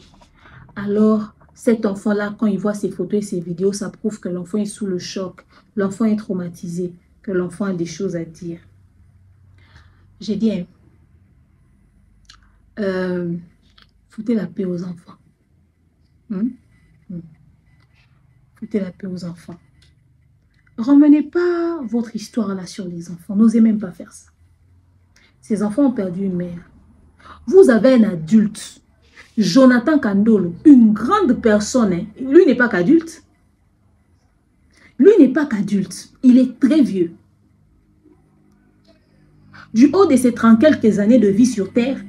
S1: Alors, cet enfant-là, quand il voit ses photos et ses vidéos, ça prouve que l'enfant est sous le choc. L'enfant est traumatisé. Que l'enfant a des choses à dire. J'ai dit, foutez la paix aux enfants. Foutez la paix aux enfants. Ramenez pas votre histoire là sur les enfants. N'osez même pas faire ça. Ces enfants ont perdu une mère. Vous avez un adulte, Jonathan Kandolo, une grande personne. Hein. Lui n'est pas qu'adulte. Lui n'est pas qu'adulte. Il est très vieux. Du haut de ses 30 quelques années de vie sur terre,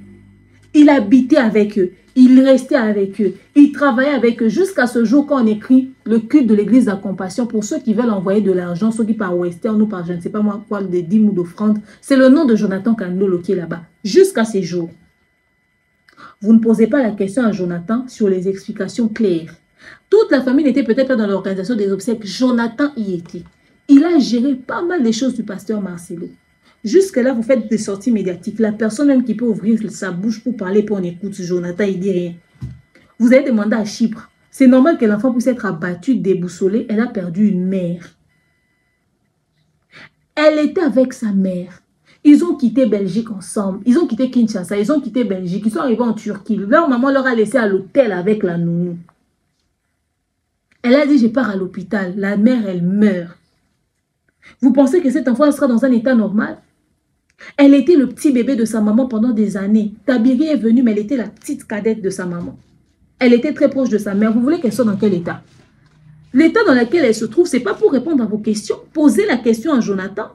S1: il habitait avec eux. Il restait avec eux. Il travaillait avec eux jusqu'à ce jour quand on écrit le culte de l'église de la compassion. Pour ceux qui veulent envoyer de l'argent, ceux qui par Western ou par je ne sais pas moi quoi, des dîmes ou d'offrandes, c'est le nom de Jonathan Kandolo qui est là-bas. Jusqu'à ces jours. Vous ne posez pas la question à Jonathan sur les explications claires. Toute la famille n'était peut-être pas dans l'organisation des obsèques. Jonathan y était. Il a géré pas mal des choses du pasteur Marcelo. Jusque-là, vous faites des sorties médiatiques. La personne même qui peut ouvrir sa bouche pour parler, pour on écoute Jonathan, il dit rien. Vous avez demandé à Chypre. C'est normal que l'enfant puisse être abattu, déboussolé. Elle a perdu une mère. Elle était avec sa mère. Ils ont quitté Belgique ensemble. Ils ont quitté Kinshasa. Ils ont quitté Belgique. Ils sont arrivés en Turquie. Leur maman leur a laissé à l'hôtel avec la nounou. Elle a dit, je pars à l'hôpital. La mère, elle meurt. Vous pensez que cet enfant sera dans un état normal? Elle était le petit bébé de sa maman pendant des années. Tabiri est venue, mais elle était la petite cadette de sa maman. Elle était très proche de sa mère. Vous voulez qu'elle soit dans quel état? L'état dans lequel elle se trouve, ce n'est pas pour répondre à vos questions. Posez la question à Jonathan.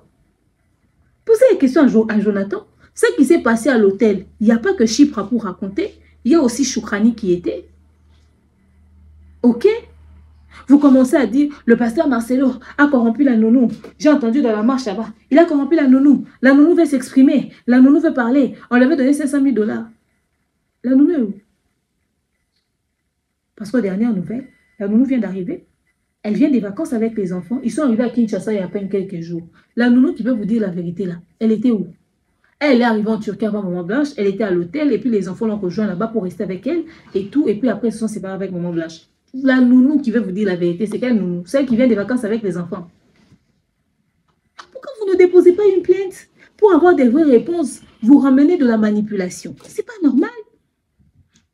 S1: Posez la question à Jonathan. Ce qui s'est passé à l'hôtel, il n'y a pas que Chypre pour raconter. Il y a aussi Choukrani qui était. Ok? Vous commencez à dire, le pasteur Marcelo a corrompu la nounou. J'ai entendu dans la marche là-bas. Il a corrompu la nounou. La nounou veut s'exprimer. La nounou veut parler. On lui avait donné 500 000 $. La nounou est où? Parce qu'aux dernières nouvelles, la nounou vient d'arriver. Elle vient des vacances avec les enfants. Ils sont arrivés à Kinshasa il y a à peine quelques jours. La nounou qui peut vous dire la vérité là, elle était où? Elle est arrivée en Turquie avant Maman Blanche. Elle était à l'hôtel et puis les enfants l'ont rejoint là-bas pour rester avec elle et tout. Et puis après, ils se sont séparés avec Maman Blanche. La nounou qui veut vous dire la vérité, c'est quelle nounou? Celle qui vient des vacances avec les enfants. Pourquoi vous ne déposez pas une plainte pour avoir des vraies réponses? Vous ramenez de la manipulation. C'est pas normal.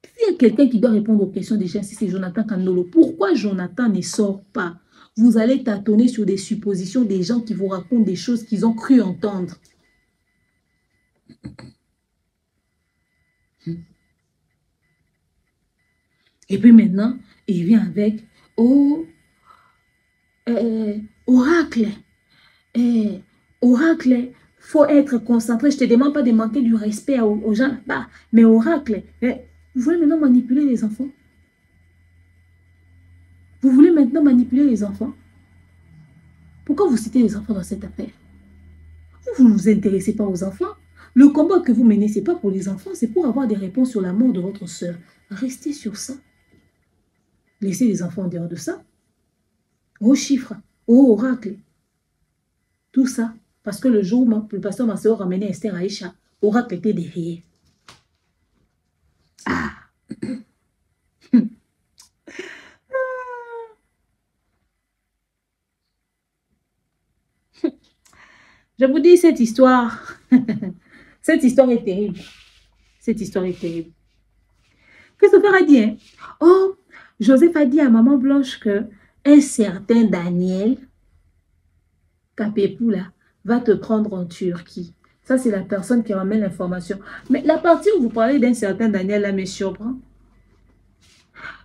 S1: S'il y a quelqu'un qui doit répondre aux questions des gens, si c'est Jonathan Kandolo, pourquoi Jonathan ne sort pas? Vous allez tâtonner sur des suppositions des gens qui vous racontent des choses qu'ils ont cru entendre. Et puis maintenant, il vient avec oracle. Oracle, faut être concentré. Je ne te demande pas de manquer du respect aux gens là-bas. Mais oracle, vous voulez maintenant manipuler les enfants? Vous voulez maintenant manipuler les enfants? Pourquoi vous citez les enfants dans cette affaire? Vous ne vous intéressez pas aux enfants. Le combat que vous menez, ce n'est pas pour les enfants, c'est pour avoir des réponses sur la mort de votre soeur. Restez sur ça. Laissez les enfants en dehors de ça. Aux chiffres, aux oracles. Tout ça, parce que le jour où le pasteur Marcelo ramenait Esther Aïcha, oracle était derrière. Ah, Je vous dis cette histoire. Cette histoire est terrible. Cette histoire est terrible. Christopher a dit, hein? Oh, Joseph a dit à Maman Blanche que un certain Daniel Kapepou là va te prendre en Turquie. Ça, c'est la personne qui ramène l'information. Mais la partie où vous parlez d'un certain Daniel là me surprend.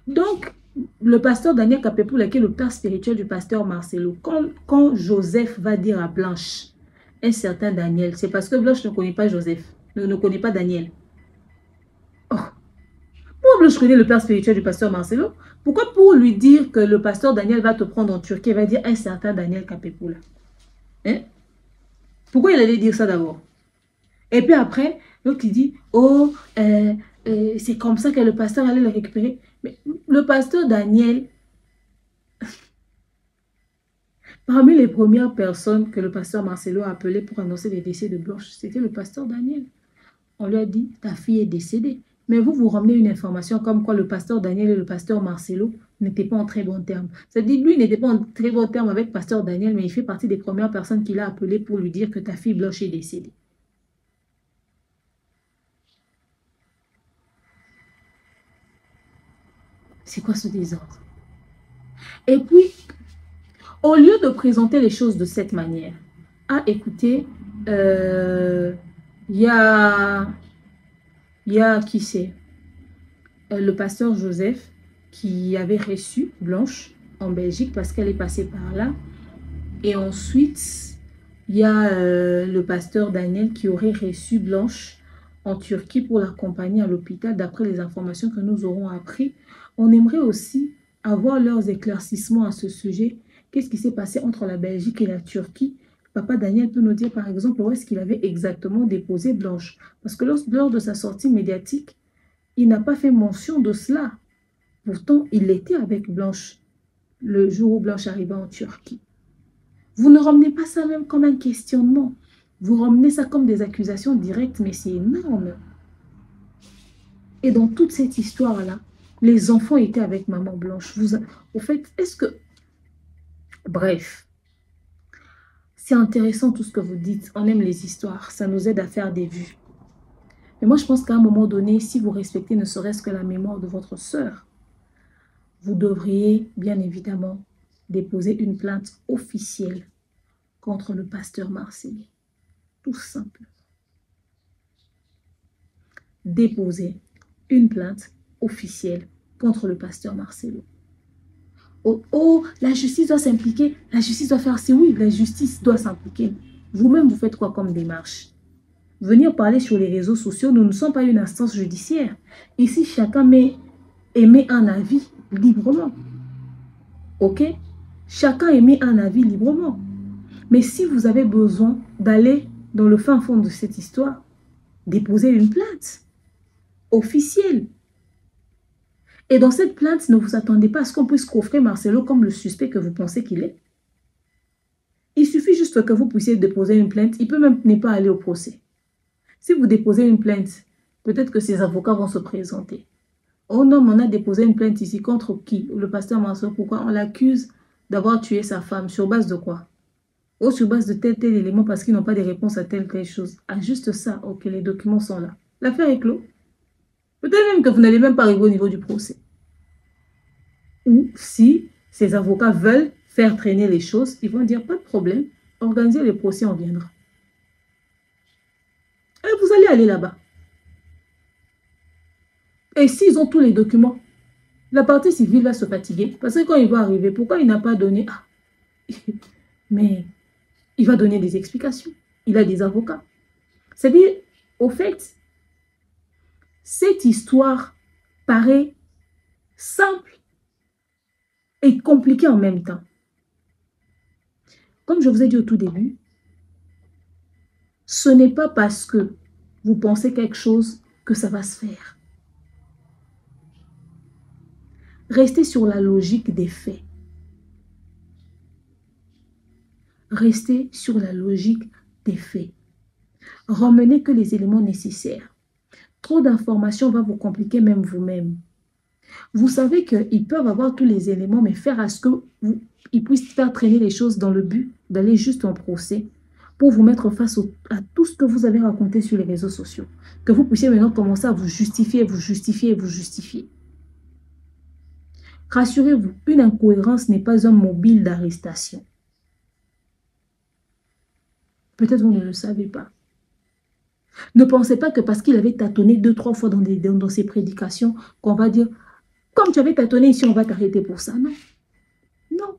S1: Donc, le pasteur Daniel Kapepou là, qui est le père spirituel du pasteur Marcelo, quand Joseph va dire à Blanche un certain Daniel, c'est parce que Blanche ne connaît pas Joseph, ne connaît pas Daniel. Oh. Pourquoi Blanche connaît le père spirituel du pasteur Marcelo? Pourquoi pour lui dire que le pasteur Daniel va te prendre en Turquie, il va dire un certain Daniel Kapepou là? Hein? Pourquoi il allait dire ça d'abord? Et puis après, l'autre il dit, oh, c'est comme ça que le pasteur allait le récupérer. Mais le pasteur Daniel, parmi les premières personnes que le pasteur Marcelo a appelées pour annoncer les décès de Blanche, c'était le pasteur Daniel. On lui a dit, ta fille est décédée. Mais vous ramenez une information comme quoi le pasteur Daniel et le pasteur Marcelo n'étaient pas en très bons termes. C'est-à-dire, lui n'était pas en très bons termes avec pasteur Daniel, mais il fait partie des premières personnes qu'il a appelées pour lui dire que ta fille Blanche est décédée. C'est quoi ce désordre? Et puis, au lieu de présenter les choses de cette manière, écoutez, il y a qui c'est? Le pasteur Joseph qui avait reçu Blanche en Belgique parce qu'elle est passée par là. Et ensuite, il y a le pasteur Daniel qui aurait reçu Blanche en Turquie pour l'accompagner à l'hôpital d'après les informations que nous aurons appris. On aimerait aussi avoir leurs éclaircissements à ce sujet. Qu'est-ce qui s'est passé entre la Belgique et la Turquie? Papa Daniel peut nous dire par exemple où est-ce qu'il avait exactement déposé Blanche. Parce que lors de sa sortie médiatique, il n'a pas fait mention de cela. Pourtant, il était avec Blanche le jour où Blanche arriva en Turquie. Vous ne ramenez pas ça même comme un questionnement. Vous ramenez ça comme des accusations directes, mais c'est énorme. Et dans toute cette histoire-là, les enfants étaient avec Maman Blanche. Au fait, est-ce que... Bref, c'est intéressant tout ce que vous dites. On aime les histoires. Ça nous aide à faire des vues. Mais moi, je pense qu'à un moment donné, si vous respectez ne serait-ce que la mémoire de votre sœur, vous devriez, bien évidemment, déposer une plainte officielle contre le pasteur Marcelo. Tout simple. Déposer une plainte officielle contre le pasteur Marcelo. Oh, la justice doit s'impliquer. La justice doit faire ci. Oui, la justice doit s'impliquer. Vous-même, vous faites quoi comme démarche? Venir parler sur les réseaux sociaux, nous ne sommes pas une instance judiciaire. Ici, chacun émet un avis librement. Ok? Chacun émet un avis librement. Mais si vous avez besoin d'aller dans le fin fond de cette histoire, déposez une plainte officielle. Et dans cette plainte, ne vous attendez pas à ce qu'on puisse coffrer Marcelo comme le suspect que vous pensez qu'il est. Il suffit juste que vous puissiez déposer une plainte. Il peut même ne pas aller au procès. Si vous déposez une plainte, peut-être que ses avocats vont se présenter. Oh non, on a déposé une plainte ici contre qui? Le pasteur Marcelo. Pourquoi? On l'accuse d'avoir tué sa femme. Sur base de quoi? Oh, sur base de tel élément parce qu'ils n'ont pas de réponse à telle chose. Ah, juste ça. Ok, les documents sont là. L'affaire est clos. Peut-être même que vous n'allez même pas arriver au niveau du procès. Ou si ces avocats veulent faire traîner les choses, ils vont dire pas de problème, organisez le procès, on viendra. Et vous allez aller là-bas. Et s'ils ont tous les documents, la partie civile va se fatiguer. Parce que quand il va arriver, pourquoi il n'a pas donné... Ah, mais il va donner des explications. Il a des avocats. C'est-à-dire, au fait, cette histoire paraît simple et compliquée en même temps. Comme je vous ai dit au tout début, ce n'est pas parce que vous pensez quelque chose que ça va se faire. Restez sur la logique des faits. Restez sur la logique des faits. Ramenez que les éléments nécessaires. Trop d'informations va vous compliquer même vous-même. Vous savez qu'ils peuvent avoir tous les éléments, mais faire à ce qu'ils puissent faire traîner les choses dans le but d'aller juste en procès pour vous mettre face à tout ce que vous avez raconté sur les réseaux sociaux. Que vous puissiez maintenant commencer à vous justifier, vous justifier, vous justifier. Rassurez-vous, une incohérence n'est pas un mobile d'arrestation. Peut-être vous ne le savez pas. Ne pensez pas que parce qu'il avait tâtonné 2-3 fois dans ses prédications, qu'on va dire, comme tu avais tâtonné ici, on va t'arrêter pour ça. Non. Non.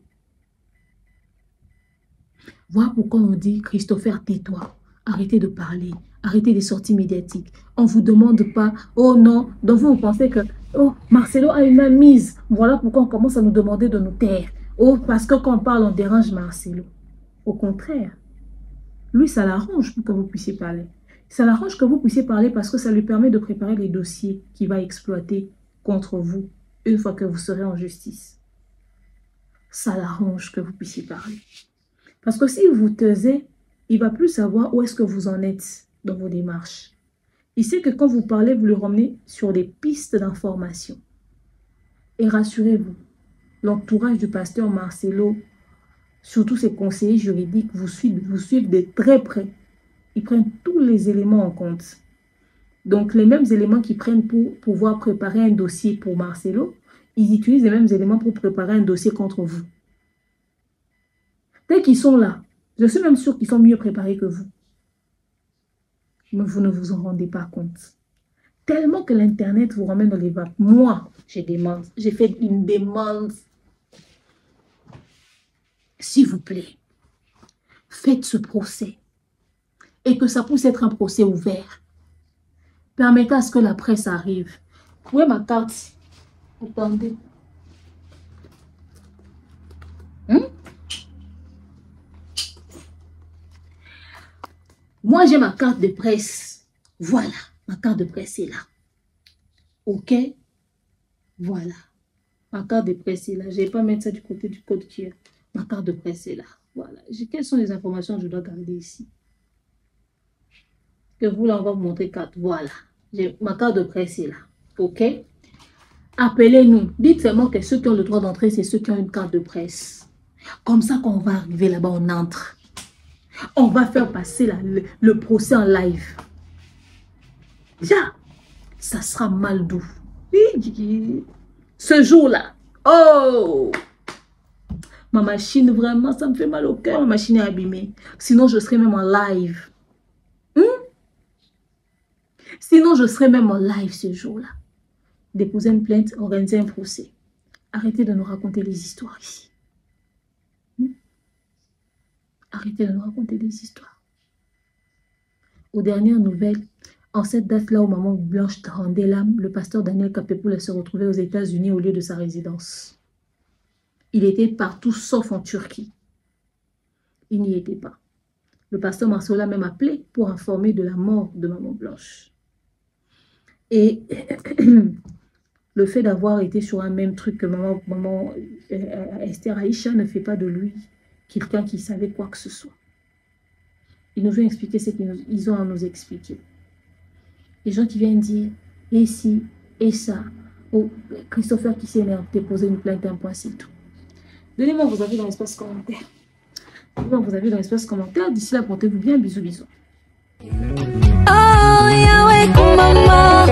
S1: Voilà pourquoi on dit, Christopher, tais-toi. Arrêtez de parler. Arrêtez des sorties médiatiques. On ne vous demande pas, oh non, donc vous pensez que, oh, Marcelo a une main mise. Voilà pourquoi on commence à nous demander de nous taire. Oh, parce que quand on parle, on dérange Marcelo. Au contraire. Lui, ça l'arrange pour que vous puissiez parler. Ça l'arrange que vous puissiez parler parce que ça lui permet de préparer les dossiers qu'il va exploiter contre vous une fois que vous serez en justice. Ça l'arrange que vous puissiez parler. Parce que si vous taisez, il ne va plus savoir où est-ce que vous en êtes dans vos démarches. Il sait que quand vous parlez, vous le ramenez sur des pistes d'information. Et rassurez-vous, l'entourage du pasteur Marcelo, surtout ses conseillers juridiques, vous suivent de très près. Ils prennent tous les éléments en compte. Donc, les mêmes éléments qu'ils prennent pour pouvoir préparer un dossier pour Marcelo, ils utilisent les mêmes éléments pour préparer un dossier contre vous. Dès qu'ils sont là, je suis même sûre qu'ils sont mieux préparés que vous. Mais vous ne vous en rendez pas compte. Tellement que l'Internet vous ramène dans les vapes. Moi, j'ai fait une demande. S'il vous plaît, faites ce procès. Et que ça puisse être un procès ouvert. Permettez à ce que la presse arrive. Où est ma carte? Attendez. Moi, j'ai ma carte de presse. Voilà, ma carte de presse est là. OK? Voilà. Ma carte de presse est là. Je ne vais pas mettre ça du côté du code QR. Ma carte de presse est là. Voilà. Quelles sont les informations que je dois garder ici? Que vous, là, on va vous montrer carte. Voilà. Ma carte de presse est là. OK? Appelez-nous. Dites seulement que ceux qui ont le droit d'entrer, c'est ceux qui ont une carte de presse. Comme ça, quand on va arriver là-bas, on entre. On va faire passer le procès en live. Déjà, ça sera mal doux. Ce jour-là, oh! Ma machine, vraiment, ça me fait mal au cœur. Ma machine est abîmée. Sinon, je serais même en live. Sinon, je serais même en live ce jour-là. Déposer une plainte, organiser un procès. Arrêtez de nous raconter les histoires ici. Arrêtez de nous raconter des histoires. Aux dernières nouvelles, en cette date-là où Maman Blanche rendait l'âme, le pasteur Daniel Kapepoula se retrouvait aux États-Unis au lieu de sa résidence. Il était partout sauf en Turquie. Il n'y était pas. Le pasteur Marcelo l'a même appelé pour informer de la mort de Maman Blanche. Et le fait d'avoir été sur un même truc que maman Esther Aïcha ne fait pas de lui quelqu'un qui savait quoi que ce soit. Ils nous ont expliqué ce qu'ils ont à nous expliquer. Les gens qui viennent dire, et si, et ça, oh, Christopher qui s'est déposé une plainte, un point, c'est tout. Donnez-moi vos avis dans l'espace commentaire. Donnez-moi vos avis dans l'espace commentaire. D'ici là, portez-vous bien. Bisous, bisous.
S2: Oh, Yahweh, maman.